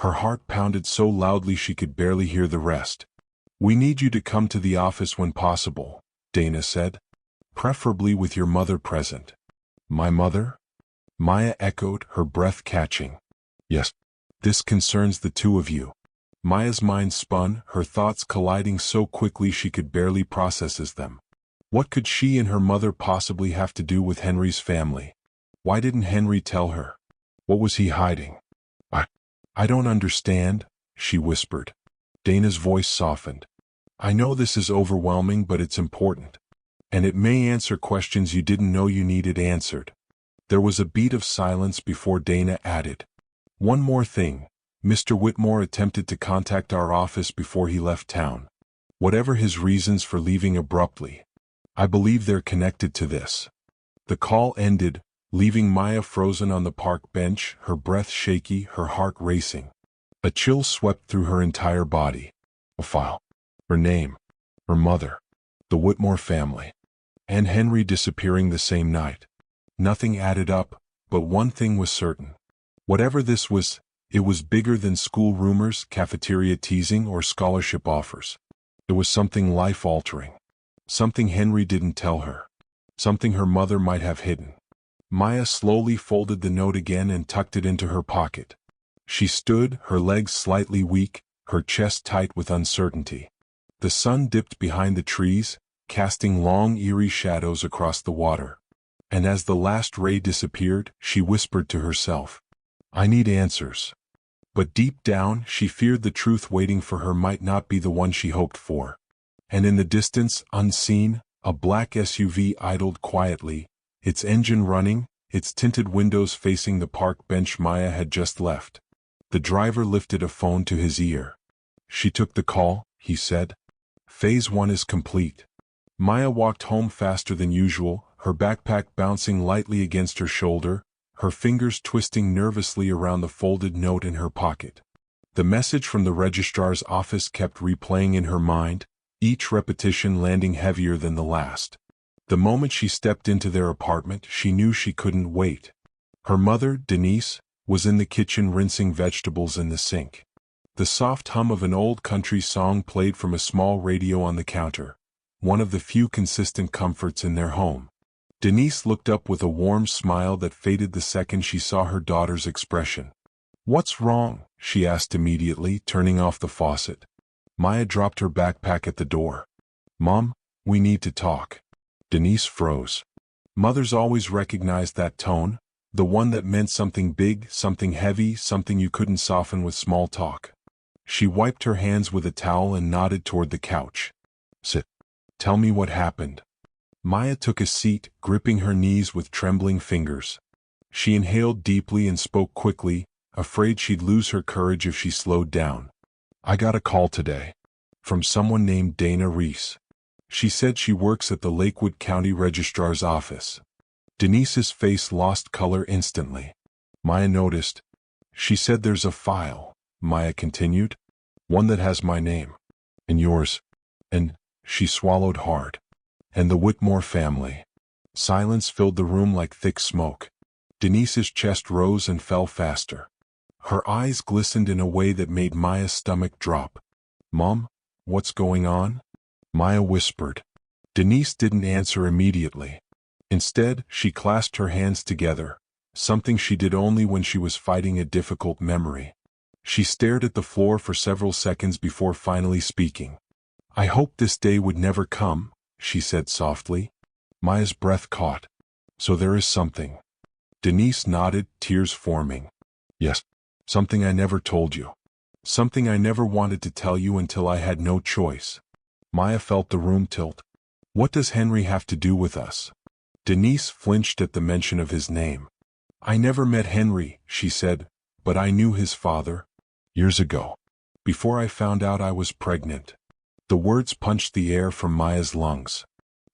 Speaker 1: Her heart pounded so loudly she could barely hear the rest. "We need you to come to the office when possible," Dana said. "Preferably with your mother present." "My mother?" Maya echoed, her breath catching. "Yes. This concerns the two of you." Maya's mind spun, her thoughts colliding so quickly she could barely process them. What could she and her mother possibly have to do with Henry's family? Why didn't Henry tell her? What was he hiding? I don't understand," she whispered. Dana's voice softened. "I know this is overwhelming, but it's important. And it may answer questions you didn't know you needed answered." There was a beat of silence before Dana added. "One more thing. Mr. Whitmore attempted to contact our office before he left town. Whatever his reasons for leaving abruptly, I believe they're connected to this." The call ended, leaving Maya frozen on the park bench, her breath shaky, her heart racing. A chill swept through her entire body. A file. Her name. Her mother. The Whitmore family. And Henry disappearing the same night. Nothing added up, but one thing was certain. Whatever this was, it was bigger than school rumors, cafeteria teasing, or scholarship offers. It was something life-altering. Something Henry didn't tell her. Something her mother might have hidden. Maya slowly folded the note again and tucked it into her pocket. She stood, her legs slightly weak, her chest tight with uncertainty. The sun dipped behind the trees, casting long, eerie shadows across the water. And as the last ray disappeared, she whispered to herself, "I need answers." But deep down, she feared the truth waiting for her might not be the one she hoped for. And in the distance, unseen, a black SUV idled quietly, its engine running, its tinted windows facing the park bench Maya had just left. The driver lifted a phone to his ear. "She took the call," he said. "Phase 1 is complete." Maya walked home faster than usual, her backpack bouncing lightly against her shoulder, her fingers twisting nervously around the folded note in her pocket. The message from the registrar's office kept replaying in her mind, each repetition landing heavier than the last. The moment she stepped into their apartment, she knew she couldn't wait. Her mother, Denise, was in the kitchen rinsing vegetables in the sink. The soft hum of an old country song played from a small radio on the counter, one of the few consistent comforts in their home. Denise looked up with a warm smile that faded the second she saw her daughter's expression. "What's wrong?" she asked immediately, turning off the faucet. Maya dropped her backpack at the door. "Mom, we need to talk." Denise froze. Mothers always recognized that tone, the one that meant something big, something heavy, something you couldn't soften with small talk. She wiped her hands with a towel and nodded toward the couch. "Sit. Tell me what happened." Maya took a seat, gripping her knees with trembling fingers. She inhaled deeply and spoke quickly, afraid she'd lose her courage if she slowed down. I got a call today. From someone named Dana Reese. She said she works at the Lakewood County Registrar's office. Denise's face lost color instantly. Maya noticed. She said there's a file, Maya continued. One that has my name. And yours. And, she swallowed hard. And the Whitmore family. Silence filled the room like thick smoke. Denise's chest rose and fell faster. Her eyes glistened in a way that made Maya's stomach drop. Mom, what's going on? Maya whispered. Denise didn't answer immediately. Instead, she clasped her hands together, something she did only when she was fighting a difficult memory. She stared at the floor for several seconds before finally speaking. I hoped this day would never come, she said softly. Maya's breath caught. So there is something. Denise nodded, tears forming. Yes, something I never told you. Something I never wanted to tell you until I had no choice. Maya felt the room tilt. What does Henry have to do with us? Denise flinched at the mention of his name. I never met Henry, she said, but I knew his father. Years ago. Before I found out I was pregnant. The words punched the air from Maya's lungs.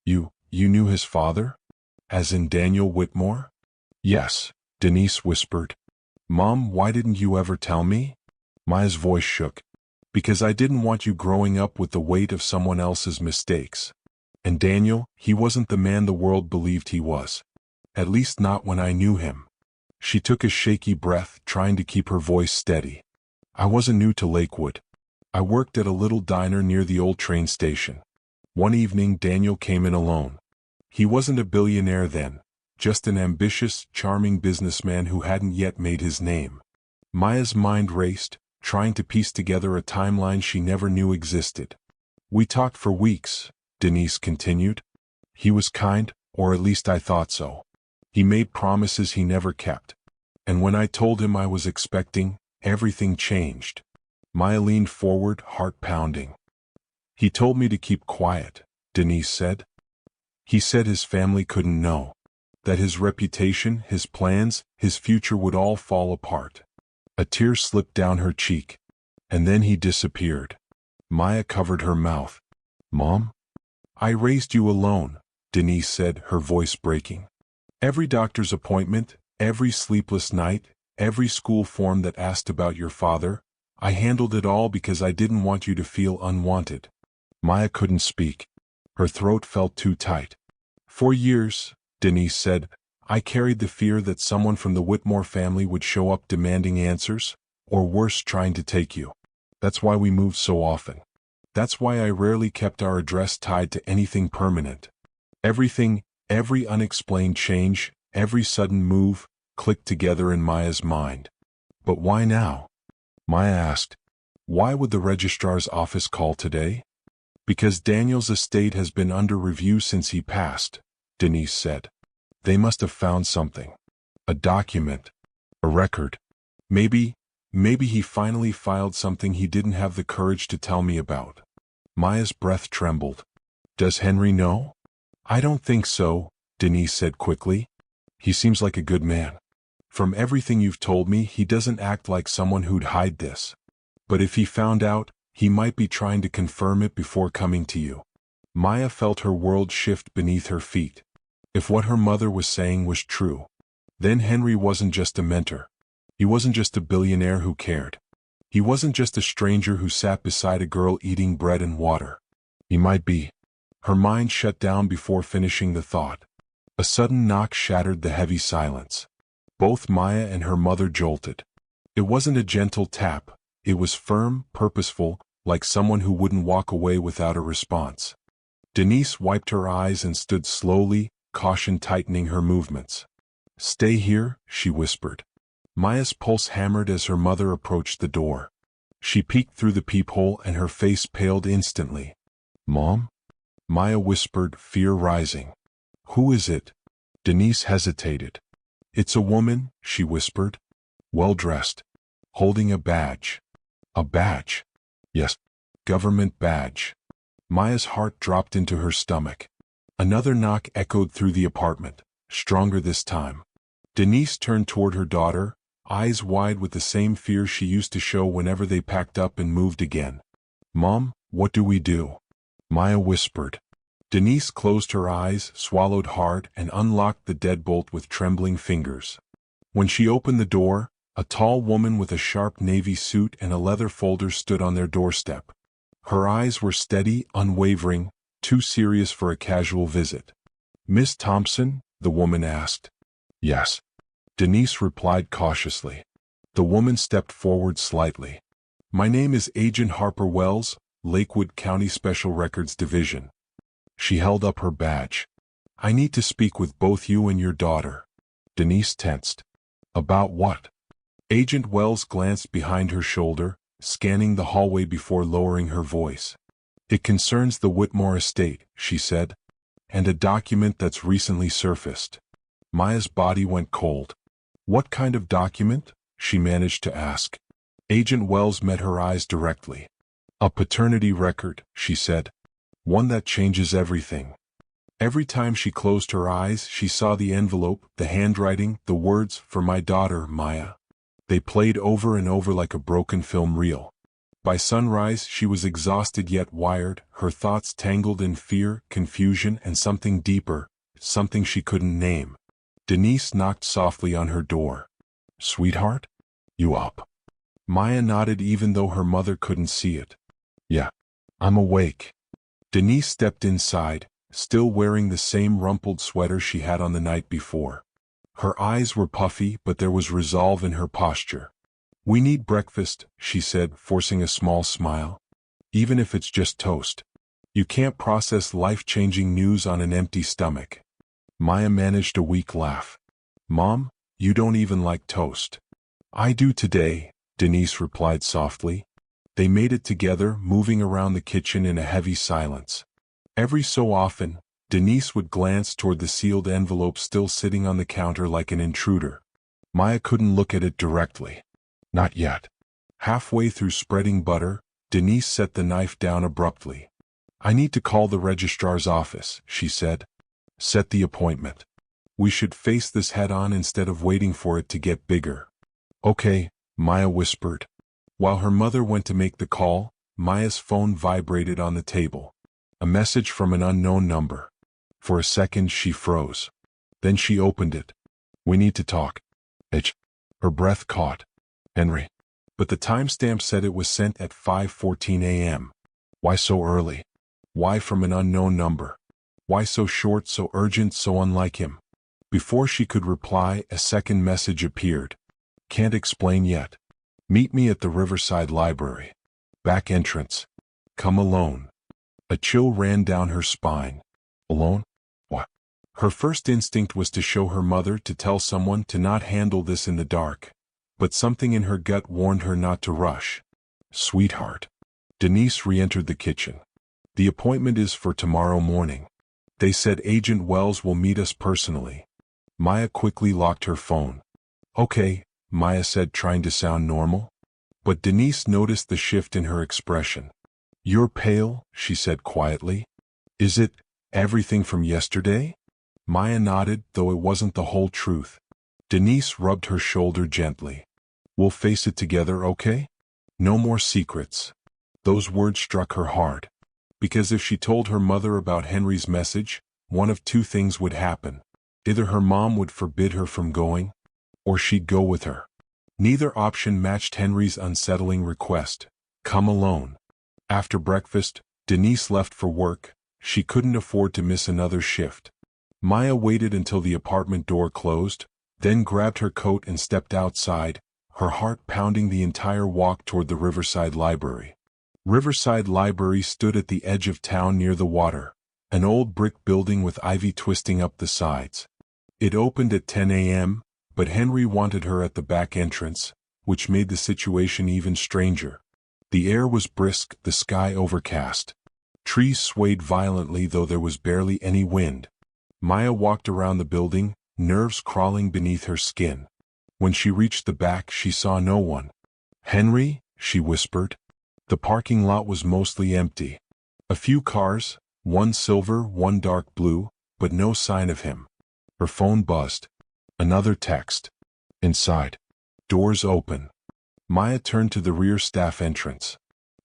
Speaker 1: You knew his father? As in Daniel Whitmore? Yes, Denise whispered. Mom, why didn't you ever tell me? Maya's voice shook. Because I didn't want you growing up with the weight of someone else's mistakes. And Daniel, he wasn't the man the world believed he was. At least not when I knew him. She took a shaky breath, trying to keep her voice steady. I wasn't new to Lakewood. I worked at a little diner near the old train station. One evening Daniel came in alone. He wasn't a billionaire then, just an ambitious, charming businessman who hadn't yet made his name. Maya's mind raced, trying to piece together a timeline she never knew existed. We talked for weeks, Denise continued. He was kind, or at least I thought so. He made promises he never kept. And when I told him I was expecting, everything changed. Maya leaned forward, heart pounding. He told me to keep quiet, Denise said. He said his family couldn't know. That his reputation, his plans, his future would all fall apart. A tear slipped down her cheek. And then he disappeared. Maya covered her mouth. Mom? I raised you alone, Denise said, her voice breaking. Every doctor's appointment, every sleepless night, every school form that asked about your father, I handled it all because I didn't want you to feel unwanted. Maya couldn't speak. Her throat felt too tight. For years, Denise said, I carried the fear that someone from the Whitmore family would show up demanding answers, or worse, trying to take you. That's why we moved so often. That's why I rarely kept our address tied to anything permanent. Everything, every unexplained change, every sudden move, clicked together in Maya's mind. But why now? Maya asked. Why would the registrar's office call today? Because Daniel's estate has been under review since he passed, Denise said. They must have found something. A document. A record. Maybe he finally filed something he didn't have the courage to tell me about. Maya's breath trembled. Does Henry know? I don't think so, Denise said quickly. He seems like a good man. From everything you've told me, he doesn't act like someone who'd hide this. But if he found out, he might be trying to confirm it before coming to you. Maya felt her world shift beneath her feet. If what her mother was saying was true, then Henry wasn't just a mentor. He wasn't just a billionaire who cared. He wasn't just a stranger who sat beside a girl eating bread and water. He might be. Her mind shut down before finishing the thought. A sudden knock shattered the heavy silence. Both Maya and her mother jolted. It wasn't a gentle tap. It was firm, purposeful, like someone who wouldn't walk away without a response. Denise wiped her eyes and stood slowly, caution tightening her movements. Stay here, she whispered. Maya's pulse hammered as her mother approached the door. She peeked through the peephole and her face paled instantly. Mom? Maya whispered, fear rising. Who is it? Denise hesitated. It's a woman, she whispered. Well-dressed. Holding a badge. A badge? Yes, government badge. Maya's heart dropped into her stomach. Another knock echoed through the apartment, stronger this time. Denise turned toward her daughter, eyes wide with the same fear she used to show whenever they packed up and moved again. "Mom, what do we do?" Maya whispered. Denise closed her eyes, swallowed hard, and unlocked the deadbolt with trembling fingers. When she opened the door, a tall woman with a sharp navy suit and a leather folder stood on their doorstep. Her eyes were steady, unwavering, too serious for a casual visit. "Miss Thompson?" the woman asked. "Yes," Denise replied cautiously. The woman stepped forward slightly. "My name is Agent Harper Wells, Lakewood County Special Records Division." She held up her badge. "I need to speak with both you and your daughter." Denise tensed. "About what?" Agent Wells glanced behind her shoulder, scanning the hallway before lowering her voice. "It concerns the Whitmore estate," she said, "and a document that's recently surfaced." Maya's body went cold. "What kind of document?" she managed to ask. Agent Wells met her eyes directly. "A paternity record," she said. "One that changes everything." Every time she closed her eyes, she saw the envelope, the handwriting, the words, "For my daughter, Maya." They played over and over like a broken film reel. By sunrise, she was exhausted yet wired, her thoughts tangled in fear, confusion, and something deeper, something she couldn't name. Denise knocked softly on her door. "Sweetheart? You up?" Maya nodded even though her mother couldn't see it. "Yeah, I'm awake." Denise stepped inside, still wearing the same rumpled sweater she had on the night before. Her eyes were puffy, but there was resolve in her posture. "We need breakfast," she said, forcing a small smile. "Even if it's just toast. You can't process life-changing news on an empty stomach." Maya managed a weak laugh. "Mom, you don't even like toast." "I do today," Denise replied softly. They made it together, moving around the kitchen in a heavy silence. Every so often, Denise would glance toward the sealed envelope still sitting on the counter like an intruder. Maya couldn't look at it directly. Not yet. Halfway through spreading butter, Denise set the knife down abruptly. "I need to call the registrar's office," she said. "Set the appointment. We should face this head-on instead of waiting for it to get bigger." "Okay," Maya whispered. While her mother went to make the call, Maya's phone vibrated on the table. A message from an unknown number. For a second she froze. Then she opened it. "We need to talk." Her breath caught. "Henry." But the timestamp said it was sent at 5:14 a.m. Why so early? Why from an unknown number? Why so short, so urgent, so unlike him? Before she could reply, a second message appeared. "Can't explain yet. Meet me at the Riverside Library. Back entrance. Come alone." A chill ran down her spine. Alone? What? Her first instinct was to show her mother, to tell someone, to not handle this in the dark. But something in her gut warned her not to rush. "Sweetheart." Denise re-entered the kitchen. "The appointment is for tomorrow morning. They said Agent Wells will meet us personally." Maya quickly locked her phone. "Okay," Maya said, trying to sound normal. But Denise noticed the shift in her expression. "You're pale," she said quietly. "Is it everything from yesterday?" Maya nodded, though it wasn't the whole truth. Denise rubbed her shoulder gently. "We'll face it together, okay? No more secrets." Those words struck her hard. Because if she told her mother about Henry's message, one of two things would happen. Either her mom would forbid her from going, or she'd go with her. Neither option matched Henry's unsettling request. "Come alone." After breakfast, Denise left for work. She couldn't afford to miss another shift. Maya waited until the apartment door closed, then grabbed her coat and stepped outside, her heart pounding the entire walk toward the Riverside Library. Riverside Library stood at the edge of town near the water, an old brick building with ivy twisting up the sides. It opened at 10 a.m., but Henry wanted her at the back entrance, which made the situation even stranger. The air was brisk, the sky overcast. Trees swayed violently, though there was barely any wind. Maya walked around the building, nerves crawling beneath her skin. When she reached the back, she saw no one. "Henry?" she whispered. The parking lot was mostly empty. A few cars, one silver, one dark blue, but no sign of him. Her phone buzzed. Another text. Inside. Doors open. Maya turned to the rear staff entrance.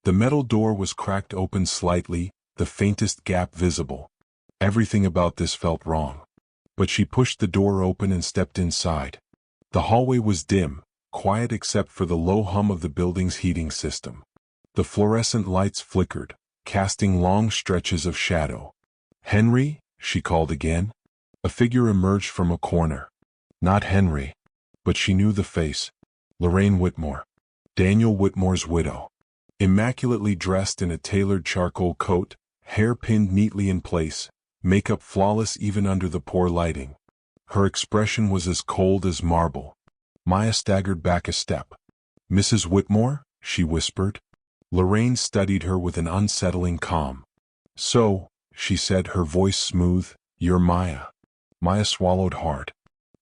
Speaker 1: The metal door was cracked open slightly, the faintest gap visible. Everything about this felt wrong. But she pushed the door open and stepped inside. The hallway was dim, quiet except for the low hum of the building's heating system. The fluorescent lights flickered, casting long stretches of shadow. "Henry?" she called again. A figure emerged from a corner. Not Henry. But she knew the face. Lorraine Whitmore. Daniel Whitmore's widow. Immaculately dressed in a tailored charcoal coat, hair pinned neatly in place, makeup flawless even under the poor lighting. Her expression was as cold as marble. Maya staggered back a step. "Mrs. Whitmore?" she whispered. Lorraine studied her with an unsettling calm. "So," she said, her voice smooth, "you're Maya." Maya swallowed hard.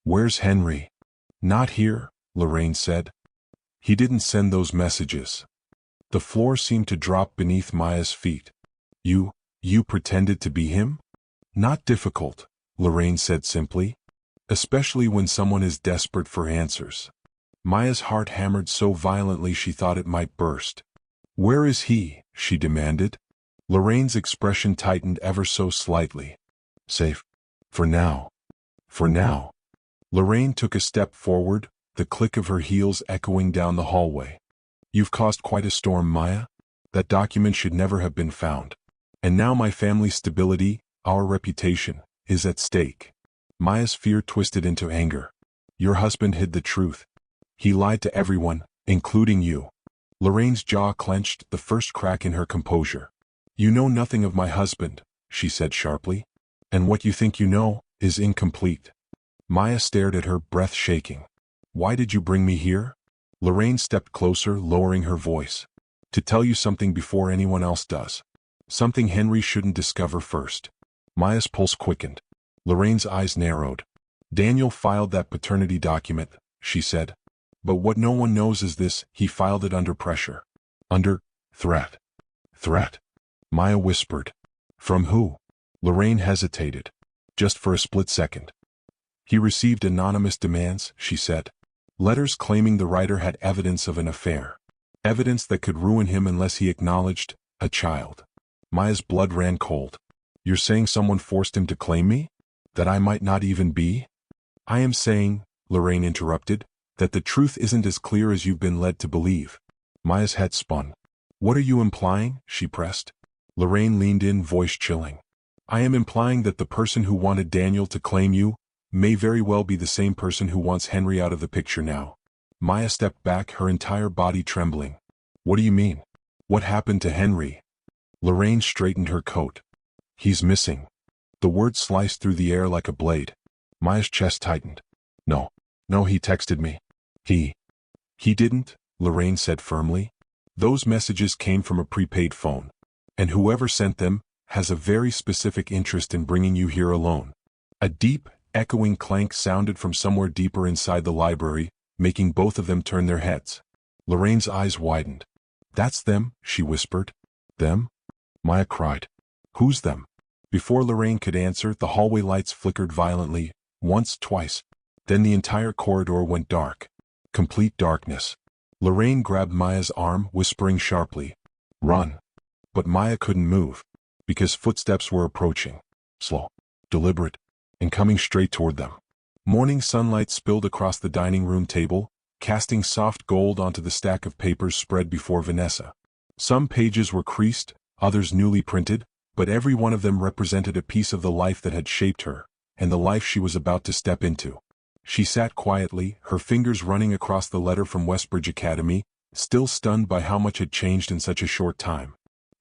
Speaker 1: "Where's Henry?" "Not here," Lorraine said. "He didn't send those messages." The floor seemed to drop beneath Maya's feet. You pretended to be him?" "Not difficult," Lorraine said simply. "Especially when someone is desperate for answers." Maya's heart hammered so violently she thought it might burst. "Where is he?" she demanded. Lorraine's expression tightened ever so slightly. "Safe. For now. For now." Lorraine took a step forward, the click of her heels echoing down the hallway. "You've caused quite a storm, Maya. That document should never have been found. And now my family's stability, our reputation, is at stake." Maya's fear twisted into anger. "Your husband hid the truth. He lied to everyone, including you." Lorraine's jaw clenched, the first crack in her composure. "You know nothing of my husband," she said sharply. "And what you think you know is incomplete." Maya stared at her, breath shaking. "Why did you bring me here?" Lorraine stepped closer, lowering her voice. "To tell you something before anyone else does. Something Henry shouldn't discover first." Maya's pulse quickened. Lorraine's eyes narrowed. "Daniel filed that paternity document," she said. "But what no one knows is this: he filed it under pressure. Under threat." "Threat?" Maya whispered. "From who?" Lorraine hesitated. Just for a split second. "He received anonymous demands," she said. "Letters claiming the writer had evidence of an affair. Evidence that could ruin him unless he acknowledged a child." Maya's blood ran cold. "You're saying someone forced him to claim me? That I might not even be?" "I am saying," Lorraine interrupted, "that the truth isn't as clear as you've been led to believe." Maya's head spun. "What are you implying?" she pressed. Lorraine leaned in, voice chilling. "I am implying that the person who wanted Daniel to claim you may very well be the same person who wants Henry out of the picture now." Maya stepped back, her entire body trembling. "What do you mean? What happened to Henry?" Lorraine straightened her coat. "He's missing." The word sliced through the air like a blade. Maya's chest tightened. No, he texted me. He didn't," Lorraine said firmly. "Those messages came from a prepaid phone. And whoever sent them has a very specific interest in bringing you here alone." A deep, echoing clank sounded from somewhere deeper inside the library, making both of them turn their heads. Lorraine's eyes widened. "That's them," she whispered. "Them?" Maya cried. "Who's them?" Before Lorraine could answer, the hallway lights flickered violently, once, twice. Then the entire corridor went dark. Complete darkness. Lorraine grabbed Maya's arm, whispering sharply, "Run." But Maya couldn't move, because footsteps were approaching. Slow, deliberate, and coming straight toward them. Morning sunlight spilled across the dining room table, casting soft gold onto the stack of papers spread before Vanessa. Some pages were creased, others newly printed, but every one of them represented a piece of the life that had shaped her, and the life she was about to step into. She sat quietly, her fingers running across the letter from Westbridge Academy, still stunned by how much had changed in such a short time.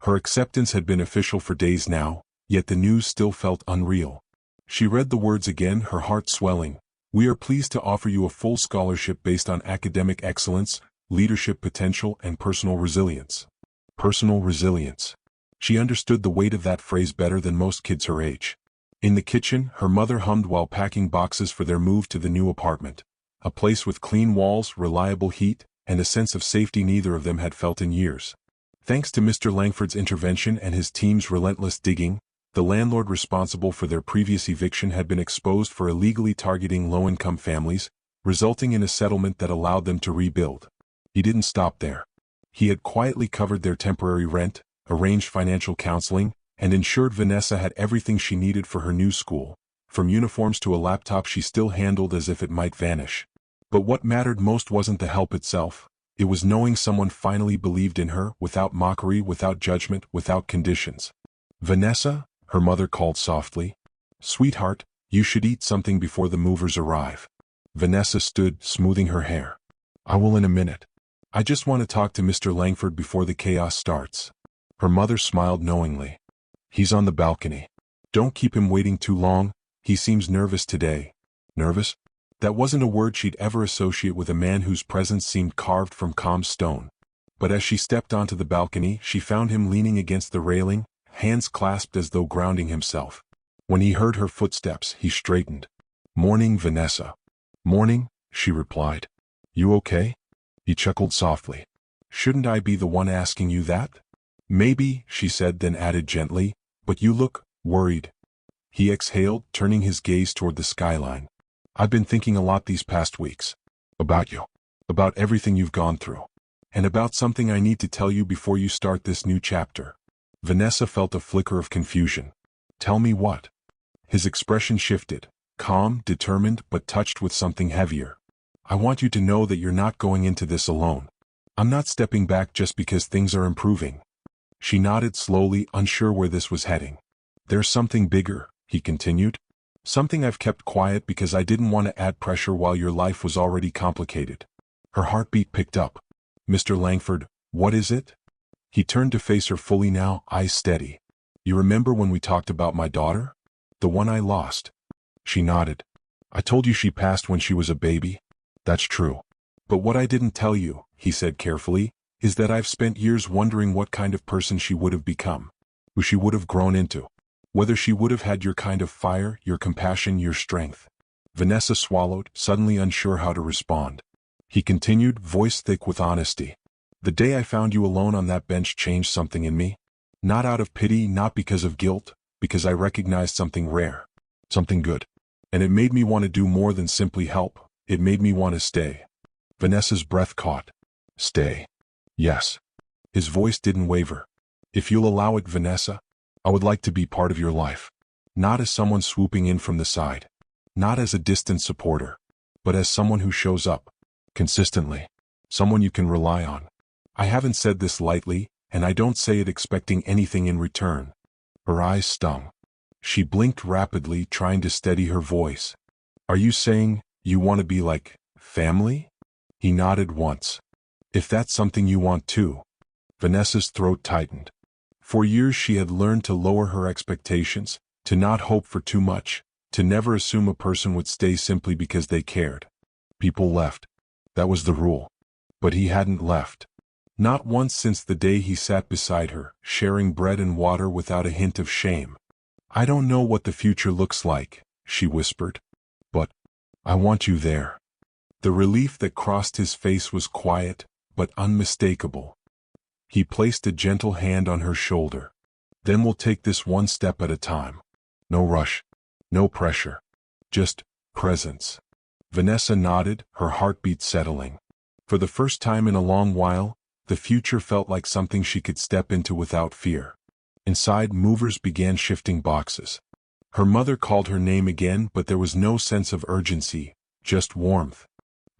Speaker 1: Her acceptance had been official for days now, yet the news still felt unreal. She read the words again, her heart swelling. "We are pleased to offer you a full scholarship based on academic excellence, leadership potential, and personal resilience." Personal resilience. She understood the weight of that phrase better than most kids her age. In the kitchen, her mother hummed while packing boxes for their move to the new apartment. A place with clean walls, reliable heat, and a sense of safety neither of them had felt in years. Thanks to Mr. Langford's intervention and his team's relentless digging, The landlord responsible for their previous eviction had been exposed for illegally targeting low-income families, resulting in a settlement that allowed them to rebuild. He didn't stop there. He had quietly covered their temporary rent, arranged financial counseling, and ensured Vanessa had everything she needed for her new school, from uniforms to a laptop she still handled as if it might vanish. But what mattered most wasn't the help itself. It was knowing someone finally believed in her, without mockery, without judgment, without conditions. "Vanessa," her mother called softly. "Sweetheart, you should eat something before the movers arrive." Vanessa stood, smoothing her hair. "I will in a minute. I just want to talk to Mr. Langford before the chaos starts." Her mother smiled knowingly. "He's on the balcony. Don't keep him waiting too long. He seems nervous today." Nervous? That wasn't a word she'd ever associate with a man whose presence seemed carved from calm stone. But as she stepped onto the balcony, she found him leaning against the railing, hands clasped as though grounding himself. When he heard her footsteps, he straightened. "Morning, Vanessa." "Morning," she replied. "You okay?" He chuckled softly. "Shouldn't I be the one asking you that?" "Maybe," she said, then added gently, "but you look worried." He exhaled, turning his gaze toward the skyline. "I've been thinking a lot these past weeks. About you. About everything you've gone through. And about something I need to tell you before you start this new chapter." Vanessa felt a flicker of confusion. "Tell me what?" His expression shifted, calm, determined, but touched with something heavier. "I want you to know that you're not going into this alone. I'm not stepping back just because things are improving." She nodded slowly, unsure where this was heading. "There's something bigger," he continued. "Something I've kept quiet because I didn't want to add pressure while your life was already complicated." Her heartbeat picked up. "Mr. Langford, what is it?" He turned to face her fully now, eyes steady. "You remember when we talked about my daughter? The one I lost?" She nodded. "I told you she passed when she was a baby." "That's true. But what I didn't tell you," he said carefully, "is that I've spent years wondering what kind of person she would have become, who she would have grown into. Whether she would have had your kind of fire, your compassion, your strength." Vanessa swallowed, suddenly unsure how to respond. He continued, voice thick with honesty. "The day I found you alone on that bench changed something in me. Not out of pity, not because of guilt, because I recognized something rare. Something good. And it made me want to do more than simply help. It made me want to stay." Vanessa's breath caught. "Stay." "Yes." His voice didn't waver. "If you'll allow it, Vanessa, I would like to be part of your life. Not as someone swooping in from the side. Not as a distant supporter. But as someone who shows up. Consistently. Someone you can rely on." I haven't said this lightly, and I don't say it expecting anything in return. Her eyes stung. She blinked rapidly, trying to steady her voice. "Are you saying you want to be like family?" He nodded once. "If that's something you want too." Vanessa's throat tightened. For years she had learned to lower her expectations, to not hope for too much, to never assume a person would stay simply because they cared. People left. That was the rule. But he hadn't left. Not once since the day he sat beside her, sharing bread and water without a hint of shame. "I don't know what the future looks like," she whispered. "But I want you there." The relief that crossed his face was quiet, but unmistakable. He placed a gentle hand on her shoulder. "Then we'll take this one step at a time. No rush. No pressure. Just presence." Vanessa nodded, her heartbeat settling. For the first time in a long while, the future felt like something she could step into without fear. Inside, movers began shifting boxes. Her mother called her name again, but there was no sense of urgency, just warmth.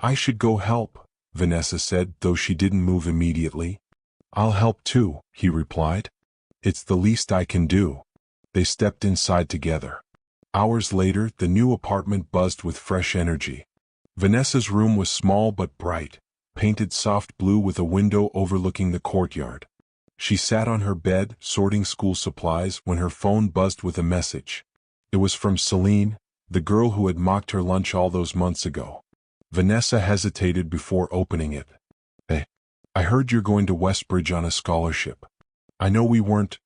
Speaker 1: "I should go help," Vanessa said, though she didn't move immediately. "I'll help too," he replied. "It's the least I can do." They stepped inside together. Hours later, the new apartment buzzed with fresh energy. Vanessa's room was small but bright, painted soft blue with a window overlooking the courtyard. She sat on her bed, sorting school supplies, when her phone buzzed with a message. It was from Celine, the girl who had mocked her lunch all those months ago. Vanessa hesitated before opening it. "Hey, I heard you're going to Westbridge on a scholarship. I know we weren't,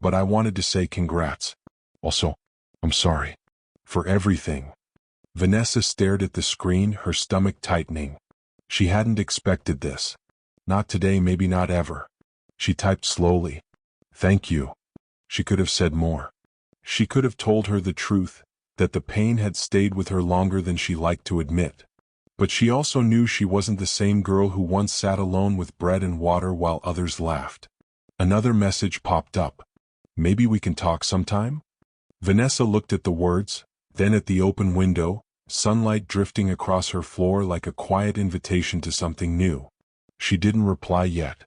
Speaker 1: but I wanted to say congrats. Also, I'm sorry. For everything." Vanessa stared at the screen, her stomach tightening. She hadn't expected this. Not today, maybe not ever. She typed slowly. "Thank you." She could have said more. She could have told her the truth, that the pain had stayed with her longer than she liked to admit. But she also knew she wasn't the same girl who once sat alone with bread and water while others laughed. Another message popped up. Maybe we can talk sometime? Vanessa looked at the words, then at the open window, sunlight drifting across her floor like a quiet invitation to something new. She didn't reply yet.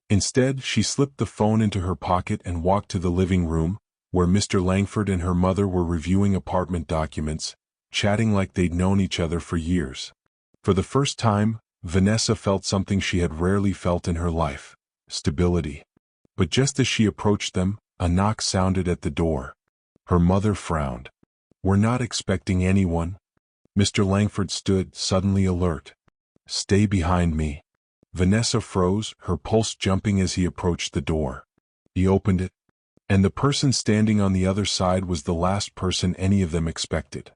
Speaker 1: Instead, she slipped the phone into her pocket and walked to the living room, where Mr. Langford and her mother were reviewing apartment documents, chatting like they'd known each other for years. For the first time, Vanessa felt something she had rarely felt in her life: stability. But just as she approached them, a knock sounded at the door. Her mother frowned. "We're not expecting anyone." Mr. Langford stood, suddenly alert. "Stay behind me." Vanessa froze, her pulse jumping as he approached the door. He opened it, and the person standing on the other side was the last person any of them expected.